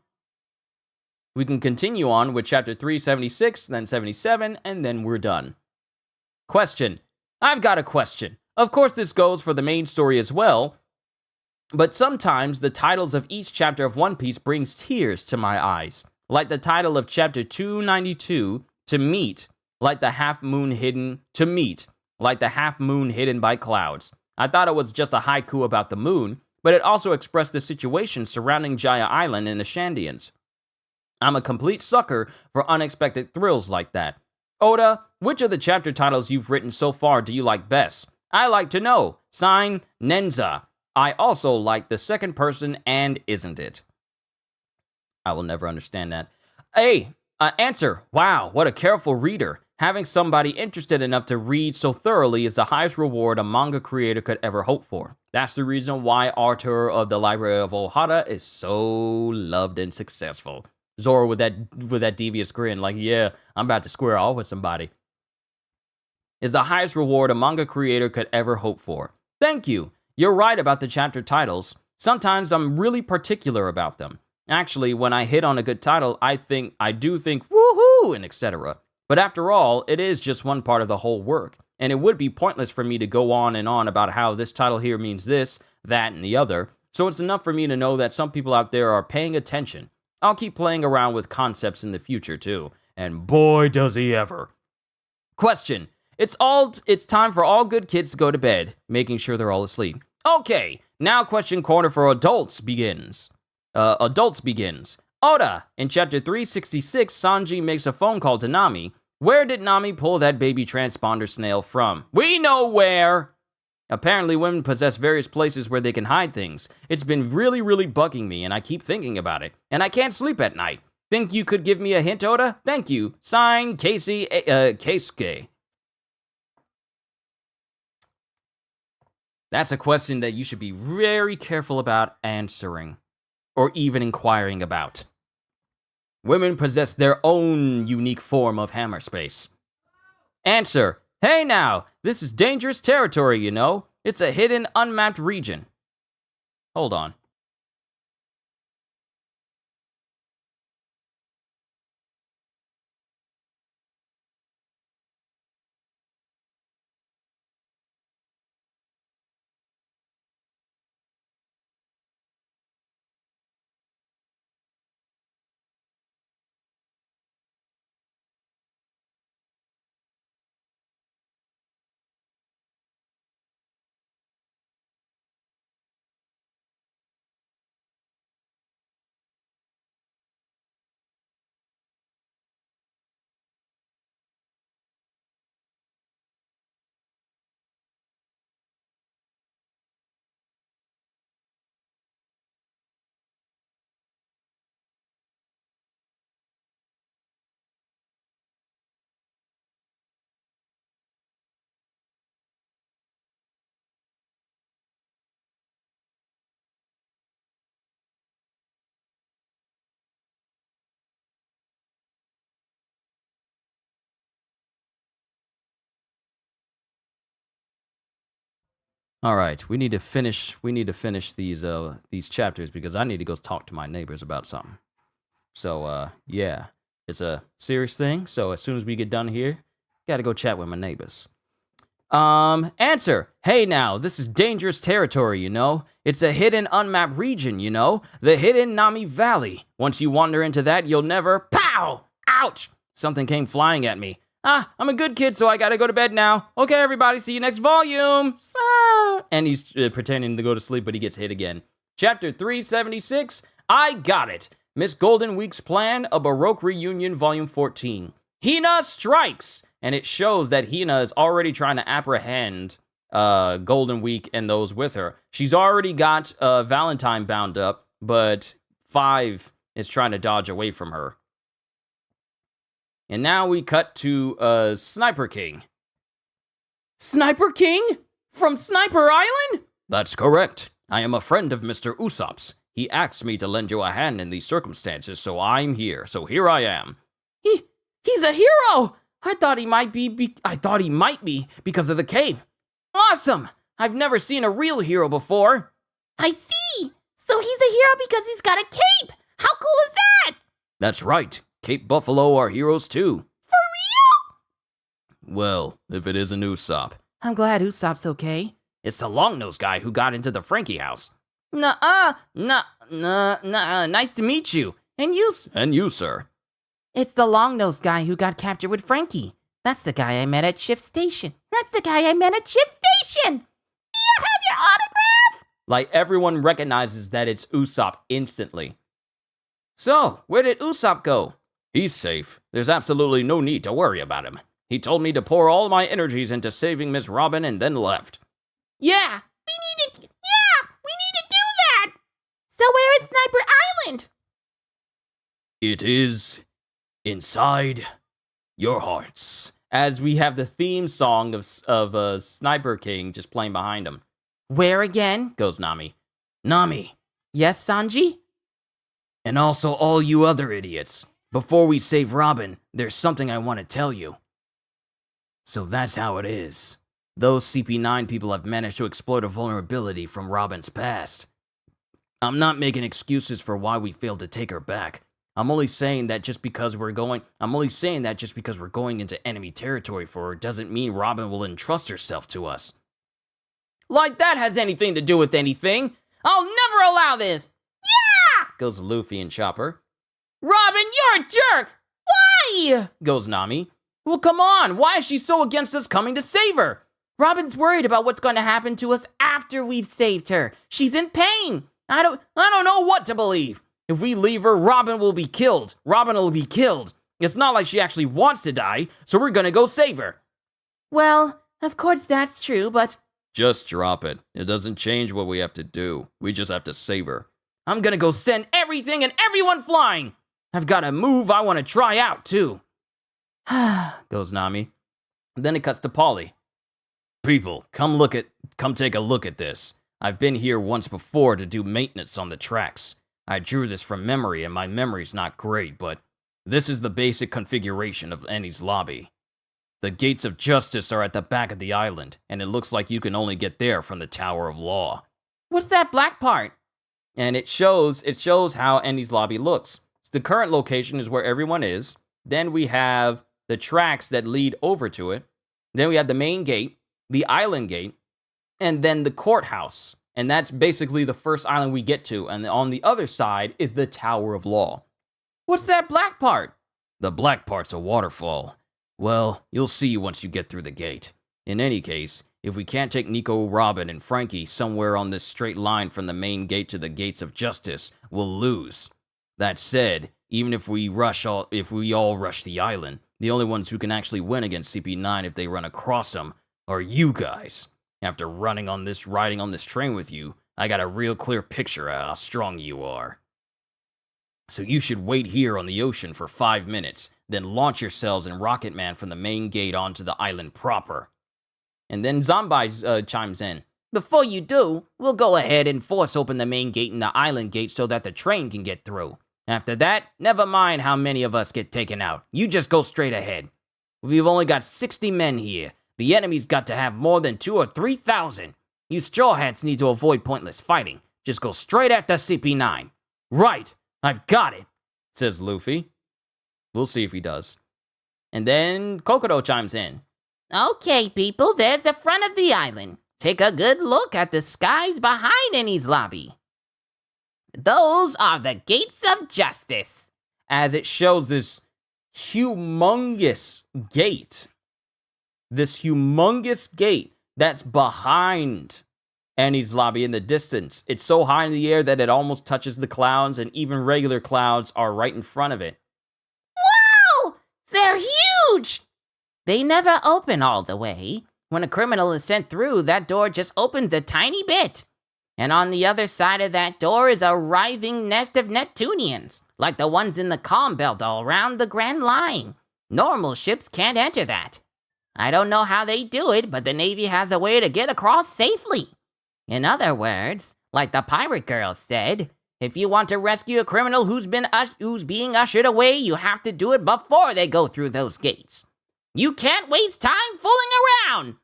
We can continue on with chapter 376, then 77, and then we're done. Question. I've got a question. Of course, this goes for the main story as well, but sometimes the titles of each chapter of One Piece brings tears to my eyes. Like the title of chapter 292, To Meet, like the half moon hidden, to meet, like the half moon hidden by clouds. I thought it was just a haiku about the moon, but it also expressed the situation surrounding Jaya Island and the Shandians. I'm a complete sucker for unexpected thrills like that. Oda, which of the chapter titles you've written so far do you like best? I like to know. Sign, Nenza. I also like the second person and isn't it. I will never understand that. Hey, answer. Wow, what a careful reader. Having somebody interested enough to read so thoroughly is the highest reward a manga creator could ever hope for. That's the reason why Arthur of the Library of Ohara is so loved and successful. Zoro with that devious grin, like, yeah, I'm about to square off with somebody. Is the highest reward a manga creator could ever hope for. Thank you. You're right about the chapter titles. Sometimes I'm really particular about them. Actually, when I hit on a good title, I do think woohoo and etc. But after all, it is just one part of the whole work, and it would be pointless for me to go on and on about how this title here means this, that, and the other. So it's enough for me to know that some people out there are paying attention. I'll keep playing around with concepts in the future too, and boy does he ever. Question. It's time for all good kids to go to bed, making sure they're all asleep. Okay, now question corner for adults begins. Oda, in chapter 366, Sanji makes a phone call to Nami. Where did Nami pull that baby transponder snail from? We know where! Apparently, women possess various places where they can hide things. It's been really, really bugging me, and I keep thinking about it. And I can't sleep at night. Think you could give me a hint, Oda? Thank you. Signed, Keisuke. That's a question that you should be very careful about answering, or even inquiring about. Women possess their own unique form of hammer space. Answer. Hey now, this is dangerous territory, you know. It's a hidden, unmapped region. Hold on. All right, we need to finish these chapters because I need to go talk to my neighbors about something. So, yeah. It's a serious thing, so as soon as we get done here, gotta go chat with my neighbors. Answer. Hey now, this is dangerous territory, you know? It's a hidden, unmapped region, you know? The hidden Nami Valley. Once you wander into that, you'll never... Pow! Ouch! Something came flying at me. I'm a good kid, so I gotta go to bed now. Okay, everybody, see you next volume. And he's pretending to go to sleep, but he gets hit again. Chapter 376, I got it. Miss Golden Week's Plan, A Baroque Reunion, Volume 14. Hina strikes! And it shows that Hina is already trying to apprehend Golden Week and those with her. She's already got Valentine bound up, but 5 is trying to dodge away from her. And now we cut to Sniper King. Sniper King? From Sniper Island? That's correct. I am a friend of Mr. Usopp's. He asked me to lend you a hand in these circumstances, so I'm here. So here I am. He's a hero! I thought he might be because of the cape. Awesome! I've never seen a real hero before. I see! So he's a hero because he's got a cape! How cool is that? That's right. Cape Buffalo are heroes too. For real? Well, if it isn't Usopp. I'm glad Usopp's okay. It's the long-nosed guy who got into the Frankie house. Nice to meet you. And you, sir. It's the long-nosed guy who got captured with Frankie. That's the guy I met at Shift Station. Do you have your autograph? Like, everyone recognizes that it's Usopp instantly. So, where did Usopp go? He's safe. There's absolutely no need to worry about him. He told me to pour all my energies into saving Miss Robin and then left. Yeah, we need to do that. So where is Sniper Island? It is inside your hearts. As we have the theme song of Sniper King just playing behind him. Where again? Goes Nami. Nami. Yes, Sanji? And also all you other idiots. Before we save Robin, there's something I want to tell you. So that's how it is. Those CP9 people have managed to exploit a vulnerability from Robin's past. I'm not making excuses for why we failed to take her back. I'm only saying that just because we're going into enemy territory for her doesn't mean Robin will entrust herself to us. Like that has anything to do with anything. I'll never allow this. Yeah! Goes Luffy and Chopper. Robin, you're a jerk. Why? Goes Nami. Well, come on. Why is she so against us coming to save her? Robin's worried about what's going to happen to us after we've saved her. She's in pain. I don't know what to believe. If we leave her, Robin will be killed. It's not like she actually wants to die, so we're gonna go save her. Well, of course that's true, but... Just drop it. It doesn't change what we have to do. We just have to save her. I'm gonna go send everything and everyone flying. I've got a move I want to try out, too. Goes Nami. Then it cuts to Polly. People, come take a look at this. I've been here once before to do maintenance on the tracks. I drew this from memory, and my memory's not great, but this is the basic configuration of Eni's lobby. The gates of justice are at the back of the island, and it looks like you can only get there from the Tower of Law. What's that black part? And it shows how Eni's lobby looks. The current location is where everyone is. Then we have the tracks that lead over to it. Then we have the main gate, the island gate, and then the courthouse. And that's basically the first island we get to. And on the other side is the Tower of Law. What's that black part? The black part's a waterfall. Well, you'll see once you get through the gate. In any case, if we can't take Nico, Robin, and Frankie somewhere on this straight line from the main gate to the gates of justice, we'll lose. That said, even if we all rush the island, the only ones who can actually win against CP9 if they run across them are you guys. After riding on this train with you, I got a real clear picture of how strong you are. So you should wait here on the ocean for 5 minutes, then launch yourselves and Rocket Man from the main gate onto the island proper. And then Zombai chimes in. Before you do, we'll go ahead and force open the main gate and the island gate so that the train can get through. After that, never mind how many of us get taken out. You just go straight ahead. We've only got 60 men here. The enemy's got to have more than 2,000 or 3,000. You Straw Hats need to avoid pointless fighting. Just go straight after CP9. Right, I've got it, says Luffy. We'll see if he does. And then Kokoro chimes in. Okay, people, there's the front of the island. Take a good look at the skies behind Eni's lobby. Those are the gates of justice. As it shows this humongous gate. This humongous gate that's behind Annie's lobby in the distance. It's so high in the air that it almost touches the clouds, and even regular clouds are right in front of it. Wow! They're huge! They never open all the way. When a criminal is sent through, that door just opens a tiny bit. And on the other side of that door is a writhing nest of Neptunians, like the ones in the calm belt all around the Grand Line. Normal ships can't enter that. I don't know how they do it, but the Navy has a way to get across safely. In other words, like the pirate girl said, if you want to rescue a criminal who's being ushered away, you have to do it before they go through those gates. You can't waste time fooling around.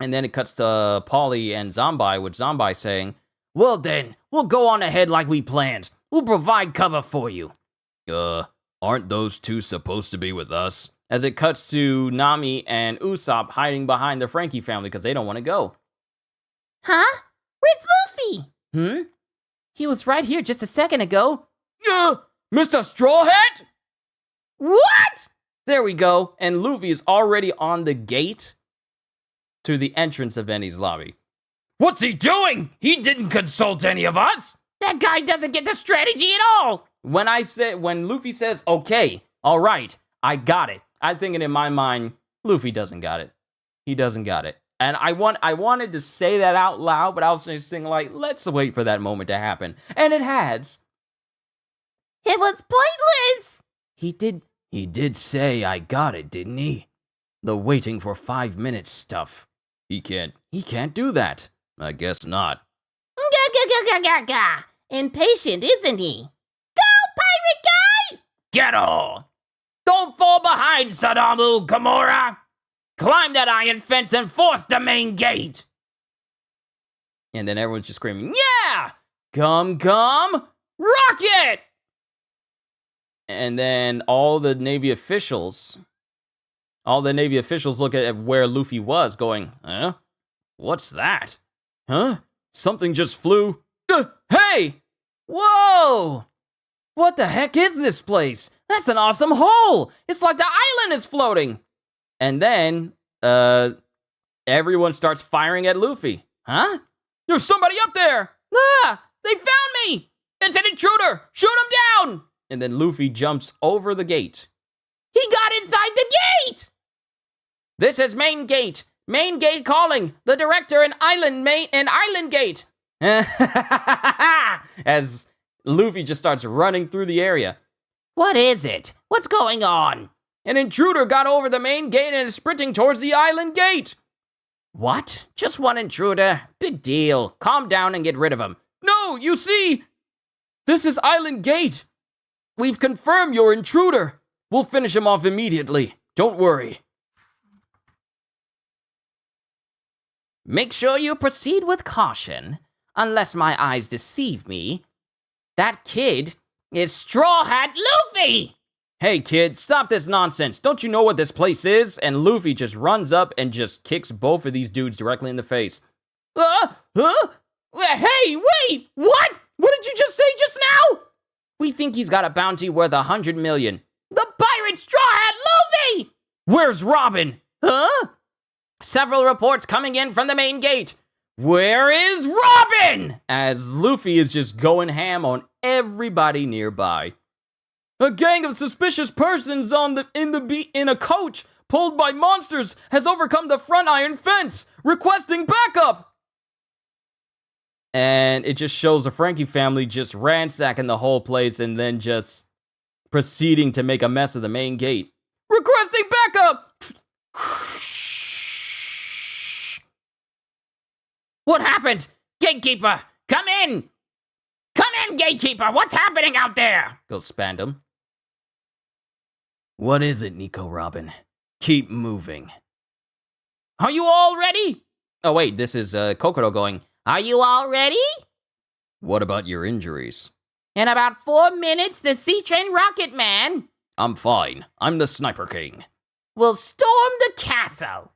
And then it cuts to Polly and Zombie, with Zombie saying, well then, we'll go on ahead like we planned. We'll provide cover for you. Aren't those two supposed to be with us? As it cuts to Nami and Usopp hiding behind the Frankie family because they don't want to go. Huh? Where's Luffy? He was right here just a second ago. Mr. Straw Hat? What? There we go. And Luffy is already on the gate to the entrance of Eni's lobby. What's he doing? He didn't consult any of us. That guy doesn't get the strategy at all. When Luffy says, okay, all right, I got it, I'm thinking in my mind, Luffy doesn't got it. He doesn't got it. And I wanted to say that out loud, but I was just thinking, like, let's wait for that moment to happen. And it has. It was pointless. He did say I got it, didn't he? The waiting for 5 minutes stuff. He can't do that. I guess not. Gah. Impatient, isn't he? Go, pirate guy! Get on! Don't fall behind, Sadamu, Gamora! Climb that iron fence and force the main gate! And then everyone's just screaming, Yeah! Come, rocket! and then all the Navy officials look at where Luffy was, going, huh? What's that? Huh? Something just flew. Hey! Whoa! What the heck is this place? That's an awesome hole! It's like the island is floating! And then, everyone starts firing at Luffy. Huh? There's somebody up there! Ah! They found me! It's an intruder! Shoot him down! And then Luffy jumps over the gate. He got inside the gate! This is main gate. Main gate calling. The director and island gate. As Luffy just starts running through the area. What is it? What's going on? An intruder got over the main gate and is sprinting towards the island gate. What? Just one intruder? Big deal. Calm down and get rid of him. No, you see, this is island gate. We've confirmed your intruder. We'll finish him off immediately. Don't worry. Make sure you proceed with caution. Unless my eyes deceive me, that kid is Straw Hat Luffy! Hey kid, stop this nonsense. Don't you know what this place is? And Luffy just runs up and just kicks both of these dudes directly in the face. Hey, wait! What? What did you just say just now? We think he's got a bounty worth 100 million. The pirate Straw Hat Luffy! Where's Robin? Huh? Several reports coming in from the main gate. Where is Robin? As Luffy is just going ham on everybody nearby. A gang of suspicious persons in a coach pulled by monsters has overcome the front iron fence, requesting backup. And it just shows the Frankie family just ransacking the whole place and then just proceeding to make a mess of the main gate. Requesting backup! What happened? Gatekeeper, come in! Come in, Gatekeeper! What's happening out there? Goes Spandam. What is it, Nico Robin? Keep moving. Are you all ready? Oh wait, this is Kokoro going, Are you all ready? what about your injuries? In about 4 minutes, the Sea Train Rocket Man. I'm fine. I'm the Sniper King. We'll storm the castle.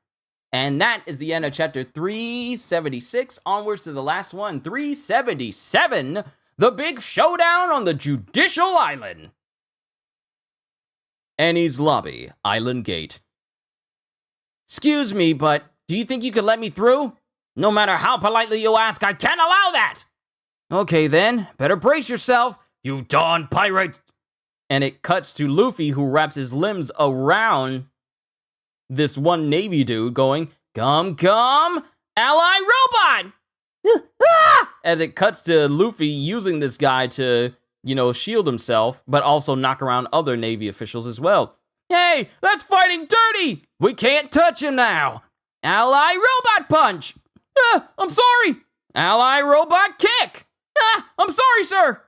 And that is the end of chapter 376. Onwards to the last one, 377. The big showdown on the Judicial Island. Annie's Lobby, Island Gate. Excuse me, but do you think you could let me through? No matter how politely you ask, I can't allow that. Okay then, better brace yourself, you darn pirate. And it cuts to Luffy, who wraps his limbs around this one Navy dude going, come, come, ally robot! As it cuts to Luffy using this guy to, shield himself, but also knock around other Navy officials as well. Hey, that's fighting dirty! We can't touch him now! Ally robot punch! I'm sorry! Ally robot kick! I'm sorry, sir!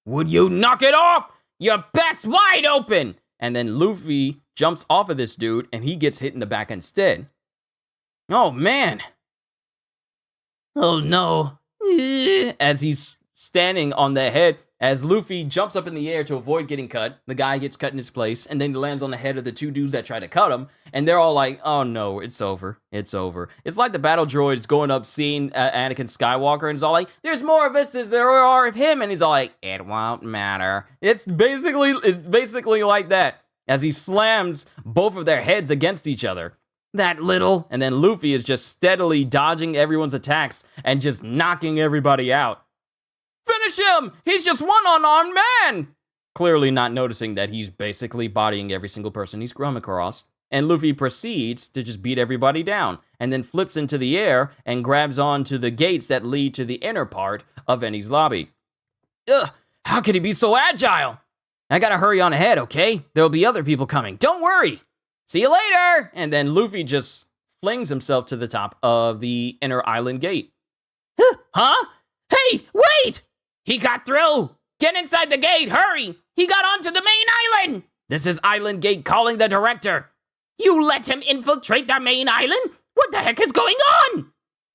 Would you knock it off? Your back's wide open! And then Luffy jumps off of this dude, and he gets hit in the back instead. Oh, man. Oh, no. As he's standing on the head, as Luffy jumps up in the air to avoid getting cut, the guy gets cut in his place, and then he lands on the head of the two dudes that try to cut him, and they're all like, oh, no, it's over. It's over. It's like the battle droids going up, seeing Anakin Skywalker, and it's all like, there's more of us as there are of him, and he's all like, it won't matter. It's basically like that, as he slams both of their heads against each other. That little, and then Luffy is just steadily dodging everyone's attacks and just knocking everybody out. Finish him! He's just one unarmed man! Clearly not noticing that he's basically bodying every single person he's come across. And Luffy proceeds to just beat everybody down, and then flips into the air and grabs onto the gates that lead to the inner part of Enies Lobby. Ugh, how can he be so agile? I gotta hurry on ahead, okay? There'll be other people coming, don't worry! See you later! And then Luffy just flings himself to the top of the inner island gate. Huh? Hey, wait! He got through! Get inside the gate, hurry! He got onto the main island! This is Island Gate calling the director. You let him infiltrate the main island? What the heck is going on?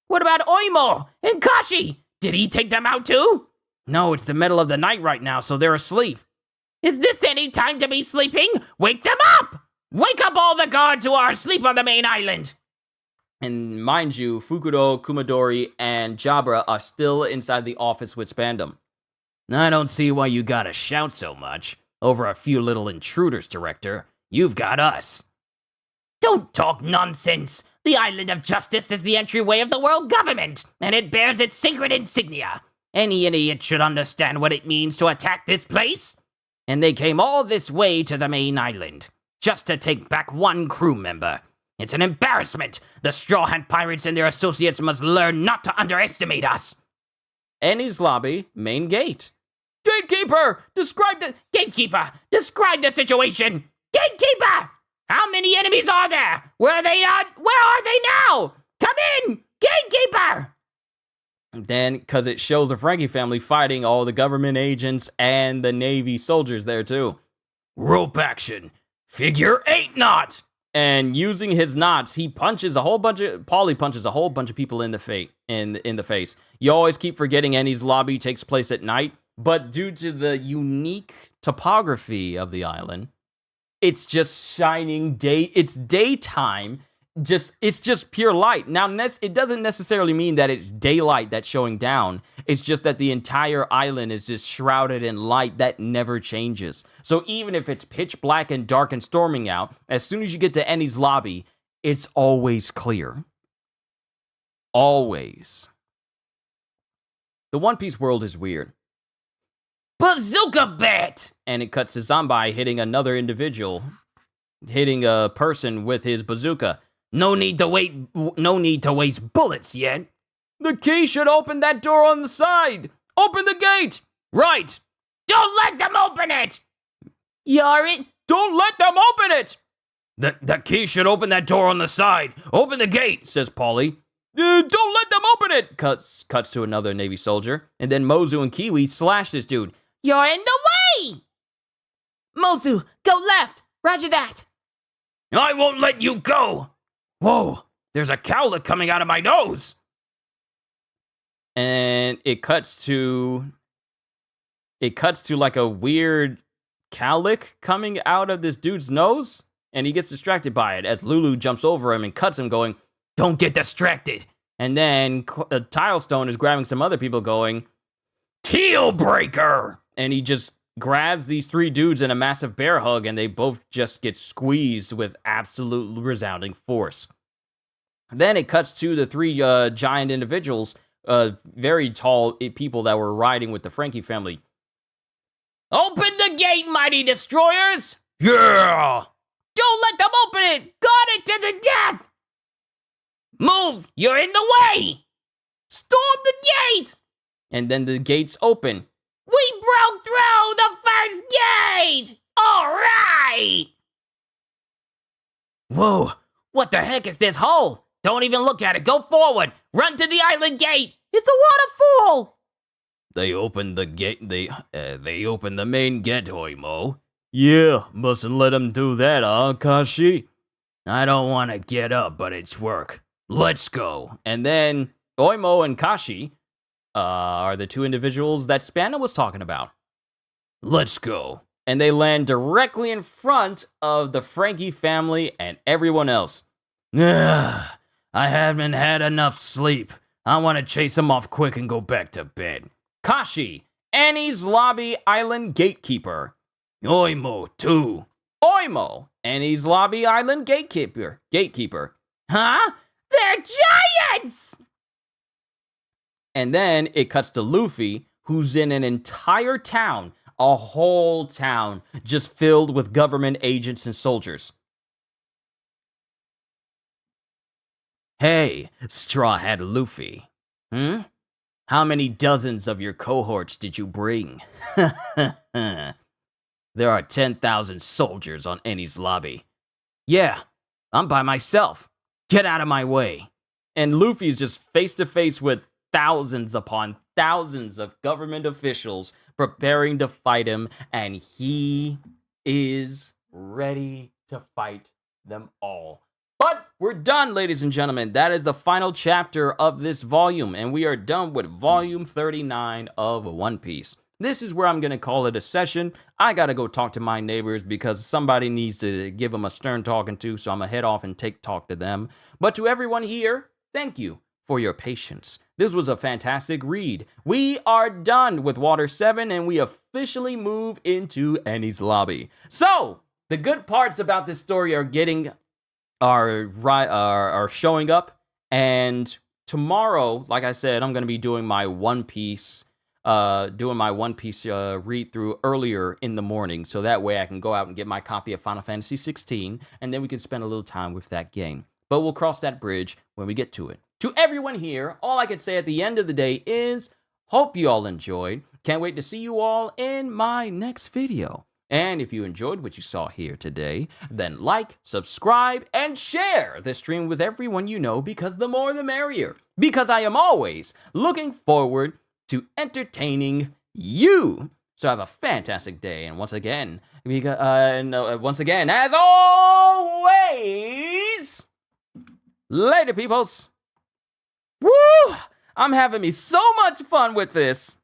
What about Oimo and Kashi? Did he take them out too? No, it's the middle of the night right now, so they're asleep. Is this any time to be sleeping? Wake them up! Wake up all the guards who are asleep on the main island! And mind you, Fukudo, Kumadori, and Jabra are still inside the office with Spandam. I don't see why you gotta shout so much over a few little intruders, Director. You've got us. Don't talk nonsense! The Island of Justice is the entryway of the world government, and it bears its sacred insignia. Any idiot should understand what it means to attack this place. And they came all this way to the main island, just to take back one crew member. It's an embarrassment. The Straw Hat Pirates and their associates must learn not to underestimate us. Enies Lobby, main gate. Gatekeeper, describe the situation. Gatekeeper! How many enemies are there? Where are they now? Come in! Gatekeeper! Then, because it shows the Frankie family fighting all the government agents and the Navy soldiers there too. Rope action. Figure 8 knot. And using his knots, Paulie punches a whole bunch of people in the face. You always keep forgetting Enies Lobby takes place at night, but due to the unique topography of the island, it's just shining day. It's daytime. It's just pure light. Now, it doesn't necessarily mean that it's daylight that's showing down. It's just that the entire island is just shrouded in light that never changes. So even if it's pitch black and dark and storming out, as soon as you get to Enies Lobby, it's always clear. Always. The One Piece world is weird. Bazooka bat! And it cuts to Zanbai hitting another individual, hitting a person with his bazooka. No need to waste bullets yet. The key should open that door on the side. Open the gate. Right. Don't let them open it. Yari. Don't let them open it. The key should open that door on the side. Open the gate, says Paulie. Don't let them open it. Cuts to another Navy soldier. And then Mozu and Kiwi slash this dude. You're in the way. Mozu, go left. Roger that. I won't let you go. Whoa, there's a cowlick coming out of my nose. And it cuts to like a weird cowlick coming out of this dude's nose, and he gets distracted by it as Lulu jumps over him and cuts him, going, "Don't get distracted." And then Tilestone is grabbing some other people, going, "Heel breaker!" And he just grabs these 3 dudes in a massive bear hug, and they both just get squeezed with absolute resounding force. Then it cuts to the 3 giant individuals, very tall people that were riding with the Frankie family. Open the gate, mighty destroyers! Yeah! Don't let them open it! Guard it to the death! Move! You're in the way! Storm the gate! And then the gates open. We broke through the first gate! All right! Whoa, what the heck is this hole? Don't even look at it. Go forward. Run to the island gate. It's a waterfall. They opened the gate. They opened the main gate, Oimo. Yeah, mustn't let them do that, huh, Kashi? I don't want to get up, but it's work. Let's go. And then Oimo and Kashi are the 2 individuals that Spanna was talking about. Let's go. And they land directly in front of the Frankie family and everyone else. I haven't had enough sleep. I want to chase them off quick and go back to bed. Kashi, Annie's Lobby Island Gatekeeper. Oimo, too. Oimo, Annie's Lobby Island Gatekeeper. Huh? They're giants! And then it cuts to Luffy, who's in an entire town, a whole town, just filled with government agents and soldiers. Hey, Straw Hat Luffy. How many dozens of your cohorts did you bring? There are 10,000 soldiers on Annie's lobby. Yeah, I'm by myself. Get out of my way. And Luffy's just face to face with thousands upon thousands of government officials preparing to fight him, and he is ready to fight them all. But we're done, ladies and gentlemen. That is the final chapter of this volume, and we are done with volume 39 of One Piece. This is where I'm going to call it a session. I got to go talk to my neighbors because somebody needs to give them a stern talking to, so I'm going to head off and talk to them. But to everyone here, thank you for your patience. This was a fantastic read. We are done with Water 7, and we officially move into Annie's Lobby. So, the good parts about this story are showing up, and tomorrow, like I said, I'm going to be doing my One Piece read through earlier in the morning, so that way I can go out and get my copy of Final Fantasy 16, and then we can spend a little time with that game. But we'll cross that bridge when we get to it. To everyone here, all I can say at the end of the day is, hope you all enjoyed. Can't wait to see you all in my next video. And if you enjoyed what you saw here today, then like, subscribe, and share this stream with everyone you know, because the more the merrier. Because I am always looking forward to entertaining you. So have a fantastic day, and once again, as always, later, peoples. Woo! I'm having me so much fun with this.